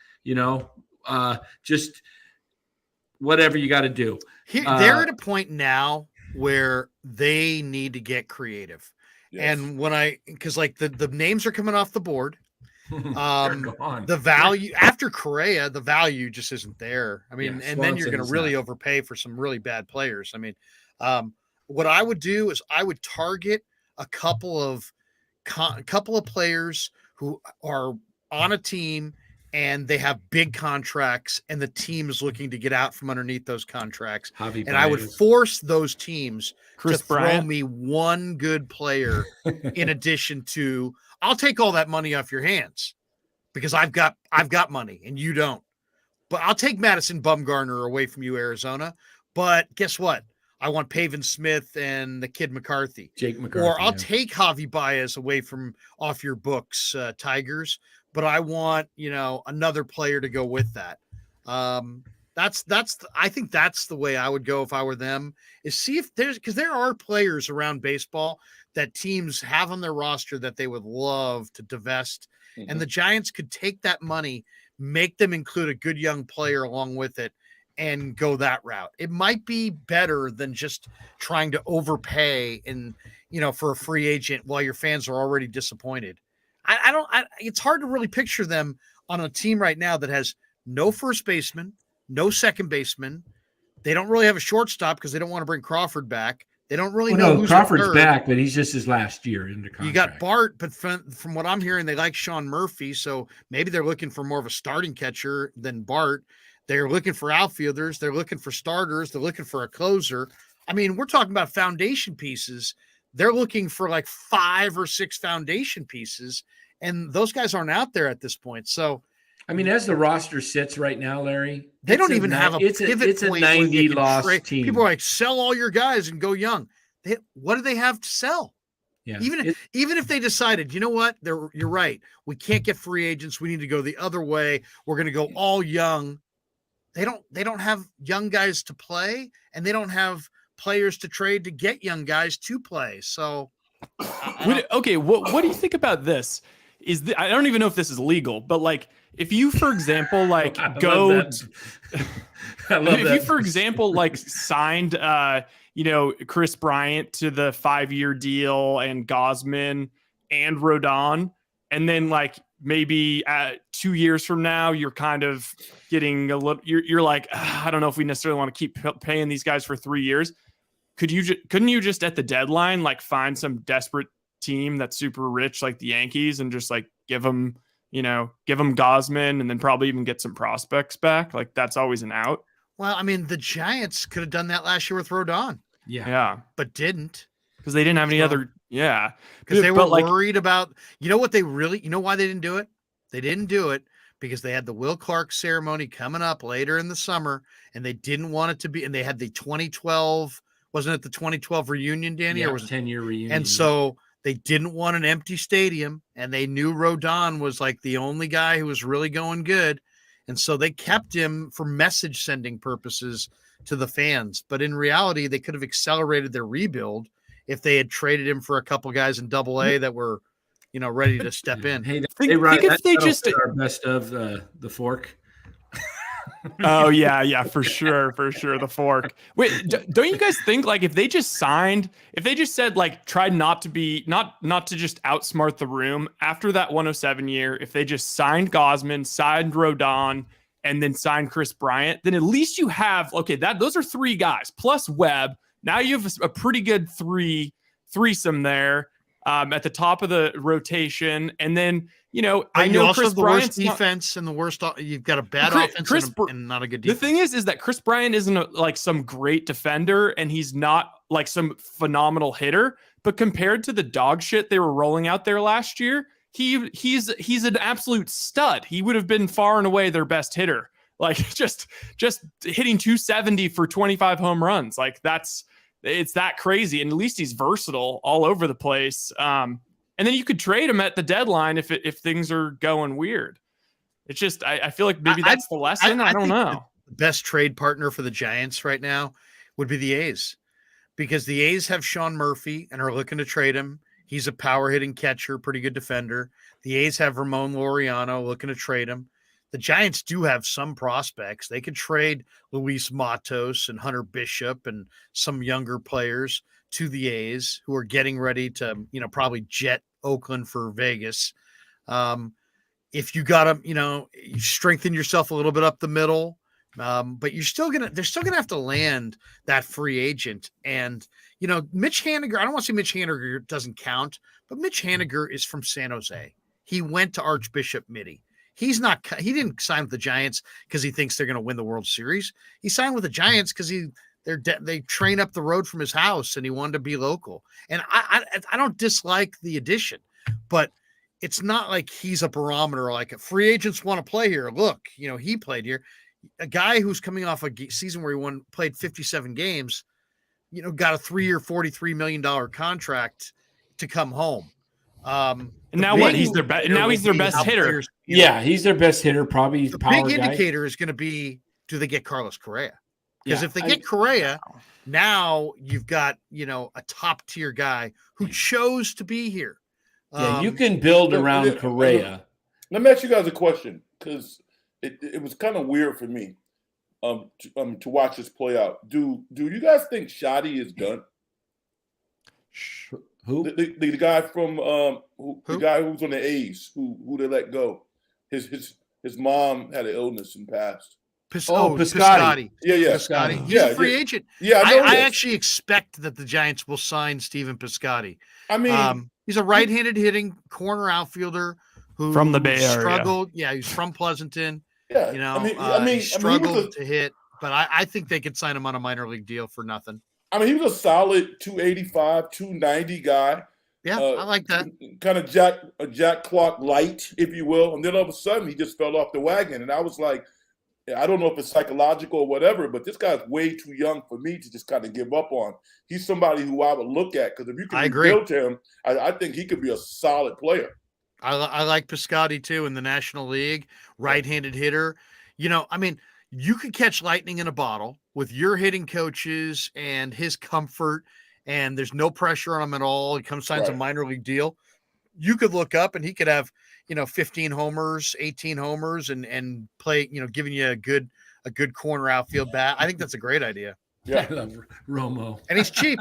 Just whatever you got to do. They're at a point now where they need to get creative. Yes. And because the names are coming off the board, the value after Correa, the value just isn't there. I mean, and then you're going to really overpay for some really bad players. I mean, what I would do is I would target a couple of players who are on a team and they have big contracts and the team is looking to get out from underneath those contracts. Javi And I would Baez. force those teams Chris to throw Bryant. me one good player in addition to, I'll take all that money off your hands because I've got money and you don't. But I'll take Madison Bumgarner away from you, Arizona. But guess what? I want Pavin Smith and the kid McCarthy. Jake McCarthy. Or I'll take Javi Baez away from off your books, Tigers. But I want, another player to go with that. I think that's the way I would go if I were them, is see if because there are players around baseball that teams have on their roster that they would love to divest. Mm-hmm. And the Giants could take that money, make them include a good young player along with it, and go that route. It might be better than just trying to overpay and, for a free agent while your fans are already disappointed. It's hard to really picture them on a team right now that has no first baseman, no second baseman. They don't really have a shortstop because they don't want to bring Crawford back. They don't really know who's Crawford's back, but he's just his last year in the contract. You got Bart, but from what I'm hearing, they like Sean Murphy, so maybe they're looking for more of a starting catcher than Bart. They're looking for outfielders. They're looking for starters. They're looking for a closer. I mean, we're talking about foundation pieces. They're looking for like 5 or 6 foundation pieces, and those guys aren't out there at this point. So, I mean, as the roster sits right now, Larry, they don't even have a pivot it's a point 90-loss team. People are like, sell all your guys and go young. What do they have to sell? Yeah. Even if they decided, you know what, you're right. We can't get free agents. We need to go the other way. We're going to go all young. They don't have young guys to play, and they don't have players to trade to get young guys to play. So, okay, what do you think about this? I don't even know if this is legal, but like if you, for example, like for example, like signed, Chris Bryant to the 5-year deal and Gosman and Rodon, and then like maybe 2 years from now, you're kind of getting a little, you're like, I don't know if we necessarily want to keep paying these guys for 3 years. Couldn't you just at the deadline, like find some desperate team that's super rich, like the Yankees, and just like give them Gosman and then probably even get some prospects back? Like that's always an out. Well, I mean, the Giants could have done that last year with Rodon. Yeah. But didn't. Because they didn't have any other. Yeah. Because they were worried about, why they didn't do it? They didn't do it because they had the Will Clark ceremony coming up later in the summer, and they didn't want it to be, and they had the 2012, wasn't it the 2012 reunion, Danny? Yeah, or was it 10-year reunion. And so they didn't want an empty stadium, and they knew Rodon was like the only guy who was really going good. And so they kept him for message sending purposes to the fans. But in reality, they could have accelerated their rebuild if they had traded him for a couple guys in AA that were, ready to step in. Hey, think if they just our best of the fork. Oh yeah, for sure, the fork. Wait, don't you guys think like if they just said like tried not to just outsmart the room after that 107 year, if they just signed Gosman, signed Rodon, and then signed Chris Bryant, then at least you have those are 3 guys plus Webb. Now you have a pretty good threesome there at the top of the rotation, and then. I know also Chris the Bryant's worst defense and the worst. You've got a bad offense and not a good defense. The thing is that Chris Bryant isn't like some great defender, and he's not like some phenomenal hitter. But compared to the dog shit they were rolling out there last year, he's an absolute stud. He would have been far and away their best hitter. Like just hitting 270 for 25 home runs. Like it's that crazy, and at least he's versatile all over the place. And then you could trade him at the deadline if things are going weird. It's just I feel like maybe that's the lesson. I don't know. The best trade partner for the Giants right now would be the A's, because the A's have Sean Murphy and are looking to trade him. He's a power hitting catcher, pretty good defender. The A's have Ramon Laureano looking to trade him. The Giants do have some prospects. They could trade Luis Matos and Hunter Bishop and some younger players to the A's who are getting ready to, probably jet Oakland for Vegas. If you got to, you strengthen yourself a little bit up the middle, But they're still gonna have to land that free agent. And Mitch Haniger, I don't want to say Mitch Haniger doesn't count, but Mitch Haniger is from San Jose. He went to Archbishop Mitty. He didn't sign with the Giants because he thinks they're going to win the World Series. He signed with the Giants because they train up the road from his house and he wanted to be local. And I don't dislike the addition, but it's not like he's a barometer. Like, if free agents want to play here, look, he played here. A guy who's coming off a season where he played 57 games, got a 3-year, $43 million contract to come home. And now what? He's their best hitter. Yeah, he's their best hitter. Probably the big indicator is going to be, do they get Carlos Correa? Because if they get Correa, now you've got a top tier guy who chose to be here. Yeah, you can build around Correa. Let me ask you guys a question, because it was kind of weird for me to watch this play out. Do you guys think Shotty is done? Who? The guy from the guy who was on the A's who they let go. His mom had an illness and passed. Piscotty. Yeah. Piscotty. He's a free agent. Yeah, I actually expect that the Giants will sign Stephen Piscotty. I mean, he's a right-handed hitting corner outfielder who from the Bay Area. Struggled. Yeah, he's from Pleasanton. Yeah, he struggled to hit, but I think they could sign him on a minor league deal for nothing. I mean, he was a solid 285, 290 guy. Yeah, I like that. Kind of Jack Clark light, if you will. And then all of a sudden, he just fell off the wagon. And I was like, I don't know if it's psychological or whatever, but this guy's way too young for me to just kind of give up on. He's somebody who I would look at, because if you can rebuild him, I think he could be a solid player. I like Piscotty too in the National League, right-handed hitter. You could catch lightning in a bottle with your hitting coaches and his comfort, and there's no pressure on him at all. He signs a minor league deal. You could look up and he could have, 15 homers, 18 homers and play, giving you a good corner outfield bat. I think that's a great idea. Yeah. I love Romo. And he's cheap.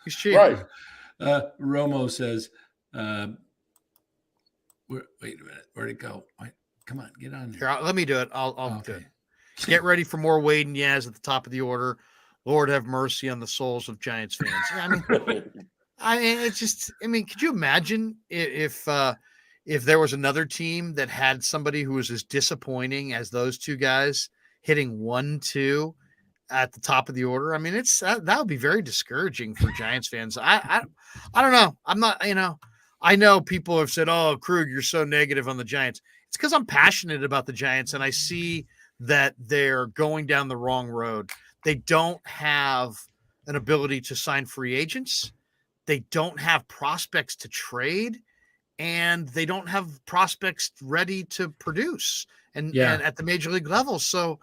He's cheap. Right. Romo says, wait a minute. Where'd it go? Come on, get on there. Here, let me do it. I'll do it. Get ready for more Wade and Yaz at the top of the order. Lord have mercy on the souls of Giants fans. Could you imagine if there was another team that had somebody who was as disappointing as those two guys hitting 1-2 at the top of the order? I mean, that would be very discouraging for Giants fans. I don't know. I'm not, I know people have said, "Oh, Krueg, you're so negative on the Giants." It's because I'm passionate about the Giants and I see that they're going down the wrong road. They don't have an ability to sign free agents. They don't have prospects to trade, and they don't have prospects ready to produce and at the major league level. So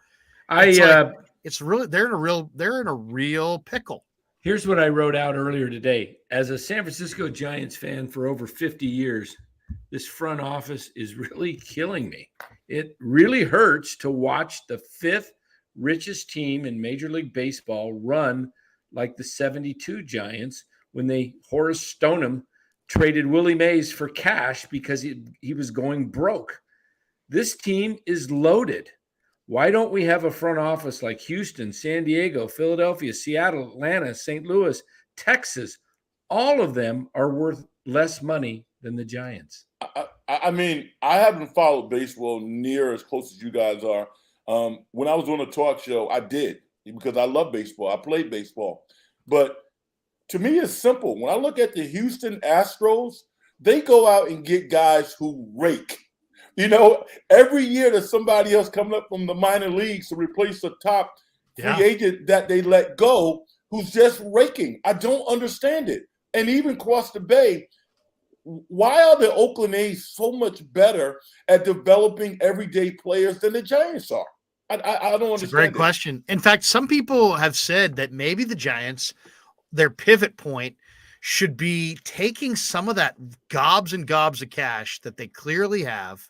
it's really, they're in a real pickle. Here's what I wrote out earlier today. As a San Francisco Giants fan for over 50 years, this front office is really killing me. It really hurts to watch the fifth richest team in Major League Baseball run like the 72 Giants when Horace Stoneham traded Willie Mays for cash because he was going broke. This team is loaded. Why don't we have a front office like Houston, San Diego, Philadelphia, Seattle, Atlanta, St. Louis, Texas? All of them are worth less money than the Giants. I mean, I haven't followed baseball near as close as you guys are. When I was on a talk show, I did, because I love baseball. I played baseball. But to me, it's simple. When I look at the Houston Astros, they go out and get guys who rake. Every year there's somebody else coming up from the minor leagues to replace the top free agent that they let go who's just raking. I don't understand it. And even across the Bay, why are the Oakland A's so much better at developing everyday players than the Giants are? I don't understand. It's a great question. In fact, some people have said that maybe the Giants, their pivot point should be taking some of that gobs and gobs of cash that they clearly have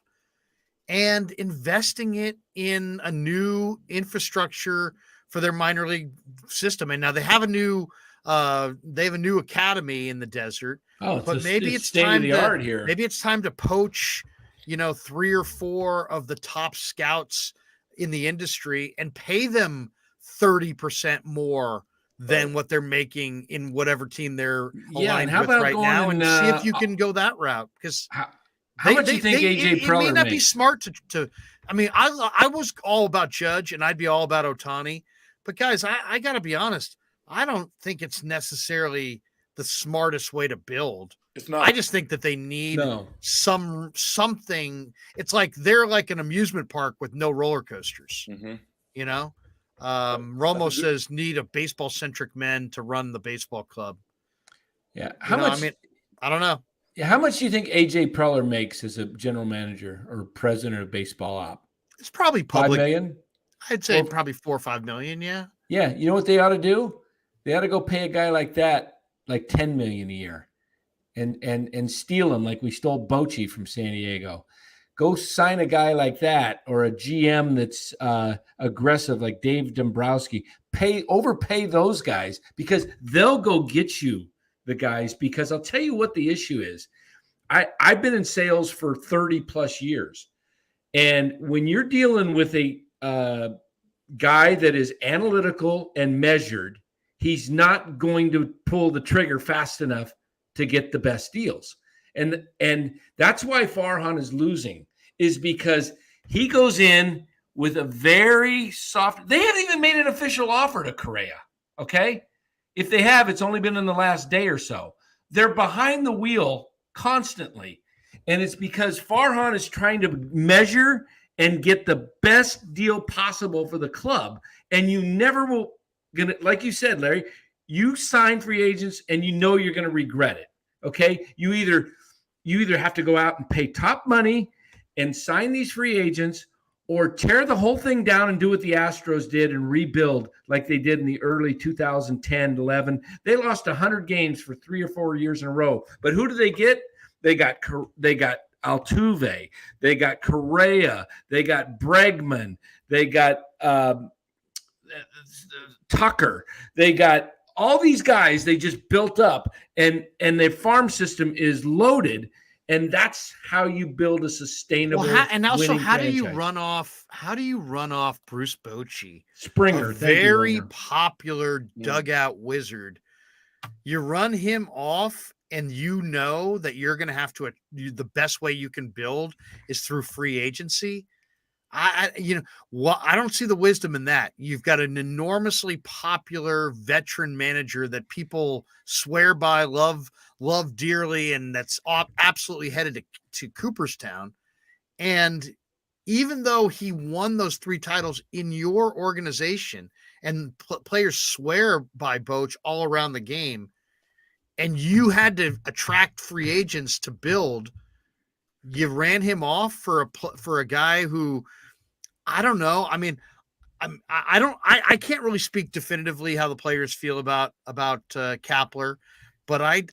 and investing it in a new infrastructure for their minor league system. And now they have a new academy in the desert. Oh, but maybe it's state time of the art here. Maybe it's time to poach, 3 or 4 of the top scouts in the industry and pay them 30% more than what they're making in whatever team they're aligned with right now, and see if you can go that route. Because how much do you think AJ Preller it may not makes? be smart to I mean, I was all about Judge and I'd be all about Ohtani, but guys, I got to be honest. I don't think it's necessarily the smartest way to build. It's not. I just think that they need something. It's like they're like an amusement park with no roller coasters. You know, Romo says need a baseball centric men to run the baseball club. Yeah, I mean, I don't know. Yeah, how much do you think AJ Preller makes as a general manager or president of baseball op? It's probably public. 5 million. I'd say probably 4 or 5 million. Yeah. Yeah, you know what they ought to do? They ought to go pay a guy like that like 10 million a year, and steal him like we stole Bochy from San Diego. Go sign a guy like that, or a GM that's aggressive like Dave Dombrowski. Overpay those guys, because they'll go get you the guys. Because I'll tell you what the issue is. I've been in sales for 30 plus years, and when you're dealing with a guy that is analytical and measured, he's not going to pull the trigger fast enough to get the best deals. And that's why Farhan is losing, is because he goes in with a very soft – they haven't even made an official offer to Correa, okay? If they have, it's only been in the last day or so. They're behind the wheel constantly, and it's because Farhan is trying to measure and get the best deal possible for the club, and you never will – like you said, Larry, you sign free agents and you know you're going to regret it, okay? You either have to go out and pay top money and sign these free agents, or tear the whole thing down and do what the Astros did and rebuild like they did in the early 2010, 11. They lost 100 games for 3 or 4 years in a row. But who do they get? They got Altuve. They got Correa. They got Bregman. They got Tucker. They got all these guys they just built up, and their farm system is loaded. And that's how you build a sustainable. And also, how franchise. do you run off Bruce Bochy, Springer, a very popular dugout wizard? You run him off, and you know that you're going to have to. The best way you can build is through free agency. I don't see the wisdom in that. You've got an enormously popular veteran manager that people swear by, love dearly, and that's absolutely headed to Cooperstown. And even though he won those 3 titles in your organization, and players swear by Boch all around the game, and you had to attract free agents to build, you ran him off for a guy who, I don't know. I mean, I can't really speak definitively how the players feel about Kapler, but I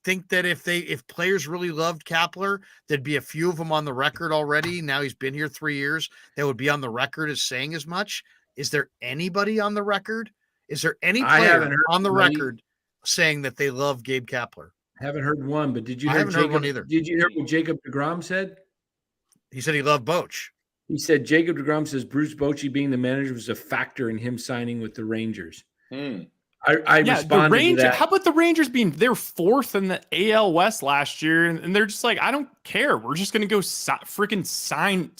think that if players really loved Kapler, there'd be a few of them on the record already. Now he's been here 3 years. That would be on the record as saying as much. Is there anybody on the record? Is there any player on the record saying that they love Gabe Kapler? Haven't heard one, but did you? I haven't heard one either. Did you hear what Jacob deGrom said? He said he loved Boch. He said Jacob deGrom says Bruce Bochy being the manager was a factor in him signing with the Rangers. I responded to that. How about the Rangers they're 4th in the AL West last year, and they're just like, I don't care. We're just going to go freaking sign.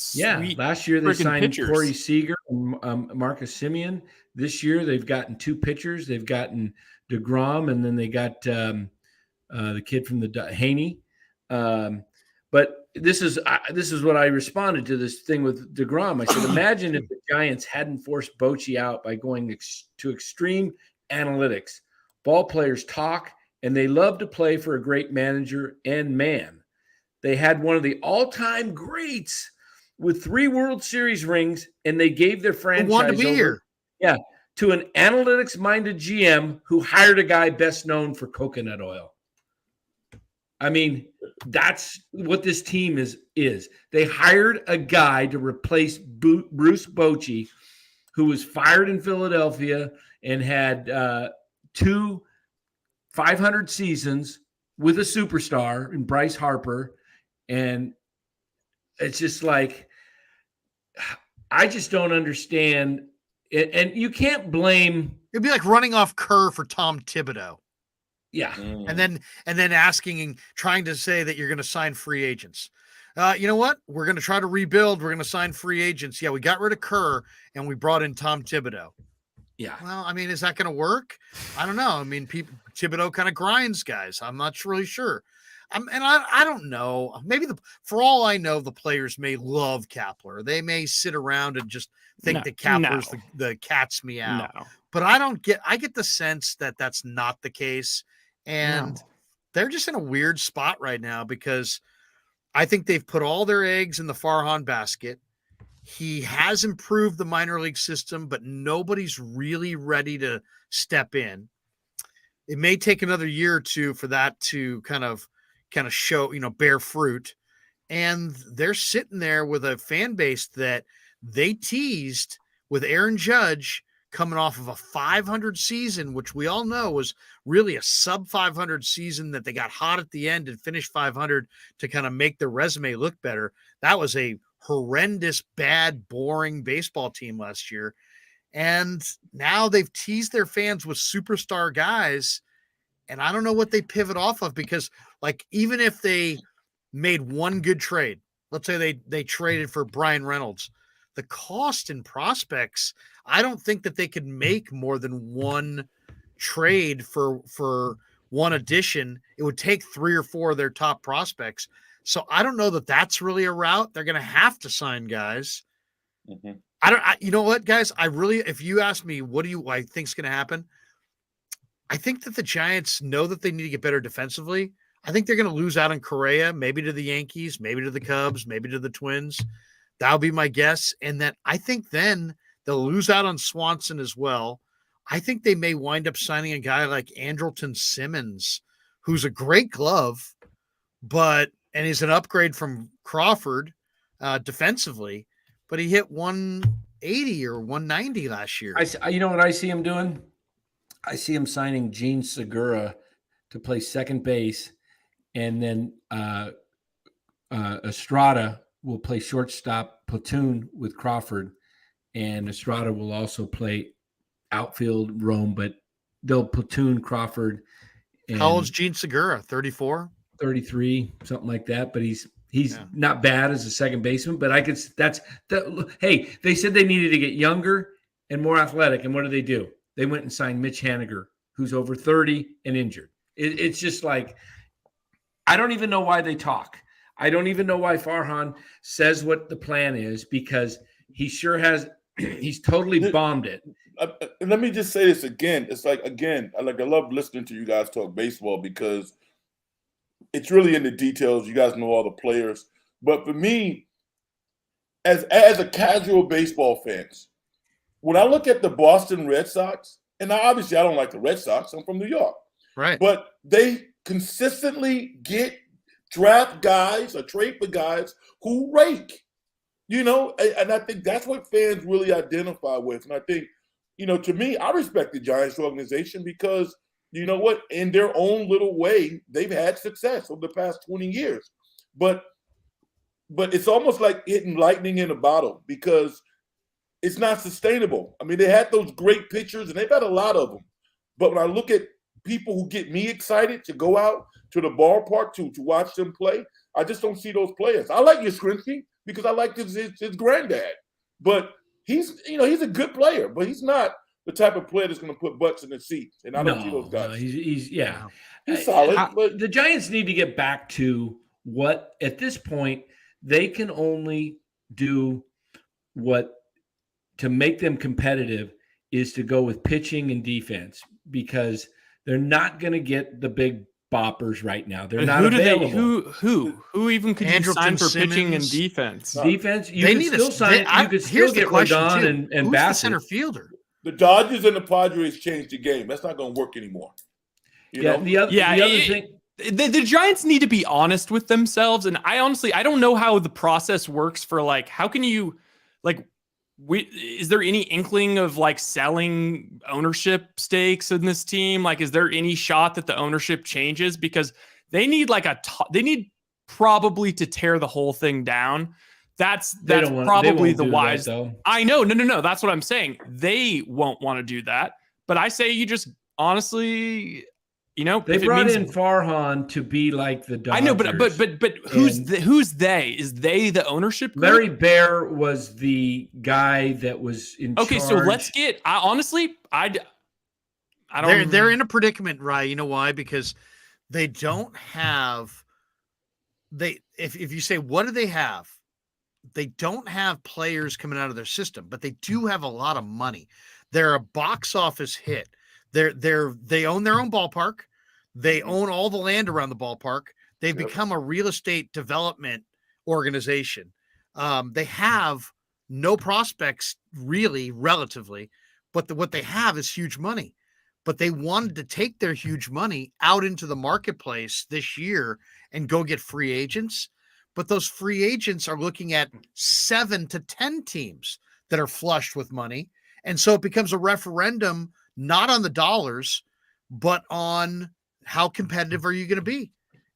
Last year they signed pitchers. Corey Seager and Marcus Semien. This year they've gotten 2 pitchers. They've gotten deGrom, and then they got the kid from the Haney. But this is what I responded to this thing with deGrom. I said, imagine if the Giants hadn't forced Bochy out by going to extreme analytics. Ball players talk, and they love to play for a great manager. And man, they had one of the all-time greats with 3 World Series rings, and they gave their franchise wanted to be here. Yeah, to an analytics-minded GM who hired a guy best known for coconut oil. I mean, that's what this team is. They hired a guy to replace Bruce Bochy, who was fired in Philadelphia and had 2 500 seasons with a superstar in Bryce Harper. And it's just like, I just don't understand it, and you can't blame. It'd be like running off Kerr for Tom Thibodeau. Yeah. And then asking and trying to say that you're going to sign free agents. You know what? We're going to try to rebuild. We're going to sign free agents. Yeah, we got rid of Kerr and we brought in Tom Thibodeau. Yeah. Well, I mean, is that going to work? I don't know. I mean, Thibodeau kind of grinds guys. I'm not really sure. I don't know. Maybe for all I know, the players may love Kapler. They may sit around and just think that Kapler's the cat's meow. No. But I get the sense that that's not the case. And they're just in a weird spot right now because I think they've put all their eggs in the Farhan basket. He has improved the minor league system, but nobody's really ready to step in. It may take another year or two for that to kind of show, bear fruit. And they're sitting there with a fan base that they teased with Aaron Judge coming off of a 500 season, which we all know was really a sub 500 season that they got hot at the end and finished 500 to kind of make their resume look better. That was a horrendous, bad, boring baseball team last year. And now they've teased their fans with superstar guys. And I don't know what they pivot off of because, like, even if they made one good trade, let's say they traded for Brian Reynolds, the cost and prospects, I don't think that they could make more than one trade for one addition. It would take 3 or 4 of their top prospects. So I don't know that that's really a route. They're going to have to sign guys. Mm-hmm. You know what, guys? If you ask me, what do I think's going to happen? I think that the Giants know that they need to get better defensively. I think they're going to lose out on Correa, maybe to the Yankees, maybe to the Cubs, maybe to the Twins. That'll be my guess. And then I think then they'll lose out on Swanson as well. I think they may wind up signing a guy like Andrelton Simmons, who's a great glove, and he's an upgrade from Crawford defensively, but he hit 180 or 190 last year. You know what I see him doing? I see him signing Gene Segura to play second base, and then Estrada will play shortstop platoon with Crawford, and Estrada will also play outfield roam, but they'll platoon Crawford. How old's Gene Segura? 34? 33, something like that. But he's not bad as a second baseman, but hey, they said they needed to get younger and more athletic. And what do? They went and signed Mitch Haniger, who's over 30 and injured. It's just like, I don't even know why they talk. I don't even know why Farhan says what the plan is, because he sure has. He's totally bombed it. Let me just say this again. It's like, I love listening to you guys talk baseball because it's really in the details. You guys know all the players. But for me, as a casual baseball fan, when I look at the Boston Red Sox, and obviously I don't like the Red Sox. I'm from New York. Right. But they consistently draft guys or trade for guys who rake. And I think that's what fans really identify with. And I think, to me, I respect the Giants organization because, you know what, in their own little way, they've had success over the past 20 years. But it's almost like hitting lightning in a bottle because it's not sustainable. I mean, they had those great pitchers, and they've had a lot of them. But when I look at people who get me excited to go out to the ballpark to watch them play, I just don't see those players. I like Yastrzemski because I like his granddad. But he's a good player, but he's not the type of player that's going to put butts in the seats. And I don't see those guys. No, he's solid. But the Giants need to get back to what, at this point, they can only do what to make them competitive is to go with pitching and defense, because they're not going to get the big boppers right now. They're not available. Who even could you sign for pitching and defense? Defense, you could still sign. You could still get Rodon and Bassett. The center fielder? The Dodgers and the Padres changed the game. That's not going to work anymore. The other thing. The Giants need to be honest with themselves, and I don't know how the process works for, like, how can you, like, is there any inkling of, like, selling ownership stakes in this team? Like, is there any shot that the ownership changes? Because they need, like, they need probably to tear the whole thing down That's They won't probably the do wise. that, though. I know. No. That's what I'm saying. They won't want to do that. But I say you just honestly, They brought in Farhan to be like the Dodgers. I know, but who's they? Is they the ownership group? Larry Bear was the guy that was in charge. Okay, so let's get. I don't. They're in a predicament, right? You know why? Because they don't have. If you say what do they have, they don't have players coming out of their system, but they do have a lot of money. They're a box office hit. They own their own ballpark. They own all the land around the ballpark. They've become a real estate development organization. They have no prospects really, relatively, but what they have is huge money. But they wanted to take their huge money out into the marketplace this year and go get free agents. But those free agents are looking at 7 to 10 teams that are flushed with money. And so it becomes a referendum, not on the dollars, but on how competitive are you going to be?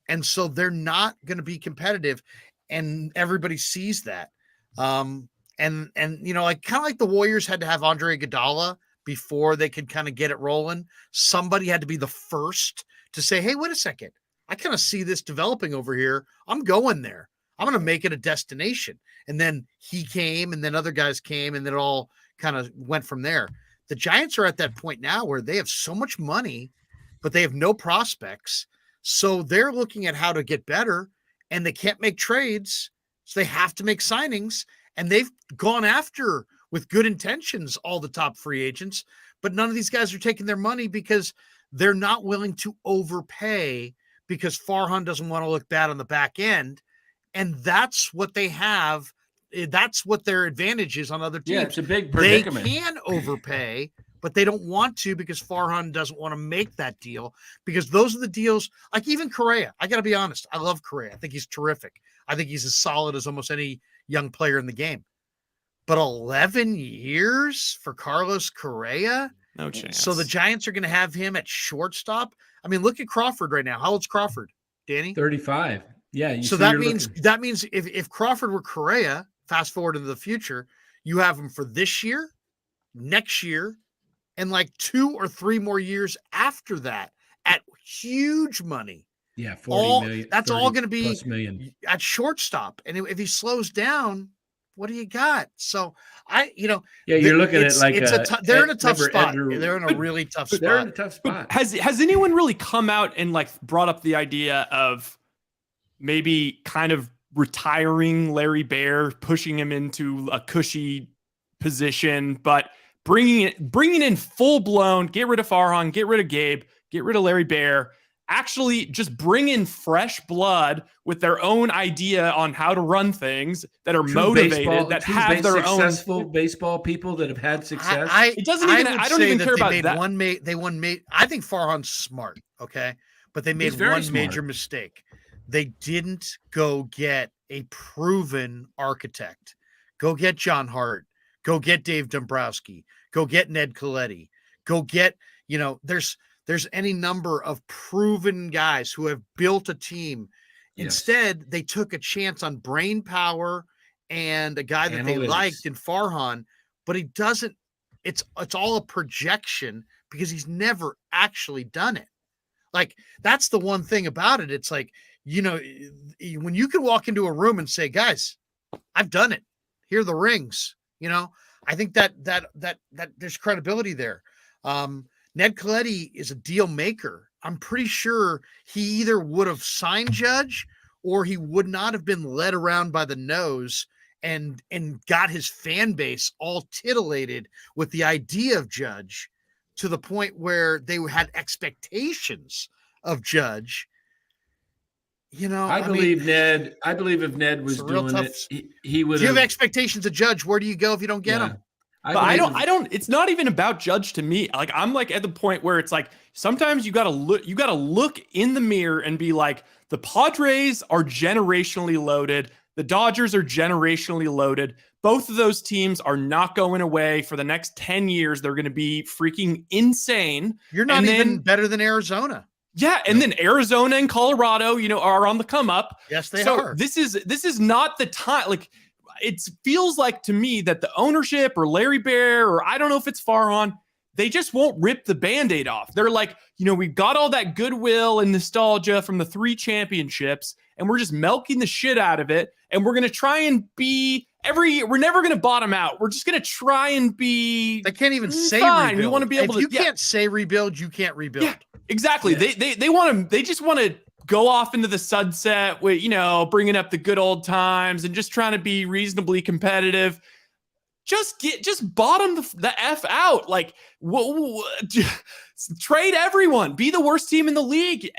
And so they're not going to be competitive. And everybody sees that. And like kind of like the Warriors had to have Andre Iguodala before they could kind of get it rolling. Somebody had to be the first to say, hey, wait a second. I kind of see this developing over here. I'm going there. I'm going to make it a destination. And then he came, and then other guys came, and then it all kind of went from there. The Giants are at that point now where they have so much money, but they have no prospects. So they're looking at how to get better, and they can't make trades. So they have to make signings, and they've gone after with good intentions all the top free agents, but none of these guys are taking their money because they're not willing to overpay because Farhan doesn't want to look bad on the back end. And that's what they have. That's what their advantage is on other teams. Yeah, it's a big predicament. They can overpay, but they don't want to because Farhan doesn't want to make that deal, because those are the deals. Like even Correa, I got to be honest. I love Correa. I think he's terrific. I think he's as solid as almost any young player in the game. But 11 years for Carlos Correa? No chance. So the Giants are going to have him at shortstop. I mean, look at Crawford right now. How old's Crawford, Danny? 35. Yeah. So that means if Crawford were Correa, fast forward into the future, you have him for this year, next year, and like 2 or 3 more years after that at huge money. Yeah, 40 million. That's all going to be million at shortstop. And if he slows down, what do you got? So you're looking at like they're in a tough spot. They're in a really tough spot. They're in a tough spot. Has anyone really come out and like brought up the idea of maybe kind of retiring Larry Bear, pushing him into a cushy position, but bringing in full blown, get rid of Farhan, get rid of Gabe, get rid of Larry Bear, actually just bring in fresh blood with their own idea on how to run things, that are motivated, that have their own successful baseball people that have had success. I don't even care about that. I think Farhan's smart, okay? But they made one major mistake. They didn't go get a proven architect. Go get John Hart. Go get Dave Dombrowski. Go get Ned Coletti. Go get, there's any number of proven guys who have built a team. Yes. Instead, they took a chance on brain power and a guy that they liked in Farhan, but he doesn't. It's all a projection because he's never actually done it. Like, that's the one thing about it. It's like, when you can walk into a room and say, guys, I've done it. Here are the rings. I think that there's credibility there. Ned Coletti is a deal maker. I'm pretty sure he either would have signed Judge or he would not have been led around by the nose and got his fan base all titillated with the idea of Judge to the point where they had expectations of Judge. I believe if Ned was doing it, he would. If you have expectations of Judge, where do you go if you don't get him? But I don't, it's not even about Judge to me. Like, I'm like at the point where it's like, sometimes you got to look in the mirror and be like, the Padres are generationally loaded. The Dodgers are generationally loaded. Both of those teams are not going away for the next 10 years. They're going to be freaking insane. You're not even better than Arizona. Yeah, and then Arizona and Colorado, are on the come up. Yes, they are. This is not the time. Like, it feels like to me that the ownership or Larry Bear, or I don't know if it's Farhan, they just won't rip the Band-Aid off. They're like, we've got all that goodwill and nostalgia from the 3 championships, and we're just milking the shit out of it. And we're going to try and be every year. We're never going to bottom out. We're just going to try and be. They can't even say fine. rebuild. We want to be able to. If you can't say rebuild, you can't rebuild. Yeah, exactly. Yeah. They want to. They just want to go off into the sunset with bringing up the good old times and just trying to be reasonably competitive. Just bottom the F out. Like, trade everyone. Be the worst team in the league.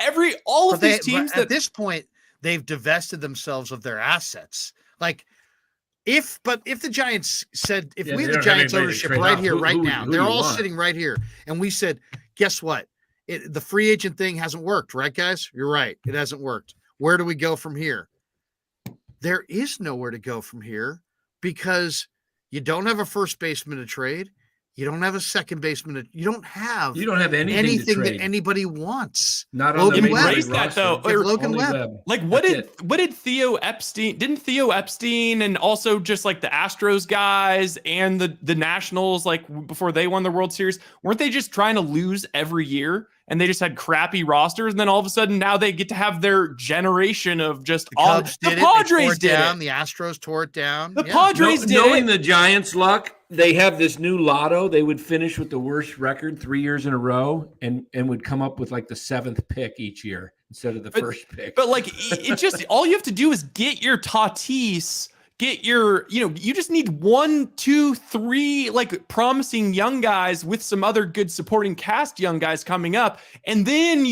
All of these teams at this point, they've divested themselves of their assets. Like, if the Giants said, if we had the Giants ownership right here, right now, they're all sitting right here, and we said, guess what? The free agent thing hasn't worked, right, guys? You're right. It hasn't worked. Where do we go from here? There is nowhere to go from here because you don't have a first baseman to trade. You don't have a second baseman. You don't have anything that anybody wants. Not on Logan the Webb. Raise that though. Logan Webb. Like what did Theo Epstein? Didn't Theo Epstein and also just like the Astros guys and the Nationals, like before they won the World Series, weren't they just trying to lose every year? And they just had crappy rosters, and then all of a sudden now they get to have their generation of just all. The Padres did it. The Astros tore it down. The Padres did it. Knowing the Giants' luck, they have this new lotto. They would finish with the worst record 3 years in a row, and would come up with like the 7th pick each year instead of the first pick. But like, it just all you have to do is get your Tatis. Get your, you just need 1, 2, 3 like promising young guys with some other good supporting cast young guys coming up. And then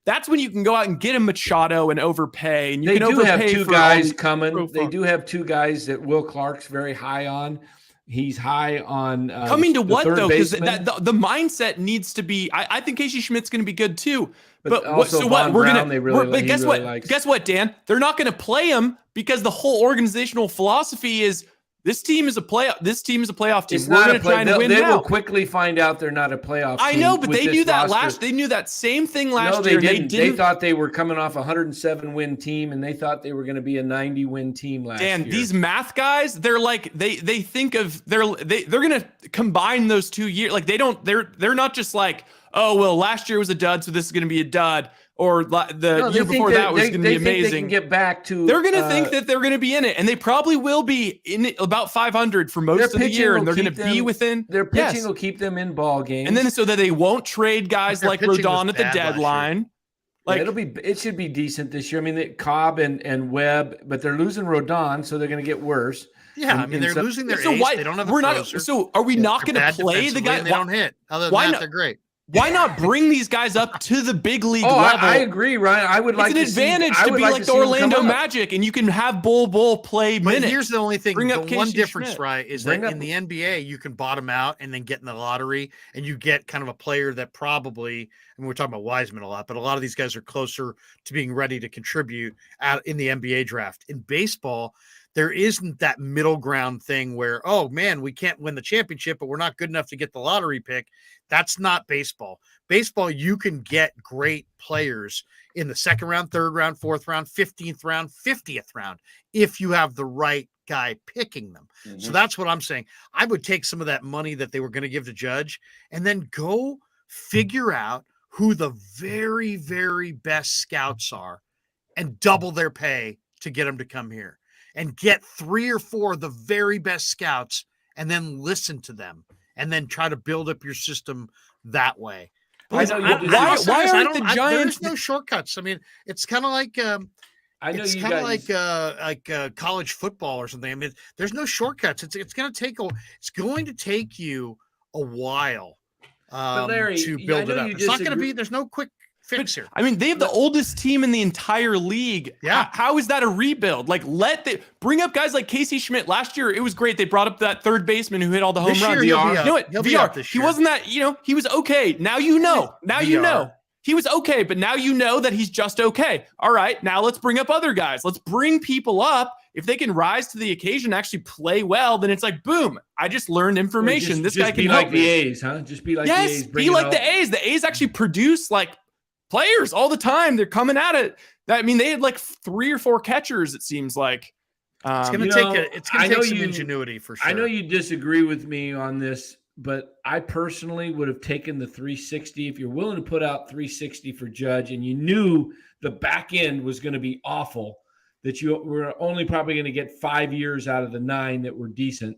that's when you can go out and get a Machado and overpay. And they do have 2 guys coming. They do have 2 guys that Will Clark's very high on. He's high on coming to what though? Because the mindset needs to be. I think Casey Schmidt's going to be good too. But also what we're Brown, gonna? But guess what? Guess what, Dan? They're not going to play him because the whole organizational philosophy is this team is a playoff. This team is a playoff team. We're going to try and win. They will quickly find out they're not a playoff team. I know, but they knew that They knew that same thing last year. No, they didn't. They thought they were coming off a 107-win team, and they thought they were going to be a 90-win team last year. Dan, these math guys, they're like they think of they're going to combine those 2 years. Like they're not just like, oh well, last year was a dud, so this is going to be a dud. Or the year before that was going to be amazing. They can get back to. They're going to think that they're going to be in it, and they probably will be in it about 500 for most of the year, and they're going to be within. Their pitching will keep them in ball games, and then so that they won't trade guys like Rodon at the deadline. Like it should be decent this year. I mean, Cobb and Webb, but they're losing Rodon, so they're going to get worse. Yeah, I mean they're losing their ace. They don't have a closer. So are we not going to play the guy? They don't hit. Other than that, they're great. Why not bring these guys up to the big league level? I agree, Ryan. I would like to see. It's an advantage to be like the Orlando Magic, and you can have Bull play minutes. But here's the only thing. The one difference, Schmidt. Right, is that in the NBA, you can bottom out and then get in the lottery, and you get kind of a player that probably, I mean, we're talking about Wiseman a lot, but a lot of these guys are closer to being ready to contribute in the NBA draft. In baseball, there isn't that middle ground thing where, oh man, we can't win the championship, but we're not good enough to get the lottery pick. That's not baseball. Baseball, you can get great players in the 2nd round, 3rd round, 4th round, 15th round, 50th round, if you have the right guy picking them. Mm-hmm. So that's what I'm saying. I would take some of that money that they were going to give to Judge and then go figure out who the very, very best scouts are and double their pay to get them to come here. And get 3 or 4 of the very best scouts and then listen to them and then try to build up your system that way. Why aren't the Giants? There's no shortcuts. I mean, it's kind of like it's kind of like college football or something. I mean, there's no shortcuts. It's going to take you a while Larry, to build it up. It's not going to be. There's no quick fix here. I mean, they have the oldest team in the entire league. Yeah. How is that a rebuild? Like, bring up guys like Casey Schmidt. Last year, it was great. They brought up that 3rd baseman who hit all the home runs. You know what? VR. He wasn't that, he was okay. Now you know. You know. He was okay, but now you know that he's just okay. All right, now let's bring up other guys. Let's bring people up. If they can rise to the occasion, actually play well, then it's like, boom, I just learned information. This guy can help like the A's, huh? Just be like the A's. Yes, be like the A's. The A's actually produce like players all the time. They're coming at it. I mean, they had like 3 or 4 catchers, it seems like. It's going You to take know, it's going I to know take some you- ingenuity for sure. I know you disagree with me on this, but I personally would have taken the 360. If you're willing to put out 360 for Judge and you knew the back end was going to be awful, that you were only probably going to get 5 years out of the 9 that were decent,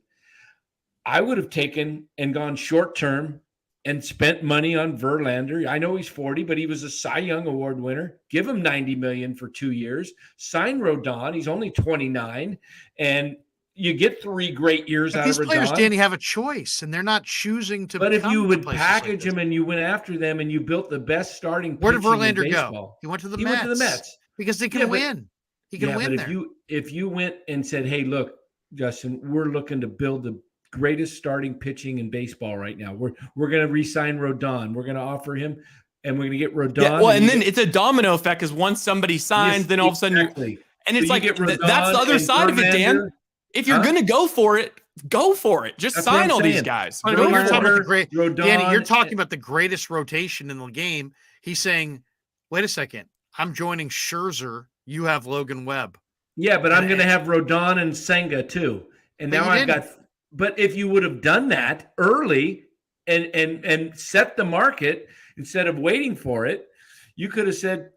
I would have taken and gone short term and spent money on Verlander. I know he's 40, but he was a Cy Young Award winner. Give him $90 million for 2 years. Sign Rodon. He's only 29, and you get 3 great years But out these of Rodon. players, Danny, have a choice, and they're not choosing to. But if you come to would places package like them and you went after them and you built the best starting where did pitching in Verlander baseball, go? He went to the he Mets. went to the Mets. Because they can Yeah, but- win. He can win but there. if you went and said, "Hey, look, Justin, we're looking to build the greatest starting pitching in baseball right now. We're going to re-sign Rodon. We're going to offer him, and we're going to get Rodon." Yeah, well, and you then get- it's a domino effect because once somebody signs, Yes, then all of a sudden, exactly. and it's So you like get that's the Rodon other and side of it, Dan. Verlander. If you're Huh? gonna go for it, go for it. Just That's what sign I'm all these saying. guys. But Go you're for talking it. about the great Rodon, Danny. You're talking about the greatest rotation in the game. He's saying, "Wait a second, I'm joining Scherzer. You have Logan Webb." Yeah, but I'm And- going to have Rodon and Senga too. And But now you I've didn't. got. But if you would have done that early and set the market instead of waiting for it, you could have said,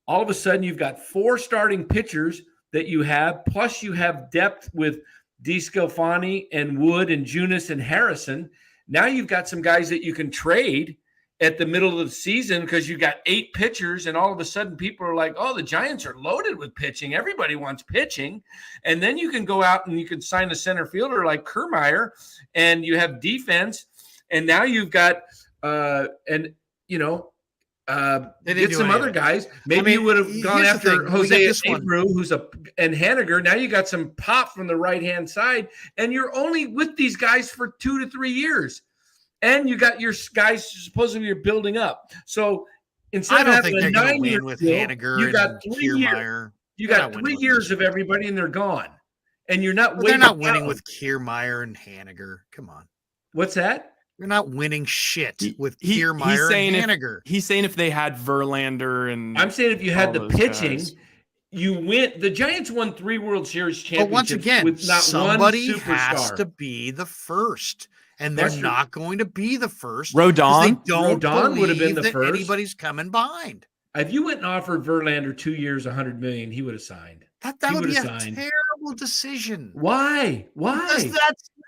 all of a sudden you've got 4 starting pitchers that you have, plus you have depth with DeSclafani and Wood and Junis and Harrison. Now you've got some guys that you can trade at the middle of the season because you got 8 pitchers, and all of a sudden people are like, "Oh, the Giants are loaded with pitching. Everybody wants pitching." And then you can go out and you can sign a center fielder like Kermeyer, and you have defense. And now you've got They didn't get do some any of other it. guys. Maybe you would have gone here's the after thing. We got Jose this one. Abreu, and Haniger. Now you got some pop from the right-hand side, and you're only with these guys for 2 to 3 years. And you got your guys supposedly you're building up. So instead I of don't having think they're a going to 9-year win with deal, Haniger you got and 3 years. Kiermaier. You They're got not winning 3 with years those of everybody, and they're gone. And you're not But waiting. they're not winning down. with Kiermaier and Haniger. Come on. What's that? You're not winning shit with He's Kiermaier saying and Haniger. He's saying if they had Verlander and I'm saying if you had all the those pitching, guys. you win. The Giants won 3 World Series championships But once again, with not somebody one has superstar. to be the first. And they're That's true. not going to be the first. 'cause Rodon? They don't Rodon would have been believe the that first. anybody's coming behind. If you went and offered Verlander 2 years, $100 million, he would have signed. That He would be a would've signed. terrible decision. Why?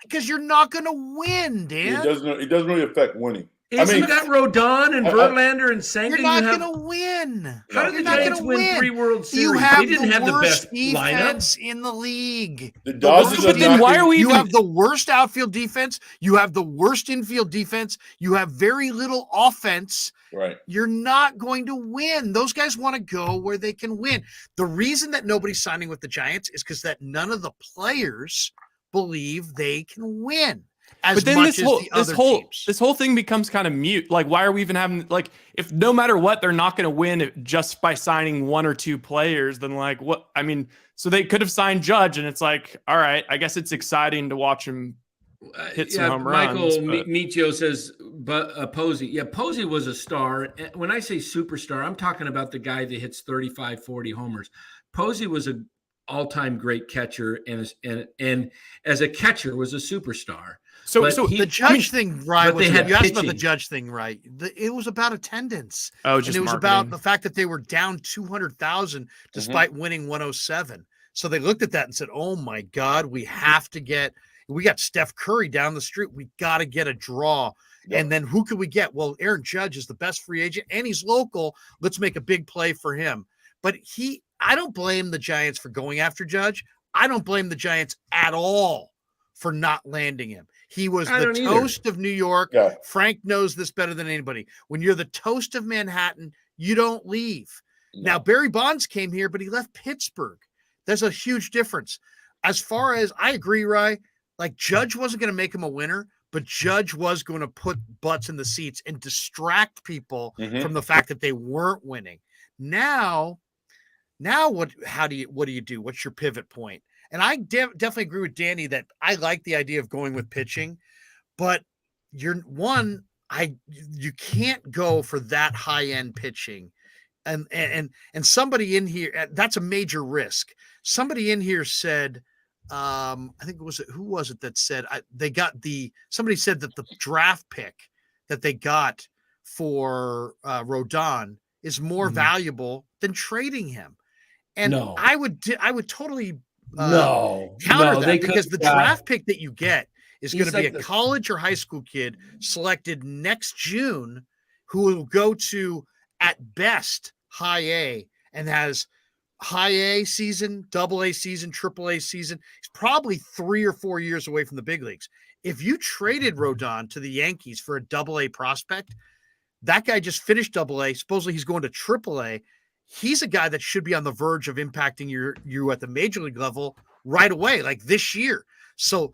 Because you're not going to win, Dan. It doesn't really affect winning. If you got Rodon and I- Verlander and Senga, You're not you have. going to win. How did You're the not Giants gonna win 3 World Series? You have They didn't the have the worst best lineup. defense in the league. The Dodgers but are then not why are we You even have the worst outfield defense. You have the worst infield defense. You have very little offense. right. You're not going to win. Those guys want to go where they can win. The reason that nobody's signing with the Giants is because that none of the players believe they can win as but then much this as whole the other teams. this whole thing becomes kind of mute. Like, why are we even having if no matter what they're not going to win just by signing 1 or 2 players? Then what? I mean, so they could have signed Judge, and it's like, all right, I guess it's exciting to watch him hit some home Michael runs. But Michio says, but Posey. Yeah, Posey was a star. When I say superstar, I'm talking about the guy that hits 35, 40 homers. Posey was an all-time great catcher, and as a catcher was a superstar. so But so The Judge thing, right? but they had You asked about the pitching. Judge thing, right? It was about attendance. oh, And just it was marketing. about the fact that they were down 200,000 despite winning 107. So they looked at that and said, "Oh my God, we got Steph Curry down the street. We got to get a draw." Yep. And then who could we get? Well, Aaron Judge is the best free agent and he's local. Let's make a big play for him. But I don't blame the Giants for going after Judge. I don't blame the Giants at all for not landing him. He was I the don't either. toast of New York. Yeah. Frank knows this better than anybody. When you're the toast of Manhattan, you don't leave. Now, Barry Bonds came here, but he left Pittsburgh. There's a huge difference. As far as I agree, Rye, Judge wasn't going to make him a winner, but Judge was going to put butts in the seats and distract people from the fact that they weren't winning. Now what do you do? What's your pivot point? And I definitely agree with Danny that I like the idea of going with pitching, but you can't go for that high end pitching and somebody in here, that's a major risk. Somebody in here said, I think who was it that said somebody said that the draft pick that they got for Rodon is more valuable than trading him. And No. I would totally counter that, because the draft pick that you get is going to be a college or high school kid selected next June who will go to, at best, high A, and has high A season, double A season, triple A season. He's probably 3 or 4 years away from the big leagues. If you traded Rodon to the Yankees for a double A prospect, that guy just finished double A. Supposedly he's going to triple A. He's a guy that should be on the verge of impacting you at the major league level right away, like this year. So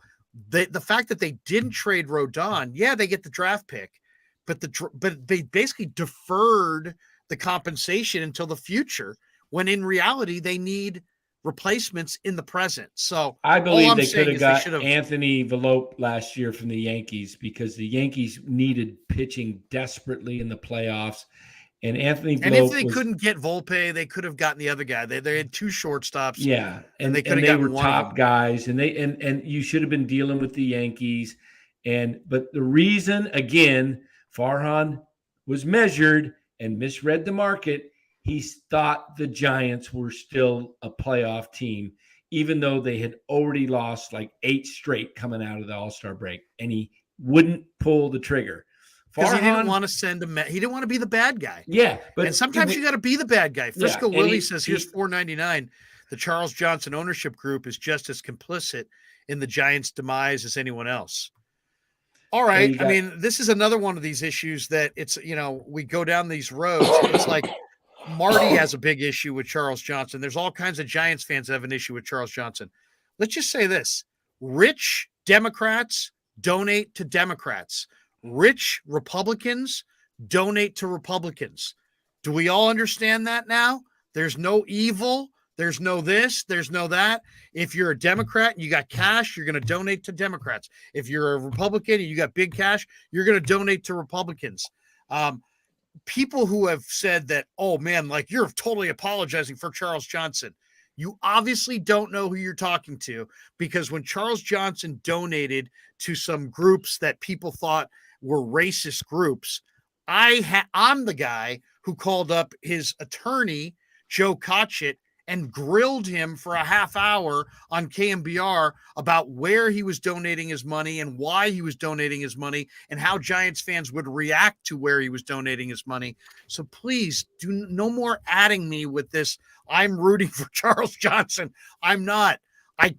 the fact that they didn't trade Rodon, yeah, they get the draft pick, but they basically deferred the compensation until the future, when in reality they need replacements in the present. So I believe they could have got Anthony Velope last year from the Yankees, because the Yankees needed pitching desperately in the playoffs. And Anthony Velope, and if they couldn't get Volpe, they could have gotten the other guy. They had 2 shortstops. Yeah, and they could have gotten were top guys, and you should have been dealing with the Yankees. But the reason, again, Farhan was measured and misread the market. He thought the Giants were still a playoff team, even though they had already lost like 8 straight coming out of the All-Star break, and he wouldn't pull the trigger. Because he didn't want to send he didn't want to be the bad guy. Yeah, and sometimes you got to be the bad guy. Frisco Willie says, here's $4.99. The Charles Johnson ownership group is just as complicit in the Giants' demise as anyone else. All right. I mean, this is another one of these issues that it's, we go down these roads. It's like Marty has a big issue with Charles Johnson. There's all kinds of Giants fans that have an issue with Charles Johnson. Let's just say this. Rich Democrats donate to Democrats. Rich Republicans donate to Republicans. Do we all understand that now? There's no evil. There's no this. There's no that. If you're a Democrat and you got cash, you're going to donate to Democrats. If you're a Republican and you got big cash, you're going to donate to Republicans. People who have said that, oh man, like you're totally apologizing for Charles Johnson. You obviously don't know who you're talking to, because when Charles Johnson donated to some groups that people thought were racist groups, I'm the guy who called up his attorney, Joe Kotchett, and grilled him for a half hour on KMBR about where he was donating his money and why he was donating his money and how Giants fans would react to where he was donating his money. So please do no more adding me with this. I'm rooting for Charles Johnson. I'm not. I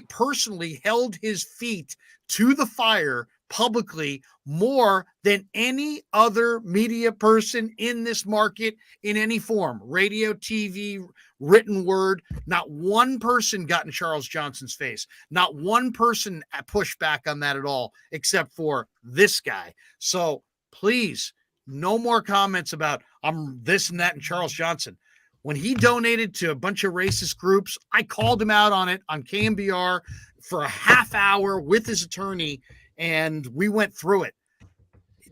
personally held his feet to the fire publicly more than any other media person in this market in any form, radio, TV, written word. Not one person got in Charles Johnson's face. Not one person pushed back on that at all, except for this guy. So please, no more comments about I'm this and that and Charles Johnson. When he donated to a bunch of racist groups, I called him out on it on KMBR for a half hour with his attorney, and we went through it.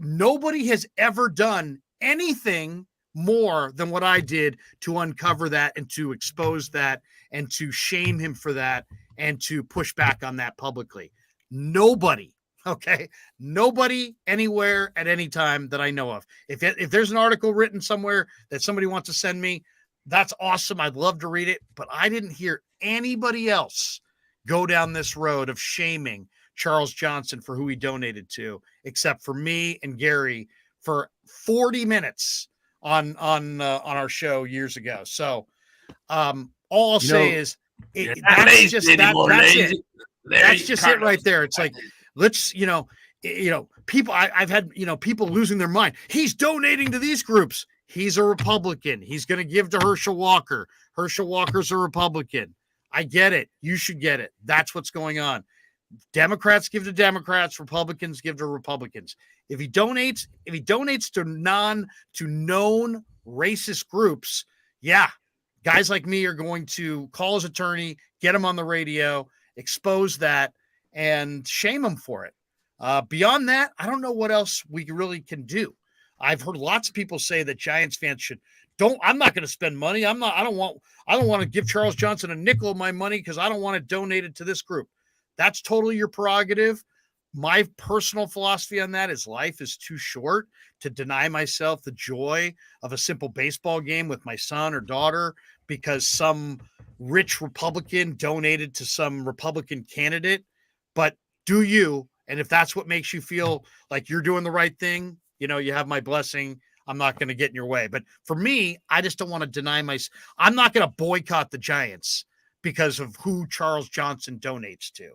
Nobody has ever done anything more than what I did to uncover that and to expose that and to shame him for that and to push back on that publicly. Nobody. Okay. Nobody anywhere at any time that I know of. If there's an article written somewhere that somebody wants to send me, that's awesome. I'd love to read it, but I didn't hear anybody else go down this road of shaming Charles Johnson for who he donated to, except for me and Gary for 40 minutes on our show years ago. So all I'll say is that's just it. That's just it right there. It's like, let's, people, I've had, people losing their mind. He's donating to these groups. He's a Republican. He's going to give to Herschel Walker. Herschel Walker's a Republican. I get it. You should get it. That's what's going on. Democrats give to Democrats. Republicans give to Republicans. If he donates to known racist groups, yeah, guys like me are going to call his attorney, get him on the radio, expose that, and shame him for it. Beyond that, I don't know what else we really can do. I've heard lots of people say that Giants fans I'm not going to spend money. I don't want to give Charles Johnson a nickel of my money because I don't want it donated to this group. That's totally your prerogative. My personal philosophy on that is life is too short to deny myself the joy of a simple baseball game with my son or daughter because some rich Republican donated to some Republican candidate. But do you? And if that's what makes you feel like you're doing the right thing, you have my blessing. I'm not going to get in your way. But for me, I just don't want to deny I'm not going to boycott the Giants because of who Charles Johnson donates to.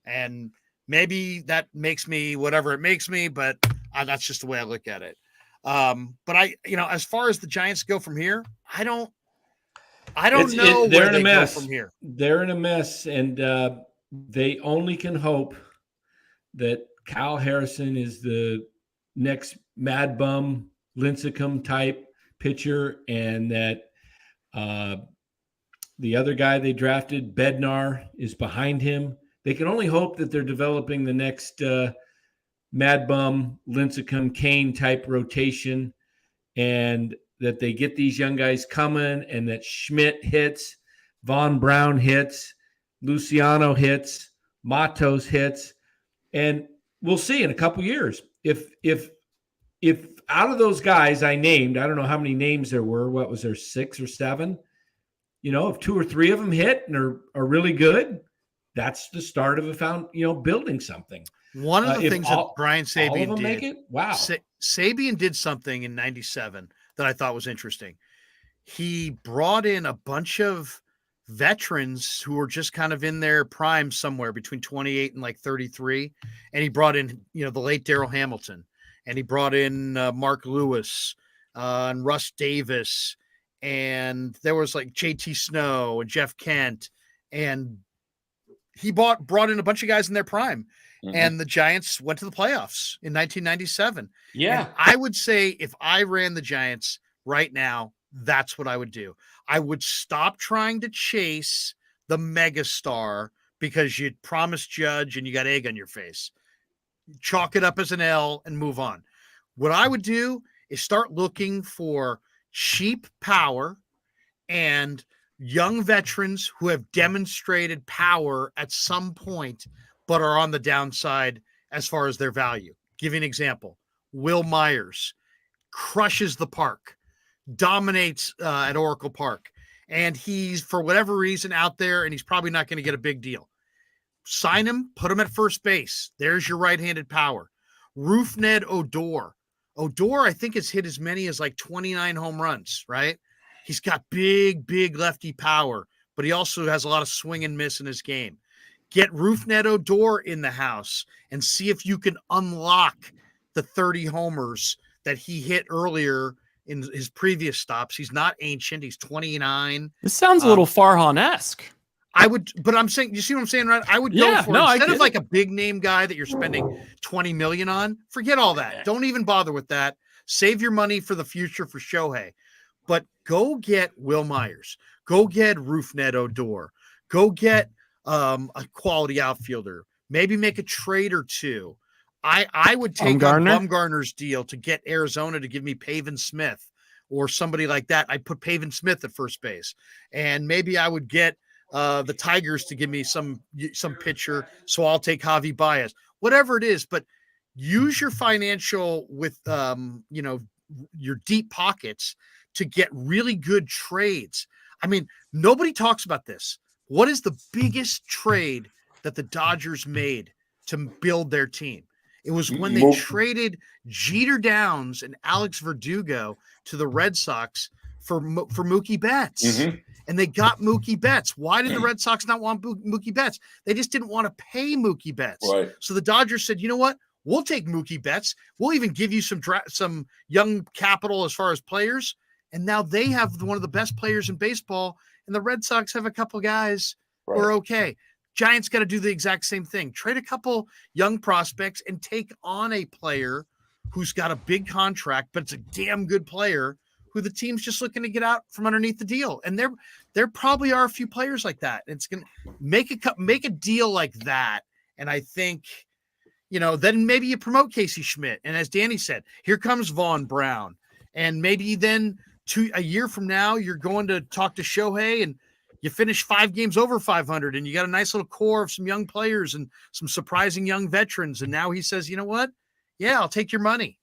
And maybe that makes me whatever it makes me, but that's just the way I look at it. But as far as the Giants go from here, I don't know they're where in a they mess. go from here. They're in a mess, and they only can hope that Kyle Harrison is the next Mad Bum Lincecum type pitcher, and that the other guy they drafted, Bednar, is behind him. They can only hope that they're developing the next Mad Bum, Lincecum, Kane type rotation, and that they get these young guys coming, and that Schmidt hits, Von Brown hits, Luciano hits, Matos hits, and we'll see in a couple years if out of those guys I named, I don't know how many names there were. What was there, 6 or 7? If 2 or 3 of them hit and are really good, that's the start of building something. One of the things that Brian Sabian did, make it? Wow. Sabian did something in 97 that I thought was interesting. He brought in a bunch of veterans who were just kind of in their prime somewhere between 28 and like 33. And he brought in, the late Darrell Hamilton, and he brought in Mark Lewis and Russ Davis. And there was like JT Snow and Jeff Kent, and he brought in a bunch of guys in their prime. Mm-hmm. And the Giants went to the playoffs in 1997. Yeah. And I would say if I ran the Giants right now, that's what I would do. I would stop trying to chase the megastar because you promised Judge and you got egg on your face. Chalk it up as an L and move on. What I would do is start looking for cheap power and young veterans who have demonstrated power at some point, but are on the downside as far as their value. Give you an example. Will Myers crushes the park, dominates at Oracle Park, and he's, for whatever reason, out there, and he's probably not going to get a big deal. Sign him, put him at first base. There's your right-handed power. Roofned Odor. Odor, I think, has hit as many as like 29 home runs, right? He's got big lefty power, but he also has a lot of swing and miss in his game. Get Roofned Odor in the house and see if you can unlock the 30 homers that he hit earlier in his previous stops. He's not ancient. He's 29. This sounds a little Farhan-esque. I would, but I'm saying, you see what I'm saying, right? I would go for instead of like a big name guy that you're spending 20 million on, forget all that. Don't even bother with that. Save your money for the future for Shohei. But go get Will Myers. Go get Roofned Odor. Go get a quality outfielder. Maybe make a trade or two. I would take on Bumgarner's deal to get Arizona to give me Pavin Smith or somebody like that. I'd put Pavin Smith at first base. And maybe I would get the Tigers to give me some pitcher. So I'll take Javi Baez, whatever it is. But use your financial with, your deep pockets to get really good trades. I mean, nobody talks about this. What is the biggest trade that the Dodgers made to build their team? It was when they traded Jeter Downs and Alex Verdugo to the Red Sox for Mookie Betts. Mm-hmm. And they got Mookie Betts. Why did the Red Sox not want Mookie Betts? They just didn't want to pay Mookie Betts. Right. So the Dodgers said, you know what? We'll take Mookie Betts. We'll even give you some young capital as far as players. And now they have one of the best players in baseball. And the Red Sox have a couple guys who are okay. Giants got to do the exact same thing. Trade a couple young prospects and take on a player who's got a big contract, but it's a damn good player who the team's just looking to get out from underneath the deal. And there probably are a few players like that. It's going to make a deal like that. And I think, then maybe you promote Casey Schmidt. And as Danny said, here comes Vaughn Brown. And maybe then a year from now, you're going to talk to Shohei and you finish 5 games over 500 and you got a nice little core of some young players and some surprising young veterans. And now he says, you know what? Yeah, I'll take your money.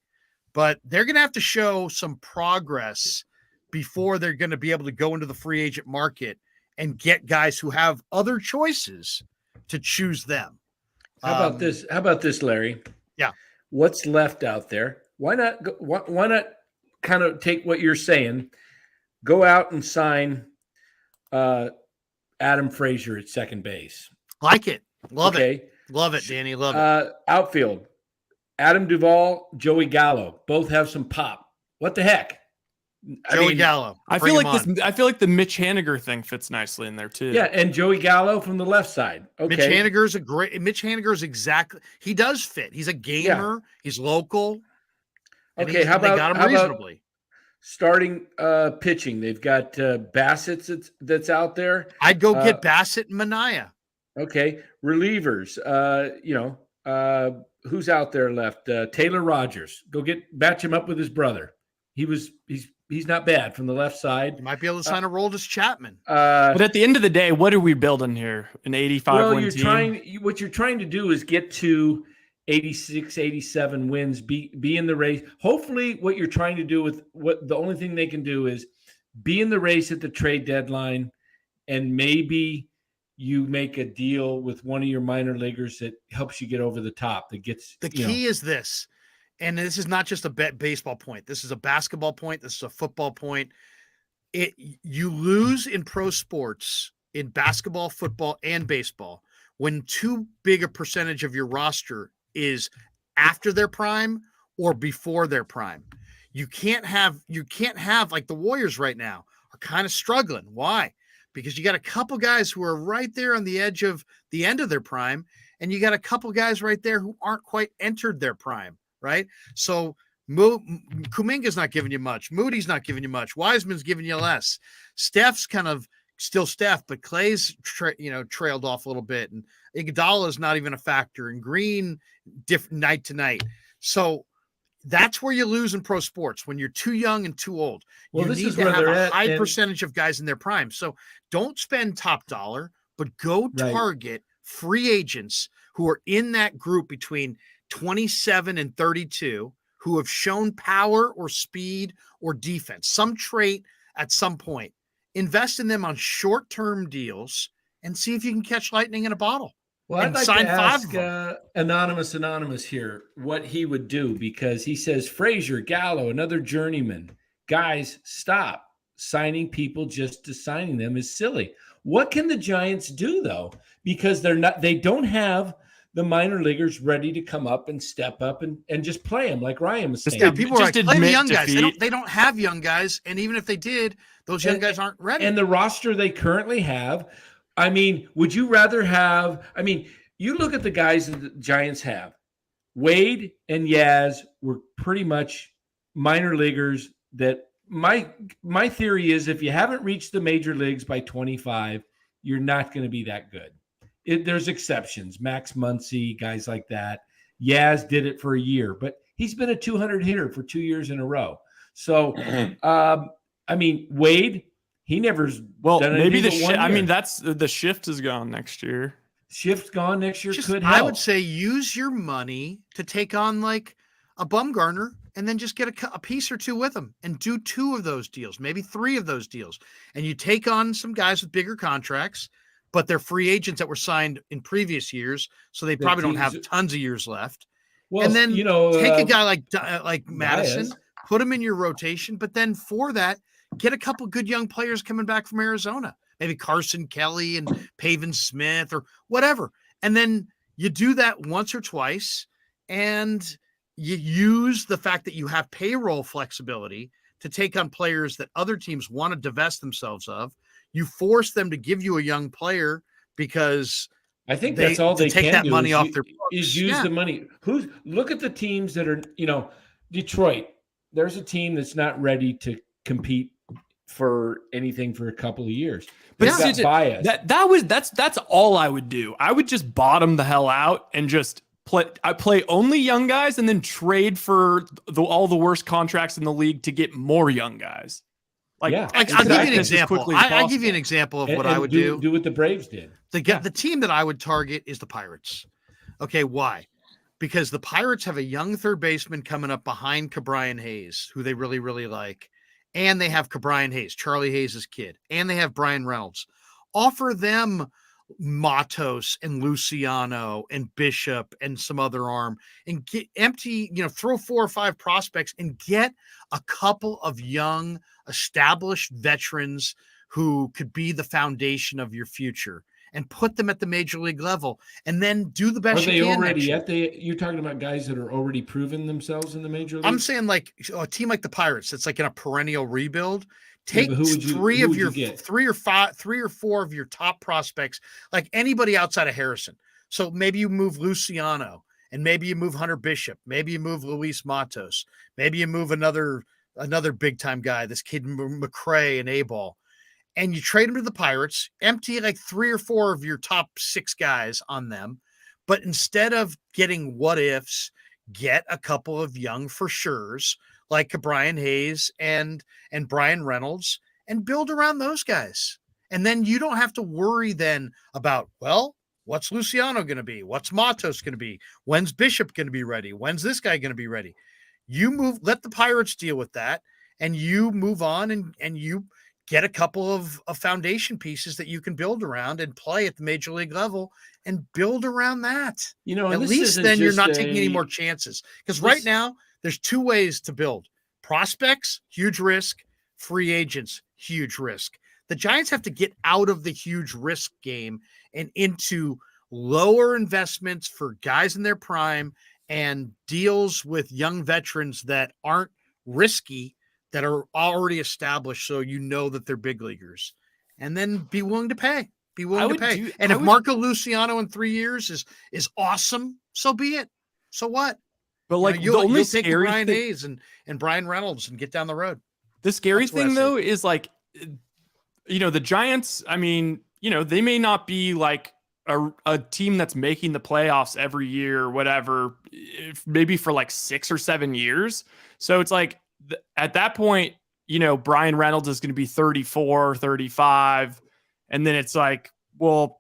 But they're going to have to show some progress before they're going to be able to go into the free agent market and get guys who have other choices to choose them. How about this? How about this, Larry? Yeah. What's left out there? Why not kind of take what you're saying, go out and sign Adam Frazier at second base. Like it. Love it. Love it, Danny. Love it. Outfield, Adam Duvall, Joey Gallo. Both have some pop. What the heck? Joey Gallo. I feel like the Mitch Haniger thing fits nicely in there too. Yeah, and Joey Gallo from the left side. Okay. Mitch Haniger's exactly. He does fit. He's a gamer. Yeah. He's local. Okay, how about starting pitching? They've got Bassett that's out there. I'd go get Bassett and Minaya. Okay, relievers. Who's out there left? Taylor Rogers. Go batch him up with his brother. He's not bad from the left side. You might be able to sign a Roldis Chapman. But at the end of the day, what are we building here? An 85 win team? What you're trying to do is get to 86, 87 wins, be in the race. Hopefully what you're trying to do the only thing they can do is be in the race at the trade deadline, and maybe you make a deal with one of your minor leaguers that helps you get over the top. That gets the key is this. And this is not just a baseball point. This is a basketball point. This is a football point. You lose in pro sports, in basketball, football, and baseball, when too big a percentage of your roster is after their prime or before their prime. You can't have like the Warriors right now are kind of struggling. Why? Because you got a couple guys who are right there on the edge of the end of their prime, and you got a couple guys right there who aren't quite entered their prime. Right. So Kuminga's not giving you much. Moody's not giving you much. Wiseman's giving you less. Steph's kind of still Steph, but Clay's trailed off a little bit, and Iguodala is not even a factor, and Green different night to night. So that's where you lose in pro sports when you're too young and too old. Well, you need to have a high percentage of guys in their prime. So don't spend top dollar, but go target free agents who are in that group between 27 and 32 who have shown power or speed or defense, some trait at some point. Invest in them on short-term deals and see if you can catch lightning in a bottle. Well, I'd like to ask Anonymous here what he would do, because he says Frazier, Gallo, another journeyman. Guys, stop. Signing people just to signing them is silly. What can the Giants do, though? Because they don't have the minor leaguers ready to come up and step up and just play them, like Ryan was saying. Yeah, people are like, play the young guys. They don't have young guys, and even if they did, those young guys aren't ready. And the roster they currently have, I mean, would you rather have – I mean, you look at the guys that the Giants have. Wade and Yaz were pretty much minor leaguers that my theory is if you haven't reached the major leagues by 25, you're not going to be that good. There's exceptions, Max Muncy, guys like that. Yaz did it for a year, but he's been a 200 hitter for 2 years in a row. So, I mean, Wade, he never's done maybe that's the shift is gone next year. Shift gone next year could help. I would say use your money to take on like a Bumgarner and then just get a piece or two with them and do 2 of those deals, maybe 3 of those deals. And you take on some guys with bigger contracts, but they're free agents that were signed in previous years, so they probably don't have tons of years left. Well, and then take a guy like Madison, put him in your rotation, but then for that, get a couple good young players coming back from Arizona, maybe Carson Kelly and Pavin Smith or whatever. And then you do that once or twice, and you use the fact that you have payroll flexibility to take on players that other teams want to divest themselves of. You force them to give you a young player because I think that's all they take can that do money is off their books. Is use the money. Look at the teams that are, Detroit. There's a team that's not ready to compete for anything for a couple of years. But that's all I would do. I would just bottom the hell out and just play only young guys and then trade for all the worst contracts in the league to get more young guys. I'll give you an example. I'll give you an example of what I would do. Do what the Braves did. The team that I would target is the Pirates. Okay, why? Because the Pirates have a young third baseman coming up behind Ke'Bryan Hayes, who they really, really like. And they have Ke'Bryan Hayes, Charlie Hayes' kid. And they have Brian Reynolds. Offer them Matos and Luciano and Bishop and some other arm and get throw 4 or 5 prospects and get a couple of young established veterans who could be the foundation of your future and put them at the major league level and then do the best you can. You're talking about guys that are already proven themselves in the major league? I'm saying like a team like the Pirates that's like in a perennial rebuild. Take three or four of your top prospects, like anybody outside of Harrison. So maybe you move Luciano, and maybe you move Hunter Bishop, maybe you move Luis Matos, maybe you move another big time guy, this kid McRae and A-Ball, and you trade them to the Pirates, empty like 3 or 4 of your top 6 guys on them, but instead of getting what ifs, get a couple of young for sures like Brian Hayes and Brian Reynolds and build around those guys. And then you don't have to worry then about, well, what's Luciano going to be? What's Matos going to be? When's Bishop going to be ready? When's this guy going to be ready? Let the Pirates deal with that, and you move on and you get a couple of foundation pieces that you can build around and play at the major league level and build around that. At least then you're not taking any more chances. Because right now, there's 2 ways to build. Prospects, huge risk. Free agents, huge risk. The Giants have to get out of the huge risk game and into lower investments for guys in their prime and deals with young veterans that aren't risky, that are already established, so you know that they're big leaguers. And then be willing to pay. If Marco Luciano in 3 years is awesome, so be it. So what? But like you'll take Brian Hayes and Brian Reynolds and get down the road. The scary thing though is like, the Giants, I mean, they may not be like a team that's making the playoffs every year or whatever, maybe for like 6 or 7 years. So it's like at that point, Brian Reynolds is going to be 34, 35. And then it's like, well,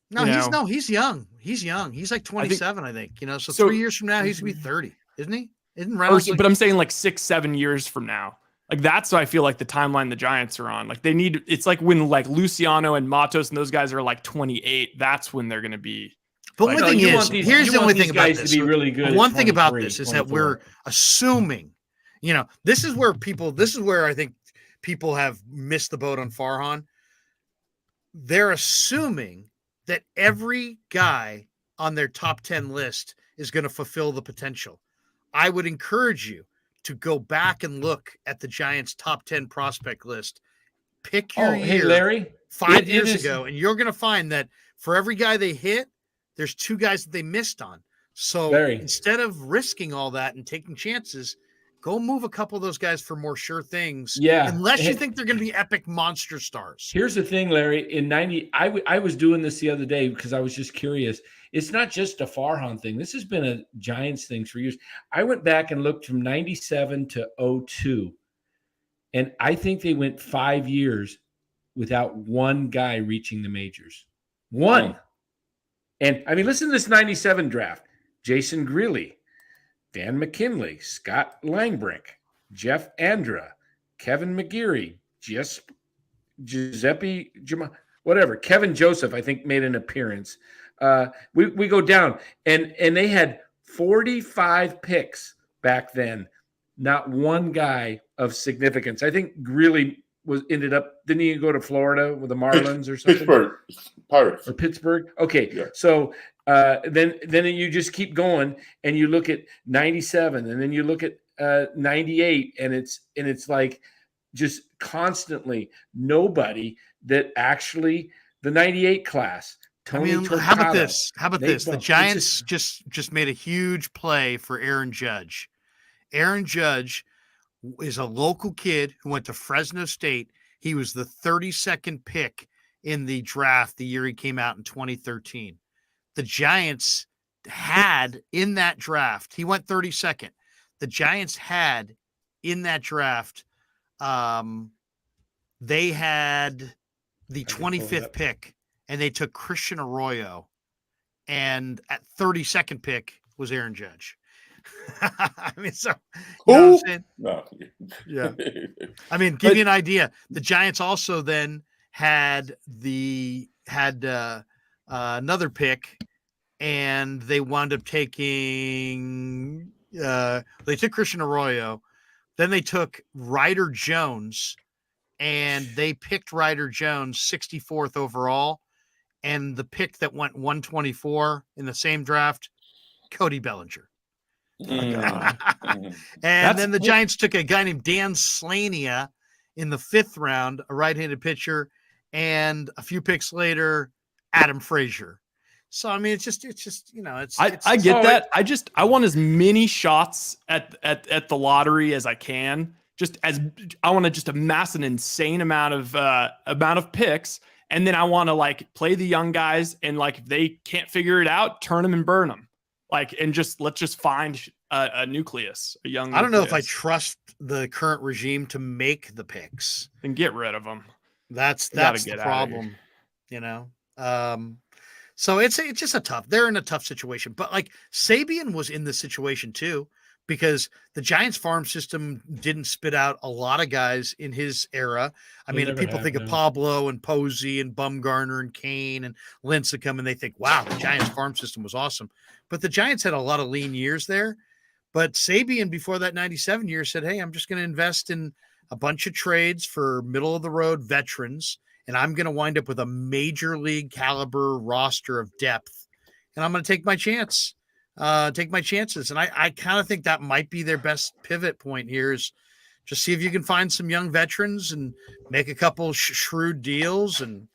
he's young. He's young. He's like 27, I think. So 3 years from now, he's gonna be 30, isn't he? Isn't Reynolds? But I'm saying like 6-7 years from now. Like that's what I feel like the timeline the Giants are on. Like it's like when like Luciano and Matos and those guys are like 28. That's when they're gonna be. But one thing is, here's the only thing about this. To be really good. One thing about this is that we're assuming, this is where I think people have missed the boat on Farhan. They're assuming that every guy on their top 10 list is going to fulfill the potential. I would encourage you to go back and look at the Giants' top 10 prospect list. Pick your year, hey, Larry, 5 years ago, and you're going to find that for every guy they hit, there's 2 guys that they missed on. So instead of risking all that and taking chances, go move a couple of those guys for more sure things. Yeah. Unless you think they're going to be epic monster stars. Here's the thing, Larry. In 90, I was doing this the other day because I was just curious. It's not just a Farhan thing. This has been a Giants thing for years. I went back and looked from 97 to 02. And I think they went 5 years without one guy reaching the majors. One. And I mean, listen to this 97 draft. Jason Greeley, Dan McKinley, Scott Langbrink, Jeff Andra, Kevin McGeary, Giuseppe, whatever. Kevin Joseph, I think, made an appearance. We go down, and they had 45 picks back then. Not one guy of significance. I think Greeley didn't he go to Florida with the Marlins or something? Pittsburgh Pirates. Or Pittsburgh. Okay, yeah. So then you just keep going, and you look at 97, and then you look at 98, and it's like just constantly nobody that actually the 98 class. Tony Torquato, how about this? The Giants just made a huge play for Aaron Judge. Aaron Judge is a local kid who went to Fresno State. He was the 32nd pick in the draft the year he came out in 2013. The Giants had in that draft, he went 32nd. The Giants had in that draft, they had the 25th pick, and they took Christian Arroyo, and at 32nd pick was Aaron Judge. I mean, so you know what I'm saying? No. Yeah. I mean, give you an idea. The Giants also then had another pick, and they wound up taking they took Christian Arroyo, then they took Ryder Jones, and they picked Ryder Jones 64th overall, and the pick that went 124 in the same draft, Cody Bellinger. And then the Giants took a guy named Dan Slania in the 5th round, a right-handed pitcher, and a few picks later, Adam Frazier. So I mean, it's just I get that. I want as many shots at the lottery as I can. I want to just amass an insane amount of picks, and then I want to like play the young guys, and like if they can't figure it out, turn them and burn them. Like, and let's just find a nucleus, a young. I don't know if I trust the current regime to make the picks and get rid of them. That's the problem, you know. So it's just they're in a tough situation. But like Sabian was in this situation too, because the Giants farm system didn't spit out a lot of guys in his era. I mean, people think of Pablo and Posey and Bumgarner and Kane and Lincecum, and they think, wow, the Giants farm system was awesome. But the Giants had a lot of lean years there. But Sabian, before that 97 year, said, hey, I'm just going to invest in a bunch of trades for middle of the road veterans, and I'm going to wind up with a major league caliber roster of depth, and I'm going to take my chances. And I kind of think that might be their best pivot point here, is just see if you can find some young veterans and make a couple shrewd deals. And,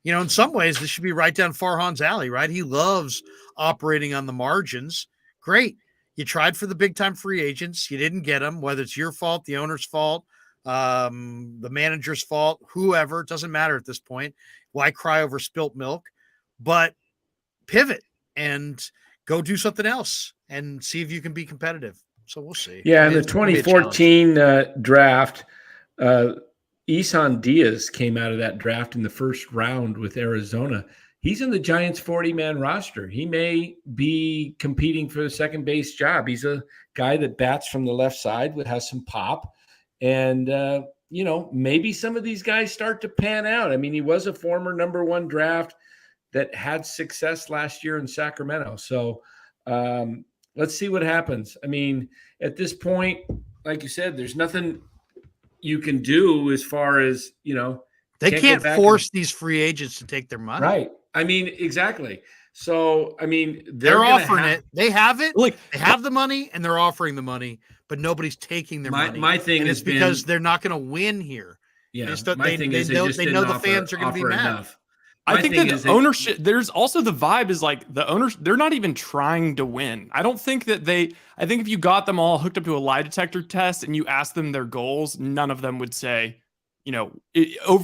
you know, in some ways, this should be right down Farhan's alley, right? He loves operating on the margins. Great. You tried for the big time free agents. You didn't get them, whether it's your fault, the owner's fault, the manager's fault, whoever, it doesn't matter at this point. Why cry over spilt milk? But pivot and go do something else and see if you can be competitive. So we'll see. Yeah, in the 2014 draft, Isan Diaz came out of that draft in the first round with Arizona. He's in the Giants 40-man roster. He may be competing for the second base job. He's a guy that bats from the left side, has some pop. And, you know, maybe some of these guys start to pan out. I mean, he was a former number 1 draft that had success last year in Sacramento. So let's see what happens. I mean, at this point, like you said, there's nothing you can do as far as, you know. They can't force these free agents to take their money. Right. I mean, exactly. So, I mean, they're offering it. They have it. Look, they have the money and they're offering the money, but nobody's taking their money. My thing is because they're not going to win here. Yeah. They know the fans are going to be mad. Enough. I think that the ownership, there's also the vibe is like the owners, they're not even trying to win. I don't think that I think if you got them all hooked up to a lie detector test and you asked them their goals, none of them would say, you know,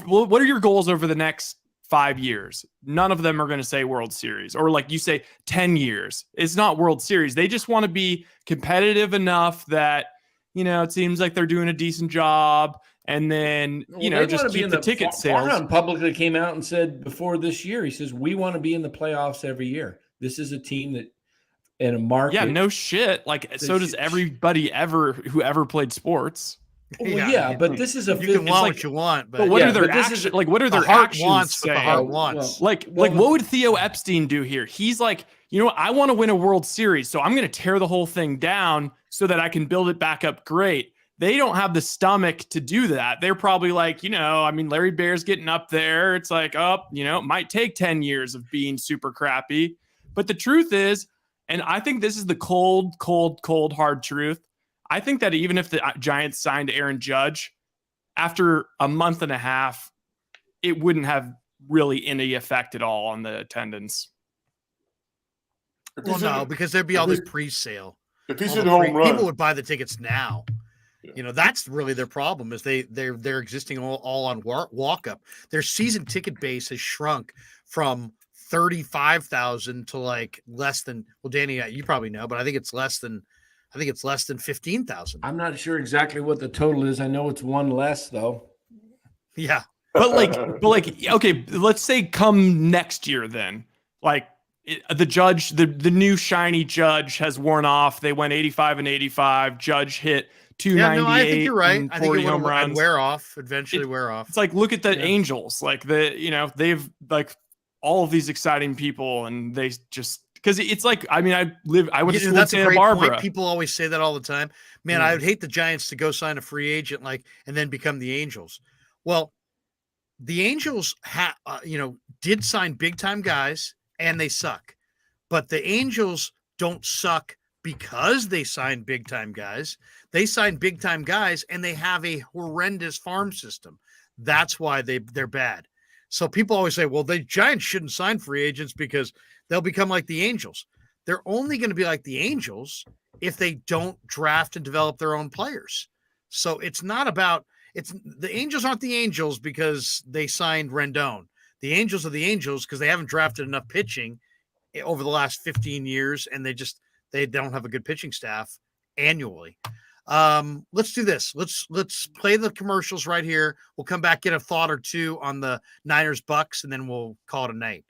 what are your goals over the next 5 years? None of them are going to say World Series, or like you say 10 years. It's not World Series. They just want to be competitive enough that, you know, it seems like they're doing a decent job. And then, you know, just keep the ticket sales. Farhan publicly came out and said before this year, he says, we want to be in the playoffs every year. This is a team that in a market. Yeah, no shit. Like, so does everybody who ever played sports. Well, yeah, but this is you can want what you want, but what are their actions? Like, what are their actions? Wants what the heart wants. Like what would Theo Epstein do here? He's like, you know what? I want to win a World Series, so I'm going to tear the whole thing down so that I can build it back up great. They don't have the stomach to do that. They're probably like, you know, I mean, Larry Bear's getting up there. It's like, you know, it might take 10 years of being super crappy. But the truth is, and I think this is the cold, hard truth. I think that even if the Giants signed Aaron Judge, after a month and a half, it wouldn't have really any effect at all on the attendance. Well, no, because there'd be all this pre-sale. If he's in home run, people would buy the tickets now. Yeah. You know, that's really their problem, is they're existing all on walk up. Their season ticket base has shrunk from $35,000 to like less than, well, Danny, you probably know, but I think it's less than 15,000. I'm not sure exactly what the total is. I know it's one less though. Yeah. But okay, let's say come next year then. Like the judge, the new shiny judge has worn off. They went 85 and 85. Judge hit 298. I think you're right. I think it home would runs. wear off, eventually wear off. It's like, look at the Angels. Like they've like all of these exciting people, and they just, because it's like, I mean, I went to school in Santa Barbara. Point. People always say that all the time. Man, I would hate the Giants to go sign a free agent and then become the Angels. Well, the Angels did sign big time guys and they suck, but the Angels don't suck because they signed big time guys. They signed big time guys and they have a horrendous farm system. That's why they're bad. So people always say, well, the Giants shouldn't sign free agents because they'll become like the Angels. They're only going to be like the Angels if they don't draft and develop their own players. So it's not about, the Angels aren't the Angels because they signed Rendon. The Angels are the Angels because they haven't drafted enough pitching over the last 15 years, and they don't have a good pitching staff annually. Let's do this. Let's play the commercials right here. We'll come back, get a thought or two on the Niners Bucks, and then we'll call it a night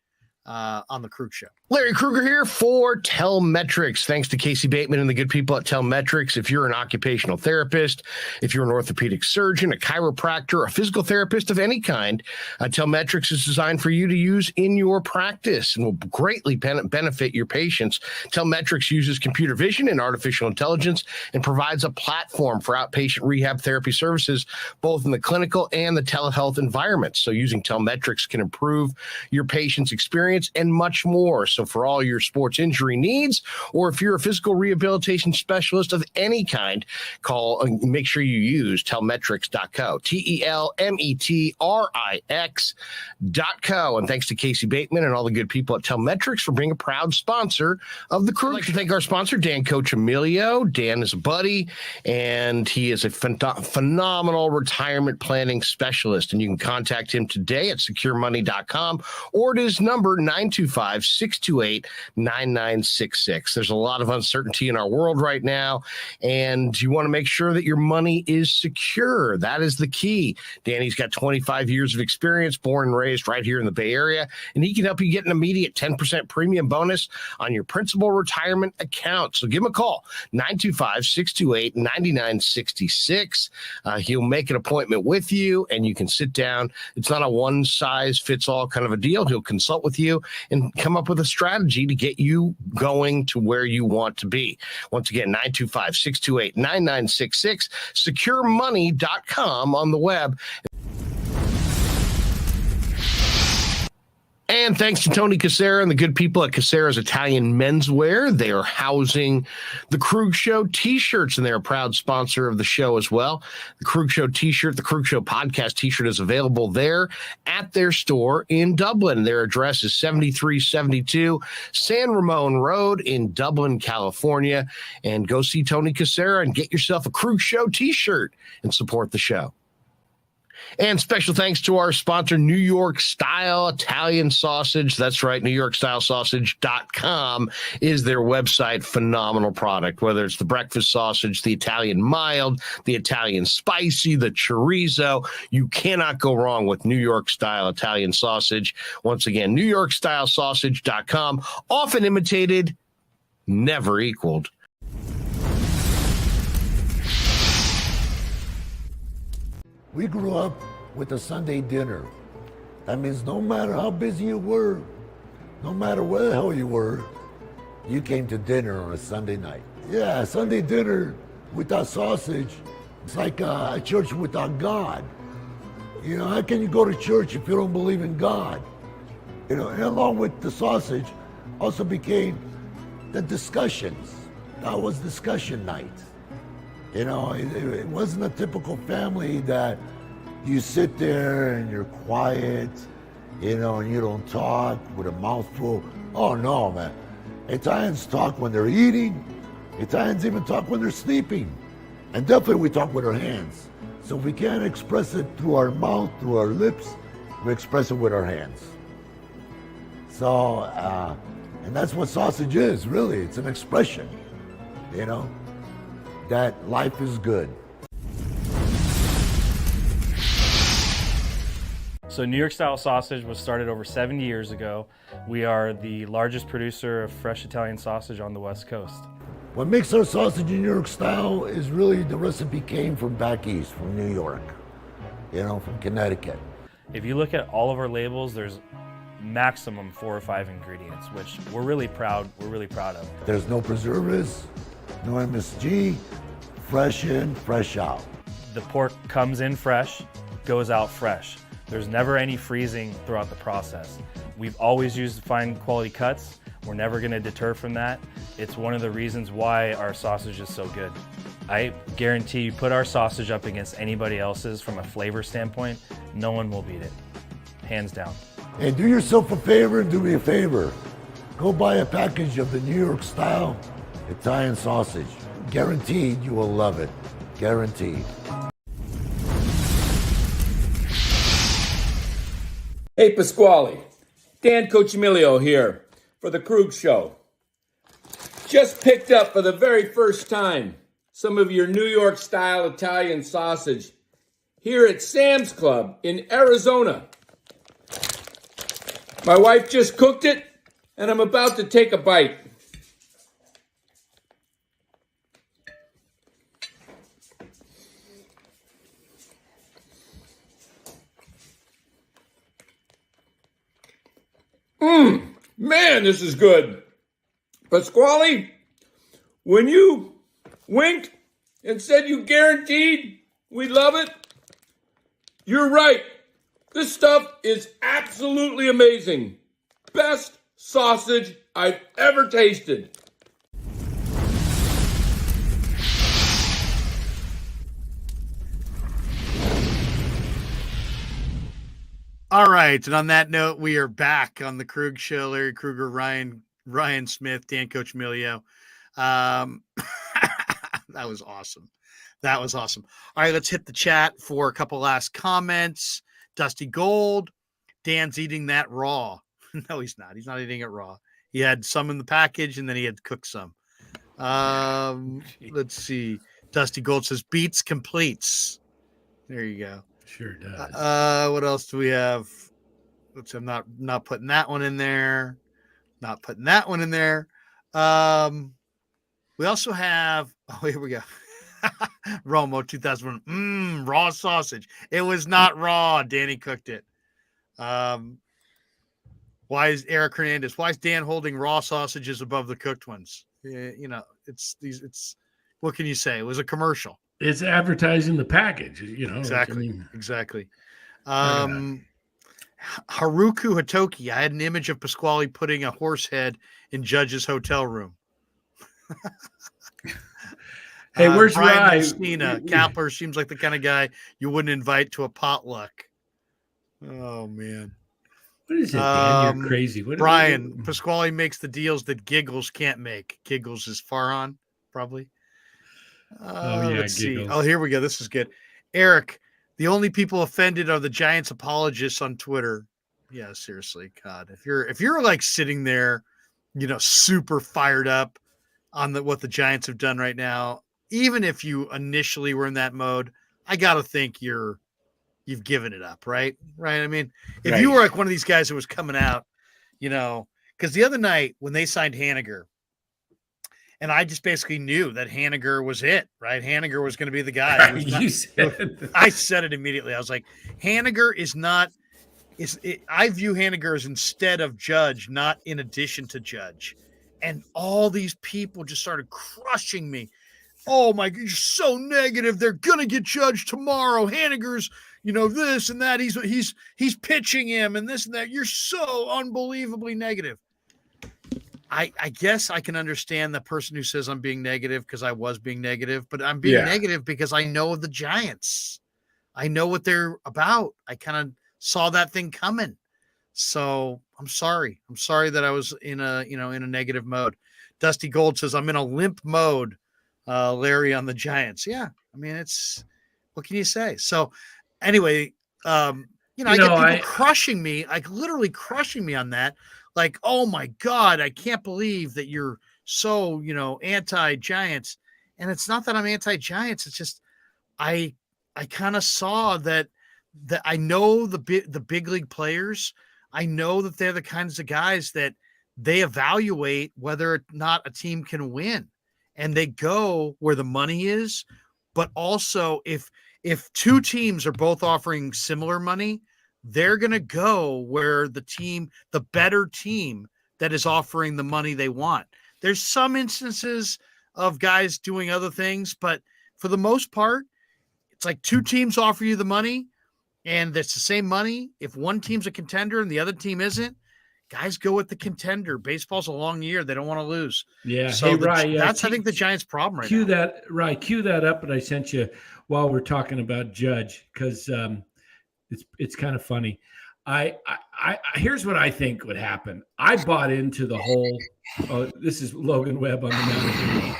on the Krueg Show. Larry Kruger here for Telmetrics. Thanks to Casey Bateman and the good people at Telmetrics. If you're an occupational therapist, if you're an orthopedic surgeon, a chiropractor, a physical therapist of any kind, Telmetrics is designed for you to use in your practice and will greatly benefit your patients. Telmetrics uses computer vision and artificial intelligence and provides a platform for outpatient rehab therapy services, both in the clinical and the telehealth environments. So using Telmetrics can improve your patient's experience and much more. So for all your sports injury needs, or if you're a physical rehabilitation specialist of any kind, call and make sure you use telmetrics.co, TELMETRIX.co. And thanks to Casey Bateman and all the good people at Telmetrics for being a proud sponsor of the Krueg. I'd like to thank our sponsor, Dan Coach Emilio. Dan is a buddy, and he is a phenomenal retirement planning specialist. And you can contact him today at securemoney.com or at his number 925-628-9966. There's a lot of uncertainty in our world right now, and you want to make sure that your money is secure. That is the key. Danny's got 25 years of experience, born and raised right here in the Bay Area, and he can help you get an immediate 10% premium bonus on your principal retirement account. So give him a call, 925-628-9966. He'll make an appointment with you, and you can sit down. It's not a one-size-fits-all kind of a deal. He'll consult with you and come up with a strategy to get you going to where you want to be. Once again, 925-628-9966, securemoney.com on the web. And thanks to Tony Cassera and the good people at Cassera's Italian Menswear. They are housing the Krueg Show t-shirts, and they're a proud sponsor of the show as well. The Krueg Show t-shirt, the Krueg Show podcast t-shirt is available there at their store in Dublin. Their address is 7372 San Ramon Road in Dublin, California. And go see Tony Cassera and get yourself a Krueg Show t-shirt and support the show. And special thanks to our sponsor, New York Style Italian Sausage. That's right, NewYorkStyleSausage.com is their website. Phenomenal product, whether it's the breakfast sausage, the Italian mild, the Italian spicy, the chorizo. You cannot go wrong with New York Style Italian Sausage. Once again, NewYorkStyleSausage.com. Often imitated, never equaled. We grew up with a Sunday dinner. That means no matter how busy you were, no matter where the hell you were, you came to dinner on a Sunday night. Yeah, Sunday dinner without sausage, it's like a church without God. You know, how can you go to church if you don't believe in God? You know, and along with the sausage also became the discussions. That was discussion night. You know, it wasn't a typical family that you sit there and you're quiet, you know, and you don't talk with a mouthful. Oh no, man. Italians talk when they're eating. Italians even talk when they're sleeping. And definitely we talk with our hands. So if we can't express it through our mouth, through our lips, we express it with our hands. So, and that's what sausage is, really. It's an expression, that life is good. So New York style sausage was started over 70 years ago. We are the largest producer of fresh Italian sausage on the West Coast. What makes our sausage in New York style is really the recipe came from back east, from New York, from Connecticut. If you look at all of our labels, there's maximum 4 or 5 ingredients, which we're really proud of. There's no preservatives, no MSG, fresh in, fresh out. The pork comes in fresh, goes out fresh. There's never any freezing throughout the process. We've always used fine quality cuts. We're never gonna deter from that. It's one of the reasons why our sausage is so good. I guarantee you put our sausage up against anybody else's from a flavor standpoint, no one will beat it, hands down. And do yourself a favor and do me a favor. Go buy a package of the New York style Italian sausage. Guaranteed you will love it. Guaranteed. Hey, Pasquale. Dan Cochimilio here for the Krueg Show. Just picked up for the very first time some of your New York style Italian sausage here at Sam's Club in Arizona. My wife just cooked it, and I'm about to take a bite. Man, this is good. Pasquale, when you winked and said you guaranteed we love it, you're right. This stuff is absolutely amazing. Best sausage I've ever tasted. All right. And on that note, we are back on the Krueg Show. Larry Krueger, Ryan Smith, Dan Cochimilio. That was awesome. That was awesome. All right, let's hit the chat for a couple last comments. Dusty Gold. Dan's eating that raw. No, he's not. He's not eating it raw. He had some in the package, and then he had cooked some. Let's see. Dusty Gold says, beats completes. There you go. Sure does. What else do we have? Let's. I'm not putting that one in there. Not putting that one in there. We also have. Oh, here we go. Romo 2001. Raw sausage. It was not raw. Danny cooked it. Why is Eric Hernandez? Why is Dan holding raw sausages above the cooked ones? It's these. It's what can you say? It was a commercial. It's advertising the package, Exactly. Exactly. Haruku Hatoki. I had an image of Pasquale putting a horse head in Judge's hotel room. Hey, where's Brian Rye? Messina. Kapler seems like the kind of guy you wouldn't invite to a potluck. Oh, man. What is it, Dan? You're crazy. Brian, Pasquale makes the deals that Giggles can't make. Giggles is Farhan, probably. Let's see. Oh, here we go. This is good. Eric, the only people offended are the Giants apologists on Twitter. Yeah, seriously. God, if you're like sitting there, super fired up on what the Giants have done right now, even if you initially were in that mode, I got to think you've given it up, right? Right. I mean, if you were like one of these guys that was coming out, because the other night when they signed Haniger, and I just basically knew that Haniger was it, right? Haniger was going to be the guy. I said it immediately. I was like, Haniger is not – I view Haniger as instead of Judge, not in addition to Judge. And all these people just started crushing me. Oh, my God, you're so negative. They're going to get Judge tomorrow. Haniger's, this and that. He's pitching him and this and that. You're so unbelievably negative. I guess I can understand the person who says I'm being negative because I was being negative, but I'm being negative because I know the Giants. I know what they're about. I kind of saw that thing coming. So I'm sorry. I'm sorry that I was in a negative mode. Dusty Gold says I'm in a limp mode, Larry, on the Giants. Yeah. I mean, what can you say? So anyway, I get people crushing me, like literally crushing me on that. Like, oh my God, I can't believe that you're so, anti-Giants. And it's not that I'm anti-Giants. It's just I kind of saw that I know the big league players. I know that they're the kinds of guys that they evaluate whether or not a team can win, and they go where the money is. But also, if two teams are both offering similar money, they're going to go where the better team that is offering the money they want. There's some instances of guys doing other things, but for the most part, it's like two teams offer you the money and it's the same money. If one team's a contender and the other team isn't, guys go with the contender. Baseball's a long year. They don't want to lose. Yeah. So Right. That's, I think, the Giants' problem right now. Cue that up. But I sent you while we're talking about Judge, because it's kind of funny. I here's what I think would happen. I bought into the whole. Oh, this is Logan Webb on the mountain.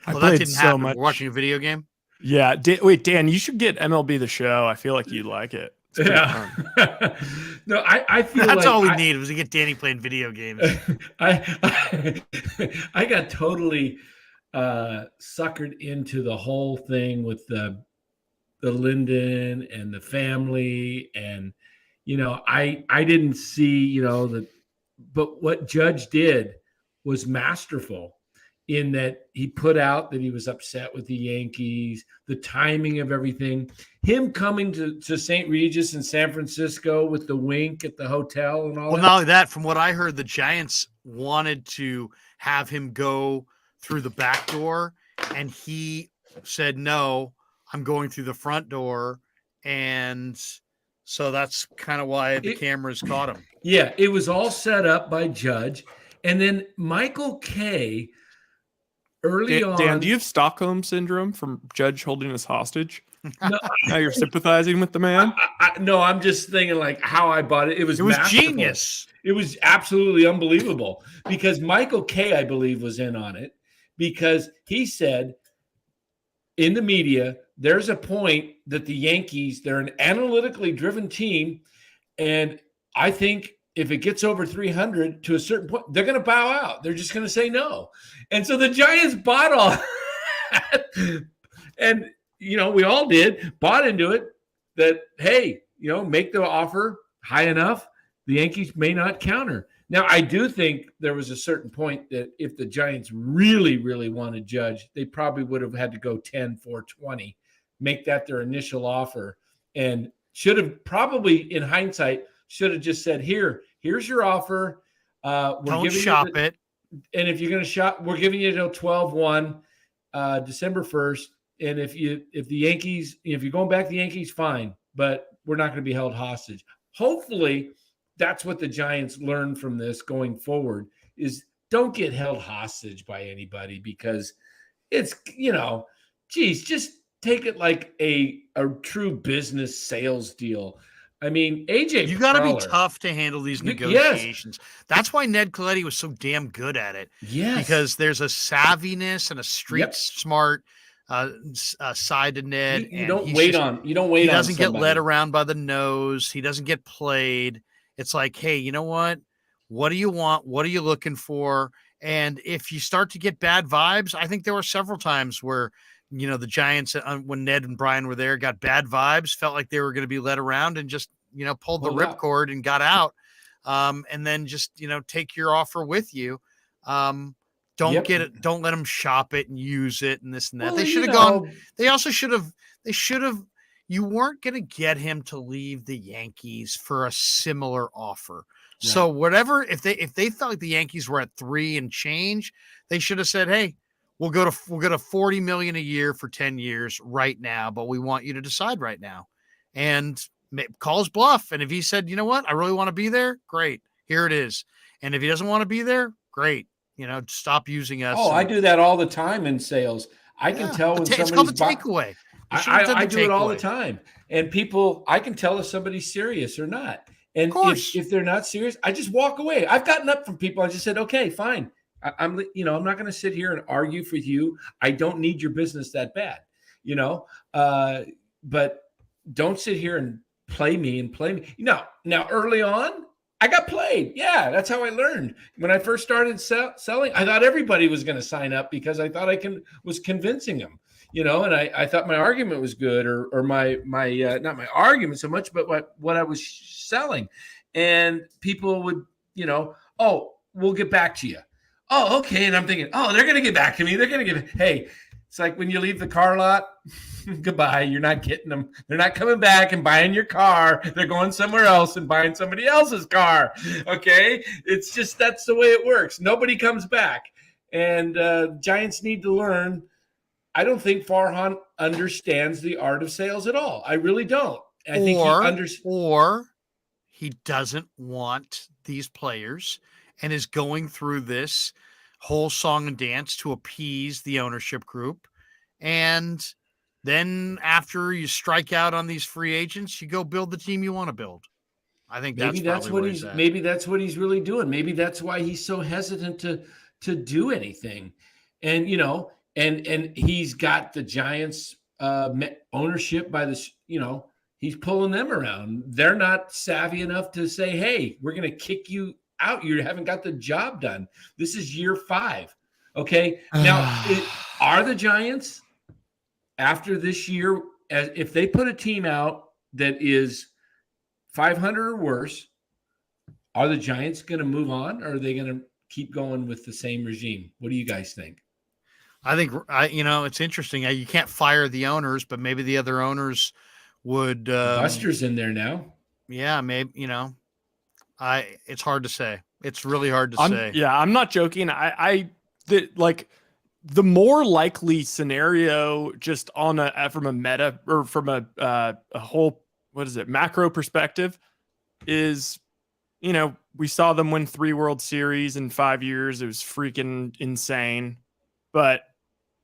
Well, that didn't happen. We're watching a video game. Yeah. Wait, Dan, you should get MLB The Show. I feel like you'd like it. Yeah. No, I feel that's like all we need was to get Danny playing video games. I got totally suckered into the whole thing with the Linden and the family, and I didn't see but what Judge did was masterful in that he put out that he was upset with the Yankees, the timing of everything, him coming to St. Regis in San Francisco with the wink at the hotel and all that. Well, not only that, from what I heard, the Giants wanted to have him go through the back door, and he said, no, I'm going through the front door. And so that's kind of why the cameras caught him. Yeah, it was all set up by Judge. And then Michael Kay, early on. Dan, do you have Stockholm syndrome from Judge holding us hostage? No. Now you're sympathizing with the man? No, I'm just thinking like how I bought it. It was genius. It was absolutely unbelievable because Michael Kay, I believe, was in on it because he said in the media, there's a point that the Yankees, they're an analytically driven team. And I think if it gets over 300 to a certain point, they're going to bow out. They're just going to say no. And so the Giants bought all that. And, we all bought into it that, hey, make the offer high enough. The Yankees may not counter. Now, I do think there was a certain point that if the Giants really, really wanted Judge, they probably would have had to go 10-4-20, make that their initial offer, and should have probably, in hindsight, should have just said, here's your offer. Don't shop it. And if you're going to shop, we're giving you till 12/1, December 1st. And if the Yankees, if you're going back to the Yankees, fine, but we're not going to be held hostage. Hopefully that's what the Giants learn from this going forward is don't get held hostage by anybody because it's, just take it like a true business sales deal. I mean, AJ, you got to be tough to handle these negotiations. Yes. That's why Ned Colletti was so damn good at it. Yes, because there's a savviness and a street smart side to Ned. You don't wait on. He doesn't get led around by the nose. He doesn't get played. It's like, hey, you know what? What do you want? What are you looking for? And if you start to get bad vibes, I think there were several times where. The Giants, when Ned and Brian were there, got bad vibes, felt like they were going to be led around and just, pulled the ripcord and got out. And then just, take your offer with you. Don't get it. Don't let them shop it and use it and this and that. Well, they should have gone. They also should have. You weren't going to get him to leave the Yankees for a similar offer. Right. So whatever, if they felt like the Yankees were at 3 and change, they should have said, hey, We'll go to $40 million a year for 10 years right now, but we want you to decide right now, and call his bluff. And if he said, you know what, I really want to be there, great, here it is. And if he doesn't want to be there, great, stop using us. Oh, I do that all the time in sales. I can tell when somebody's called the takeaway. I do it all the time, and I can tell if somebody's serious or not. And if they're not serious, I just walk away. I've gotten up from people. I just said, okay, fine. I'm not going to sit here and argue for you. I don't need your business that bad, but don't sit here and play me. Now early on, I got played. Yeah, that's how I learned. When I first started selling, I thought everybody was going to sign up because I thought was convincing them, and I thought my argument was good, or my not my argument so much, but what I was selling, and people would, oh, we'll get back to you. Oh, okay. And I'm thinking, oh, they're going to get back to me. They're going to get, hey, it's like when you leave the car lot, goodbye. You're not getting them. They're not coming back and buying your car. They're going somewhere else and buying somebody else's car. Okay. It's just, that's the way it works. Nobody comes back. And Giants need to learn. I don't think Farhan understands the art of sales at all. I really don't. I think or he doesn't want these players and is going through this whole song and dance to appease the ownership group. And then after you strike out on these free agents, you go build the team you want to build. I think maybe that's what he's really doing. Maybe that's why he's so hesitant to do anything. And, and he's got the Giants ownership by this, he's pulling them around. They're not savvy enough to say, hey, we're going to kick you out. You haven't got the job done. This is year 5. Okay. Now, are the Giants after this year, if they put a team out that is 500 or worse, are the Giants going to move on, or are they going to keep going with the same regime? What do you guys think? I think, it's interesting. You can't fire the owners, but maybe the other owners would. Buster's in there now. Yeah, maybe, it's hard to say. It's really hard to say. Yeah, I'm not joking. The more likely scenario, just on from a meta or from a whole, macro perspective, is, we saw them win 3 World Series in 5 years. It was freaking insane. But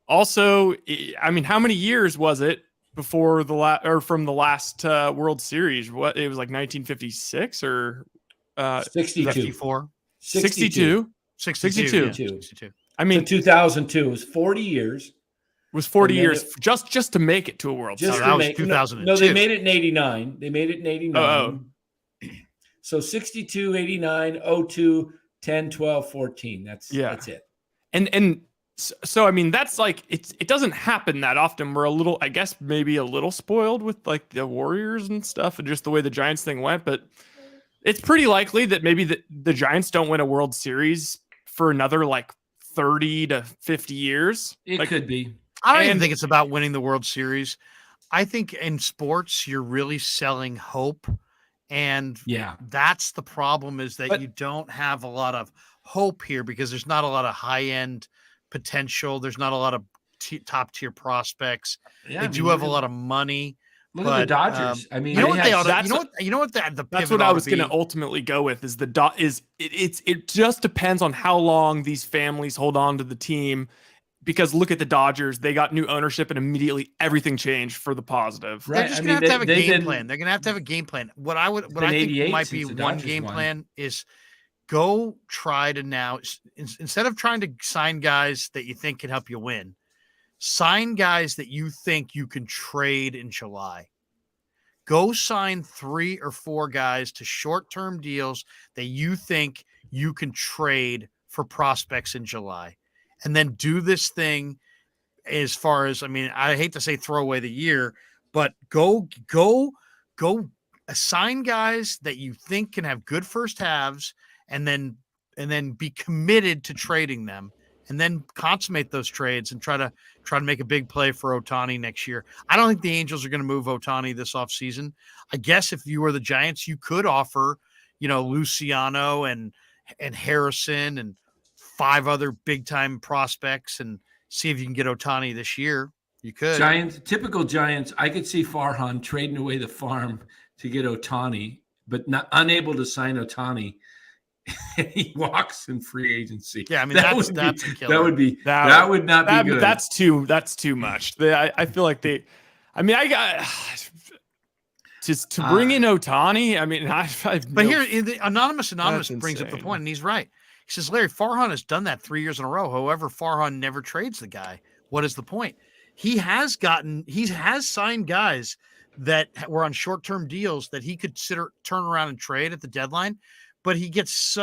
also, I mean, how many years was it before from the last World Series? What, it was like 1956 or 62. 62. I mean, 2002 was 40 years. It was 40 years just to make it to a World Series. That was 2002. No, they made it in 89. Oh. So 62, 89, 02, 10, 12, 14. That's it. And so, I mean, that's like, it doesn't happen that often. We're I guess maybe a little spoiled with like the Warriors and stuff and just the way the Giants thing went, but it's pretty likely that maybe the Giants don't win a World Series for another like 30 to 50 years. It could be. I don't even think it's about winning the World Series. I think in sports, you're really selling hope. And that's the problem, is that you don't have a lot of hope here because there's not a lot of high-end potential. There's not a lot of top-tier prospects. They do have a lot of money. Look at the Dodgers. I mean, you know what they ought to, you know what the that's what I was going to ultimately go with is it just depends on how long these families hold on to the team, because look at the Dodgers. They got new ownership and immediately everying changed for the positive. They're just going to have a game plan. They're going to have a game plan. What I think might be one game plan is go try to now, instead of trying to sign guys that you think can help you win, sign guys that you think you can trade in July. Go sign 3 or 4 guys to short-term deals that you think you can trade for prospects in July. And then do this thing as far as, I mean, I hate to say throw away the year, but go assign guys that you think can have good first halves and then be committed to trading them. And then consummate those trades and try to make a big play for Ohtani next year. I don't think the Angels are going to move Ohtani this offseason. I guess if you were the Giants, you could offer, Luciano and Harrison and 5 other big-time prospects and see if you can get Ohtani this year. You could. Typical Giants, I could see Farhan trading away the farm to get Ohtani, but unable to sign Ohtani. He walks in free agency. Yeah, I mean that's a killer. That would not be good. That's too much. I feel like to bring in Ohtani. I mean, but here the anonymous brings up the point, and he's right. He says, Larry, Farhan has done that 3 years in a row. However, Farhan never trades the guy. What is the point? He has signed guys that were on short-term deals that he could turn around and trade at the deadline, but he gets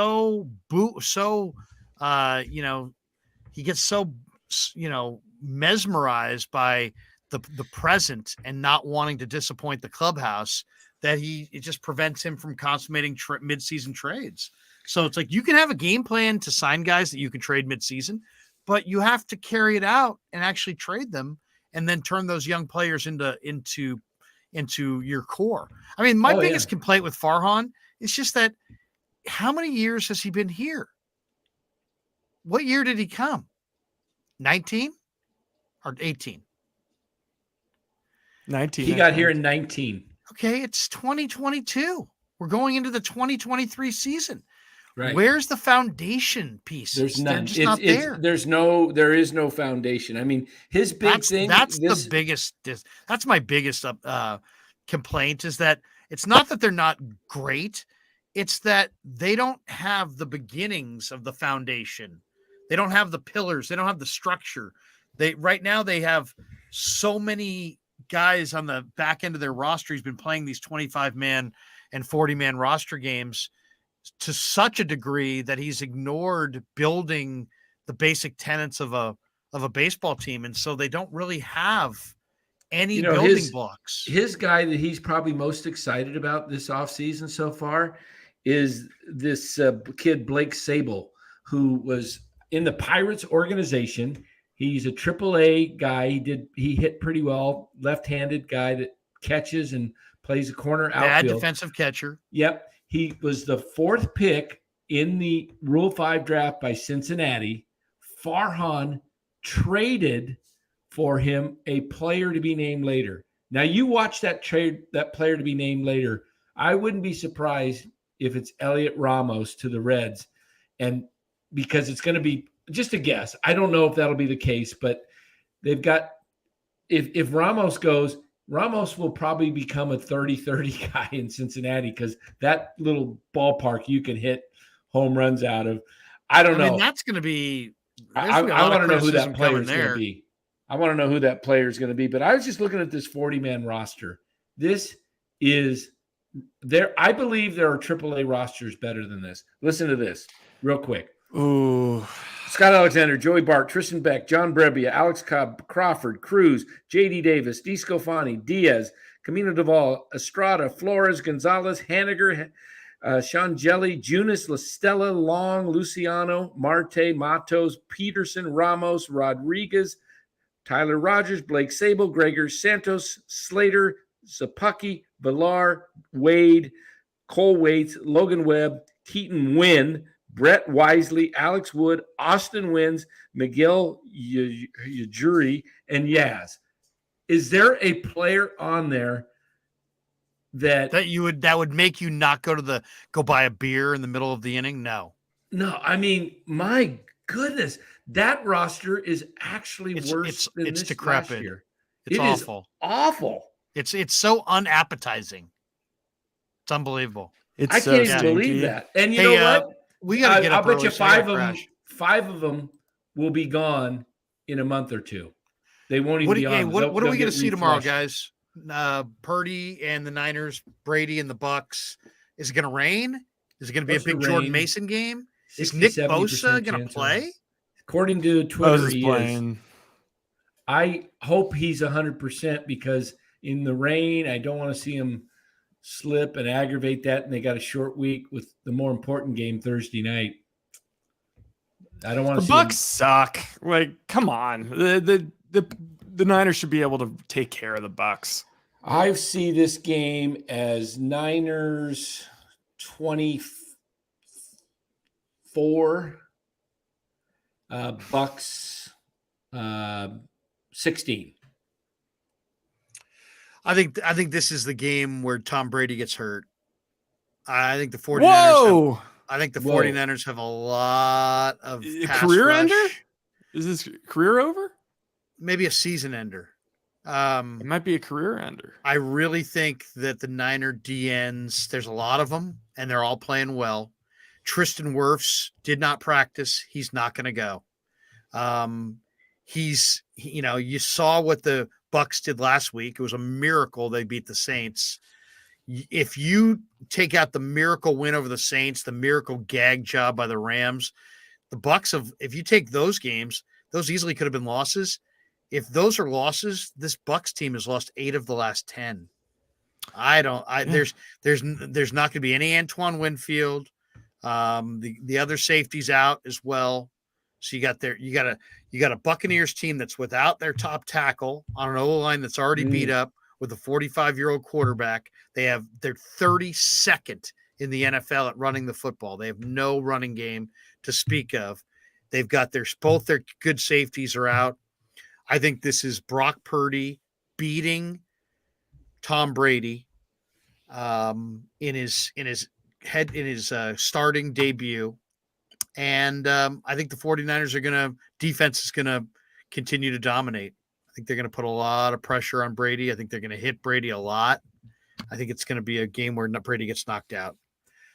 mesmerized by the present and not wanting to disappoint the clubhouse that it just prevents him from consummating mid-season trades. So it's like you can have a game plan to sign guys that you can trade mid-season, but you have to carry it out and actually trade them and then turn those young players into your core. I mean, my biggest complaint with Farhan is just that how many years has he been here? What year did he come? 19 or 18? 19. He got here in 19. Okay, it's 2022. We're going into the 2023 season. Right. Where's the foundation piece? There's none. They're just not there. There is no foundation. I mean, his big thing. That's my biggest complaint is that it's not that they're not great. It's that they don't have the beginnings of the foundation. They don't have the pillars. They don't have the structure. Right now they have so many guys on the back end of their roster. He's been playing these 25-man and 40-man roster games to such a degree that he's ignored building the basic tenets of a baseball team. And so they don't really have any building blocks. His guy that he's probably most excited about this offseason so far is this kid, Blake Sable, who was in the Pirates organization. He's a AAA guy. He hit pretty well, left-handed guy that catches and plays a corner outfield. Bad defensive catcher. Yep. He was the 4th pick in the Rule 5 draft by Cincinnati. Farhan traded for him a player to be named later. Now, you watch that player to be named later. I wouldn't be surprised if it's Elliot Ramos to the Reds. And because it's going to be just a guess. I don't know if that'll be the case, but they've got – if Ramos goes – Ramos will probably become a 30-30 guy in Cincinnati because that little ballpark you can hit home runs out of. I don't know. I mean, that's going to be – I want to know who that player is going to be. I want to know who that player is going to be. But I was just looking at this 40-man roster. This is – there. I believe there are AAA rosters better than this. Listen to this real quick. Ooh. Scott Alexander, Joey Bart, Tristan Beck, John Brebbia, Alex Cobb, Crawford, Cruz, J.D. Davis, DeScofani, Diaz, Camino Duvall, Estrada, Flores, Gonzalez, Haniger, Sean Jelly, Junis, LaStella, Long, Luciano, Marte, Matos, Peterson, Ramos, Rodriguez, Tyler Rogers, Blake Sable, Gregor Santos, Slater, Zappucki, Villar, Wade, Cole Waits, Logan Webb, Keaton Wynn, Brett Wisely, Alex Wood, Austin Wins, Miguel Ujiri, and Yaz. Is there a player on there that would make you not go buy a beer in the middle of the inning? No. I mean, my goodness, that roster is actually worse than it's this decrepit. last year. It's awful. Awful. It's so unappetizing. It's unbelievable. I can't even believe that. And you know what? We got to get up I'll bet you early, five of them will be gone in a month or two. They won't even be on. What are we going to see tomorrow, guys? Purdy and the Niners, Brady and the Bucks. Is it going to rain? Is it going to be a big Jordan Mason game? Is Nick Bosa going to play? According to Twitter, he playing. is. I hope he's 100% because in the rain, I don't want to see him slip and aggravate that, and they got a short week with the more important game Thursday night. I don't want to see the Bucks suck. Like, come on. The Niners should be able to take care of the Bucks. I see this game as Niners 24, Bucks 16. I think this is the game where Tom Brady gets hurt. I think the 49ers have a lot of career ender. Is this career over? Maybe a season ender. It might be a career ender. I really think that the Niner DNs, there's a lot of them, and they're all playing well. Tristan Wirfs did not practice. He's not going to go. You saw what the Bucks did last week. It was a miracle they beat the Saints. If you take out the miracle win over the Saints, the miracle gag job by the Rams, the Bucks if you take those games, those easily could have been losses. If those are losses, this Bucks team has lost 8 of the last 10. There's not going to be any Antoine Winfield. The other safety's out as well. So you got a Buccaneers team that's without their top tackle on an O-line that's already beat up with a 45-year-old quarterback. They're 32nd in the NFL at running the football. They have no running game to speak of. They've got both their good safeties are out. I think this is Brock Purdy beating Tom Brady in his starting debut. And I think the 49ers defense is going to continue to dominate. I think they're going to put a lot of pressure on Brady. I think they're going to hit Brady a lot. I think it's going to be a game where Brady gets knocked out.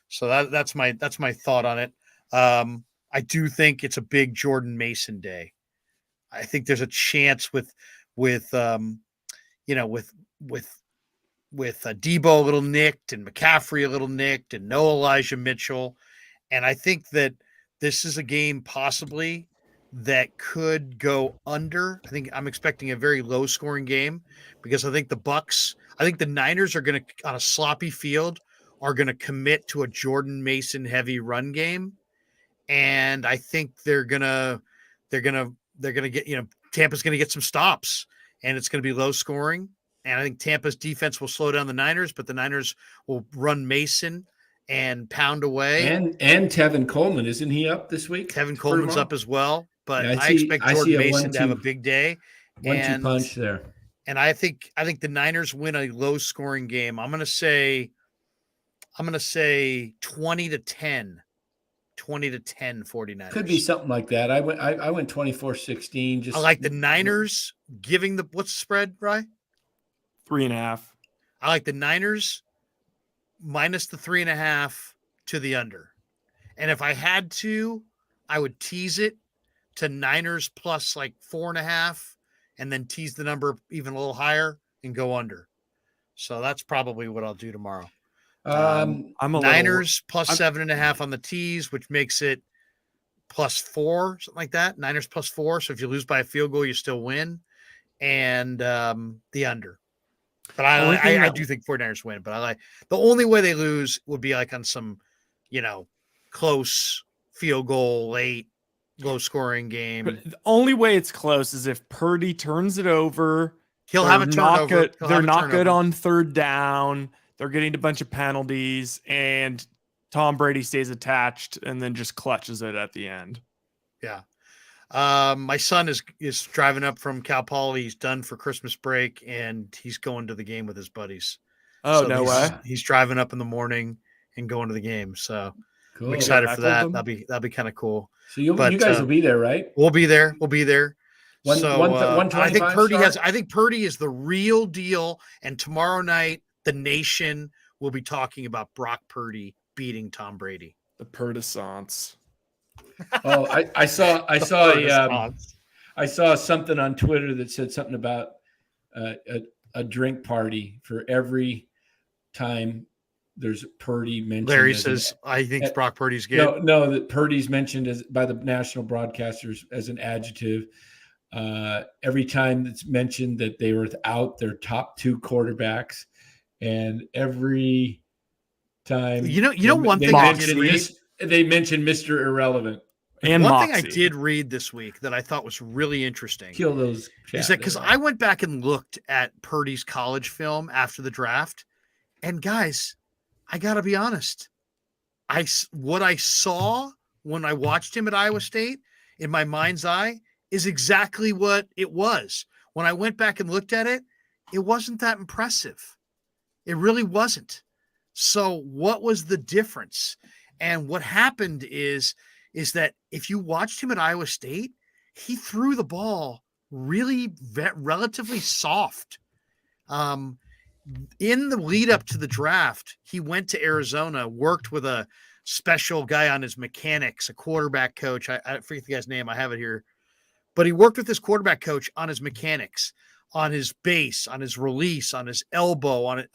So that's my thought on it. I do think it's a big Jordan Mason day. I think there's a chance with Debo a little nicked and McCaffrey a little nicked and no Elijah Mitchell. And I think that this is a game possibly that could go under. I think I'm expecting a very low scoring game because I think the Niners are going to, on a sloppy field, are going to commit to a Jordan Mason heavy run game. And I think they're going to get, Tampa's going to get some stops and it's going to be low scoring. And I think Tampa's defense will slow down the Niners, but the Niners will run Mason and pound away. And Tevin Coleman, isn't he up this week? Tevin Coleman's up as well, but I expect Jordan Mason to have a big day. 1-2 punch there. And I think the Niners win a low scoring game. I'm going to say 20-10. 20-10 49ers. Could be something like that. I went 24-16. I like the Niners giving what's the spread, Rye? 3.5. I like the Niners minus the 3.5 to the under. And if I had to, I would tease it to Niners plus like 4.5 and then tease the number even a little higher and go under. So that's probably what I'll do tomorrow. I'm a Niners plus 7.5 on the tees, which makes it plus 4, something like that. Niners plus 4. So if you lose by a field goal, you still win. And the under. But I do think 49ers win. But I like the only way they lose would be like on some, close field goal, late, low scoring game. But the only way it's close is if Purdy turns it over. He'll have a turnover. They're not good on third down. They're getting a bunch of penalties, and Tom Brady stays attached and then just clutches it at the end. Yeah. My son is driving up from Cal Poly. He's done for Christmas break, and he's going to the game with his buddies. Oh, so no way. He's driving up in the morning and going to the game. So cool. I'm excited for that. That'll be kind of cool. So you guys will be there, right? We'll be there. We'll be there. I think Purdy start? I think Purdy is the real deal. And tomorrow night, the nation will be talking about Brock Purdy beating Tom Brady. The Purdisance. Oh, I saw something on Twitter that said something about a drink party for every time there's Purdy mentioned. Larry says, I think Brock Purdy's good. No, that Purdy's mentioned by the national broadcasters as an adjective. Every time it's mentioned that they were without their top 2 quarterbacks, and every time one thing I did read, they mentioned Mr. Irrelevant. And one thing I did read this week that I thought was really interesting is that because I went back and looked at Purdy's college film after the draft, and guys, I got to be honest, what I saw when I watched him at Iowa State in my mind's eye is exactly what it was. When I went back and looked at it, it wasn't that impressive. It really wasn't. So what was the difference? And what happened is that if you watched him at Iowa State, he threw the ball really relatively soft. In the lead up to the draft, he went to Arizona, worked with a special guy on his mechanics, a quarterback coach. I forget the guy's name. I have it here. But he worked with this quarterback coach on his mechanics, on his base, on his release, on his elbow, on it.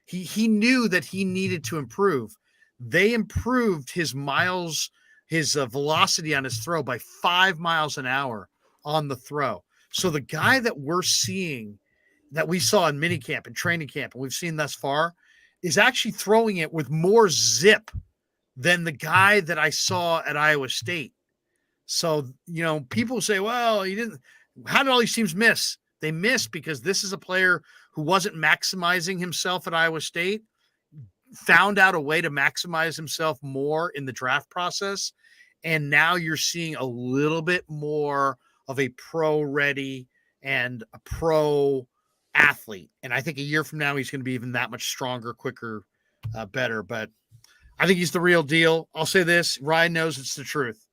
He knew that he needed to improve. They improved his miles, his velocity on his throw by 5 miles an hour on the throw. So the guy that we're seeing, that we saw in minicamp and training camp, and we've seen thus far, is actually throwing it with more zip than the guy that I saw at Iowa State. So, people say, well, how did all these teams miss? They missed because this is a player who wasn't maximizing himself at Iowa State, found out a way to maximize himself more in the draft process. And now you're seeing a little bit more of a pro ready and a pro athlete. And I think a year from now, he's going to be even that much stronger, quicker, better. But I think he's the real deal. I'll say this, Ryan knows it's the truth.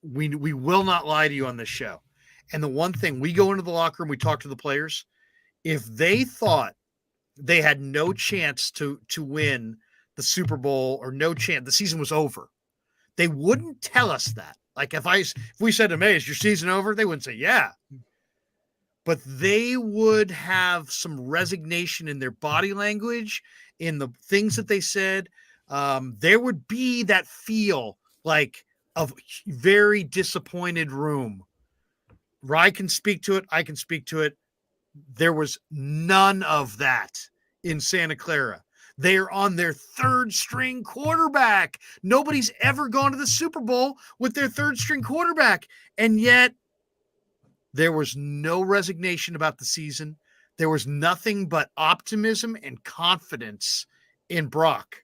We will not lie to you on this show. And the one thing, we go into the locker room, we talk to the players. If they thought they had no chance to win the Super Bowl or no chance, the season was over, they wouldn't tell us that. Like if we said to them, hey, is your season over? They wouldn't say, yeah. But they would have some resignation in their body language, in the things that they said. There would be that feel like of very disappointed room. Rye can speak to it. I can speak to it. There was none of that in Santa Clara. They are on their third string quarterback. Nobody's ever gone to the Super Bowl with their third string quarterback. And yet there was no resignation about the season. There was nothing but optimism and confidence in Brock.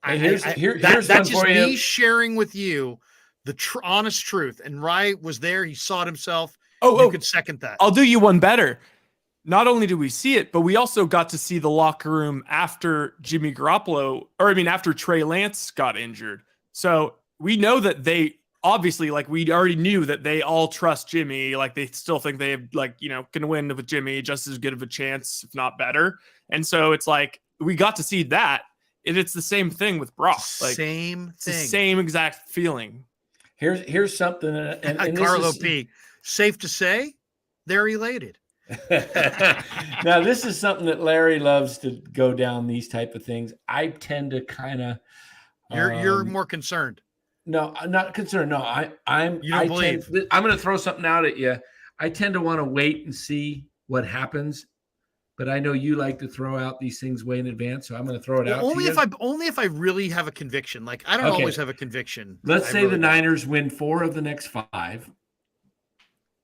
Here's that's one just for me you. sharing with you the honest truth. And Rye was there. He saw it himself. Oh, you could second that. I'll do you one better. Not only did we see it, but we also got to see the locker room after Jimmy Garoppolo, after Trey Lance got injured. So we know that they obviously, we already knew that they all trust Jimmy. They still think they can win with Jimmy just as good of a chance, if not better. And so it's we got to see that. And it's the same thing with Brock. Same it's thing. The same exact feeling. Here's something. And Carlo P. Safe to say, they're elated. Now, this is something that Larry loves to go down these type of things. I tend to kind of. You're more concerned. No, I'm not concerned. No, I'm. You don't believe. I'm going to throw something out at you. I tend to want to wait and see what happens, but I know you like to throw out these things way in advance, so I'm going to throw it out. Only if I really have a conviction. I don't always have a conviction. Let's say the Niners win 4 of the next 5.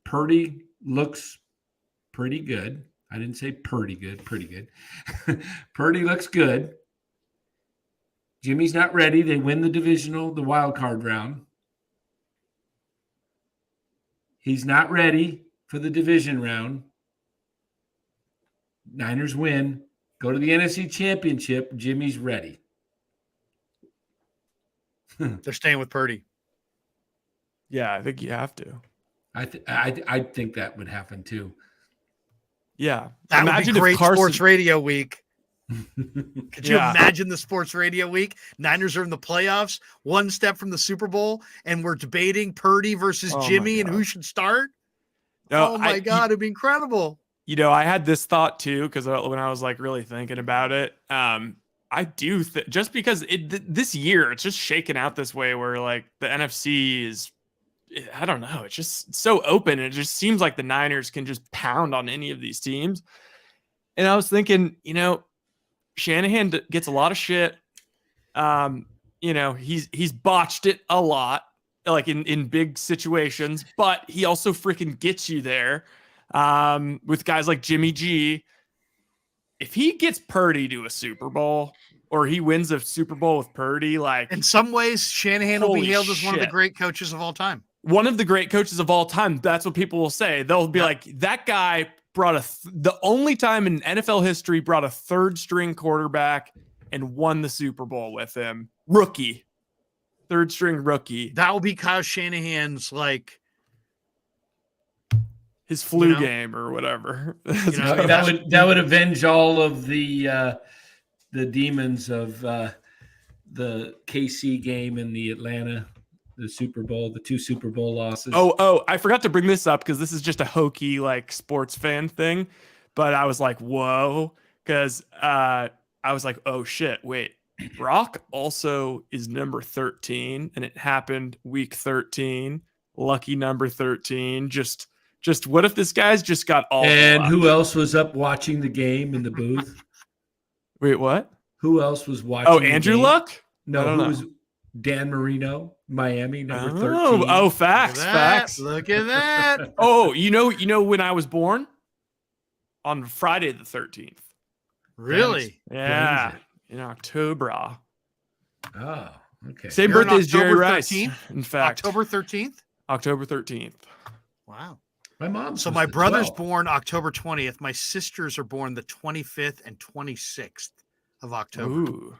Purdy looks pretty good. I didn't say pretty good. Purdy looks good. Jimmy's not ready. They win the wild card round. He's not ready for the division round. Niners win. Go to the NFC Championship. Jimmy's ready. They're staying with Purdy. Yeah, I think you have to. I think that would happen too. Yeah. That would be great sports radio week. Could you imagine the sports radio week? Niners are in the playoffs, one step from the Super Bowl, and we're debating Purdy versus Jimmy and who should start? No, oh, my God. It'd be incredible. I had this thought too, because when I was really thinking about it, I do just because this year it's just shaken out this way where the NFC is, I don't know, it's just so open. And it just seems like the Niners can just pound on any of these teams. And I was thinking, Shanahan gets a lot of shit. He's botched it a lot, in big situations, but he also freaking gets you there. With guys like Jimmy G, if he gets Purdy to a Super Bowl or he wins a Super Bowl with Purdy, in some ways, Shanahan will be hailed as one of the great coaches of all time. One of the great coaches of all time. That's what people will say. They'll be that guy brought the only time in NFL history brought a third string quarterback and won the Super Bowl with him. Rookie. Third string rookie. That will be Kyle Shanahan's his flu game or whatever. That would avenge all of the demons of the KC game and the Atlanta, the Super Bowl, the 2 Super Bowl losses. Oh, I forgot to bring this up because this is just a hokey like sports fan thing, but I was like, whoa, because I was like, oh shit, wait, Brock also is number 13, and it happened week 13. Lucky number 13. Just what if this guy's just got all? And who else was up watching the game in the booth? Wait, what? Who else was watching? Oh, Andrew Luck? No, who was Dan Marino, Miami, number 13. Oh, facts. Look at that. Oh, you know when I was born? On Friday the 13th. Really? Yeah. In October. Oh, okay. Same You're birthday as Jerry October Rice. 13th? In fact. October 13th? October 13th. Wow. My mom. So my brother's born October 20th. My sisters are born the 25th and 26th of October. Ooh.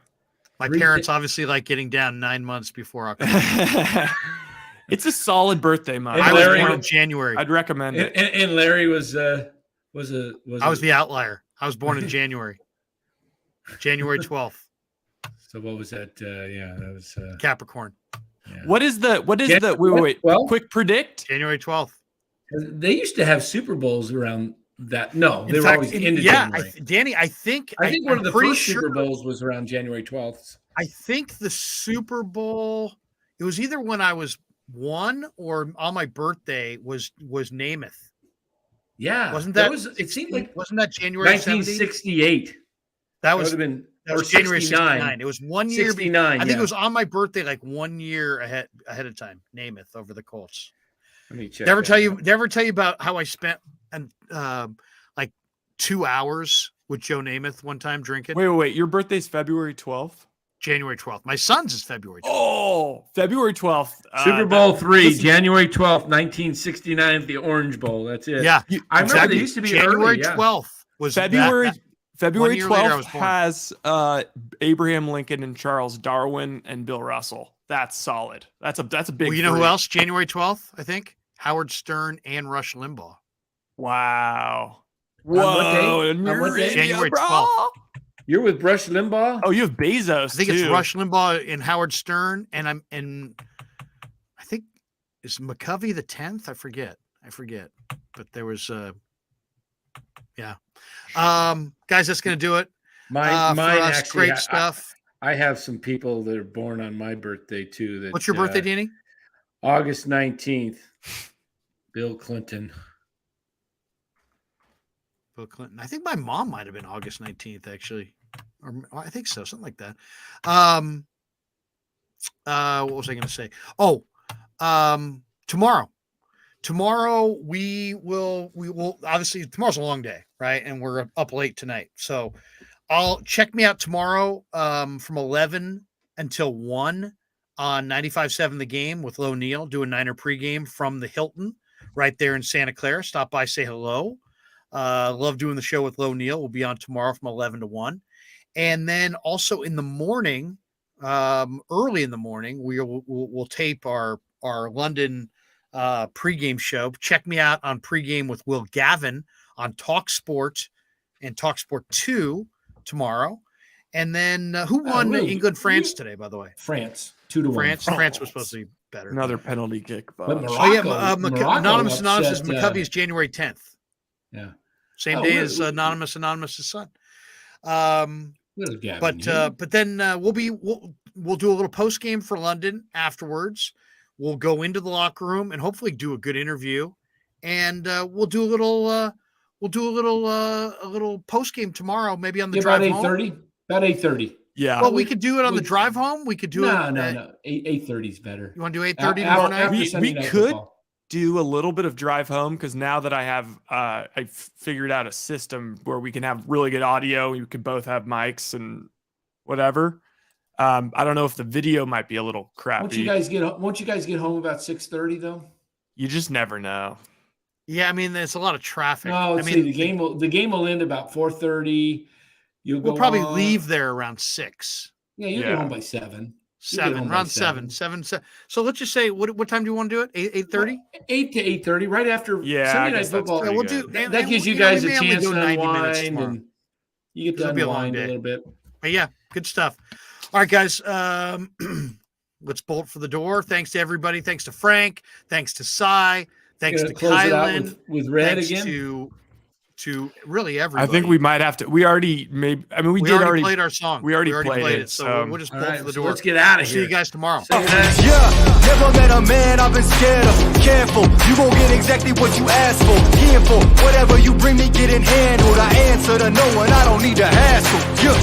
My parents obviously like getting down 9 months before October. It's a solid birthday month. I was born in January. I'd recommend it. And Larry was I was the outlier. I was born in January. January 12th. So what was that? That was Capricorn. Yeah. What is the wait, well, quick predict? January 12th. They used to have Super Bowls around that. No, they were always into January. Danny, I think one of the first Super Bowls was around January 12th. I think the Super Bowl, it was either when I was 1 or on my birthday was Namath. Yeah. Wasn't that it seemed like wasn't that January 1968? That was January 69. It was 1 year. 69. I think it was on my birthday, like 1 year ahead of time. Namath over the Colts. Let me check. Did I ever tell you about how I spent like 2 hours with Joe Namath one time drinking? Wait. Your birthday's February 12th? January 12th. My son's is February 12th. Oh, February 12th. Super Bowl III, January 12th, 1969 at the Orange Bowl. That's it. Yeah. I remember they used to be January early, 12th was February. February 12th born. has Abraham Lincoln and Charles Darwin and Bill Russell. That's solid. That's a big. Well, you know who else? January 12th, I think. Howard Stern and Rush Limbaugh. Wow. Whoa. On what day? January 12th. You're with Rush Limbaugh? Oh, you have Bezos. I think it's Rush Limbaugh and Howard Stern, and I think is McCovey the 10th. I forget, but there was yeah. Guys, that's gonna do it. Mine actually, great stuff. I have some people that are born on my birthday too. What's your birthday, Danny? August 19th. Bill Clinton. Bill Clinton. I think my mom might have been August 19th, actually. Or I think so, something like that. What was I going to say? Oh, tomorrow. Tomorrow we will obviously tomorrow's a long day, right? And we're up late tonight. So I'll check me out tomorrow from 11 until 1 on 95.7 The Game with Lo Neal, do a Niner pregame from the Hilton right there in Santa Clara. Stop by, say hello. Love doing the show with Lo Neal. We'll be on tomorrow from 11 to 1. And then also in the morning, early in the morning, we'll tape our London pregame show. Check me out on pregame with Will Gavin on Talk Sport and Talk Sport 2 tomorrow. And then who won England France today, by the way? France 2-1. France was supposed to be better. Another penalty kick. But Morocco, Anonymous is McCovey's January 10th. Yeah. Same day as Anonymous' son. But then we'll do a little post game for London afterwards. We'll go into the locker room and hopefully do a good interview, and we'll do a little post game tomorrow, maybe on the drive home. About 8:30. Yeah. Well, we could do it on the drive home. We could do no. 8:30 is better. You want to do 8:30 tomorrow night? We could do a little bit of drive home because now that I have I figured out a system where we can have really good audio. We could both have mics and whatever. I don't know if the video might be a little crappy. Won't you guys get home about 6:30 though? You just never know. Yeah, I mean, there's a lot of traffic. No, the game will end about 4:30. We'll probably leave there around 6. Yeah, you'll get home by 7. 7, around 7. So let's just say, what time do you want to do it? 8:30? 8 to 8:30, right after Sunday night football. Yeah, we'll do. That gives you guys a chance to 90 minutes unwind, and you get to unwind a little bit. But yeah, good stuff. All right, guys. Let's bolt for the door. Thanks to everybody. Thanks to Frank. Thanks to Cy. Thanks to Close it out Kylan. with Red Thanks again. To really everybody. I think we might have to. We already made. I mean, we did already played our song. We already played it. So we'll just bolt for the door. Let's get out of See here. you guys tomorrow. Yeah, never met a man I've been scared of. Careful, you gon' get exactly what you asked for. Here for whatever you bring me, getting handled. I answer to no one, I don't need to hassle. Yeah.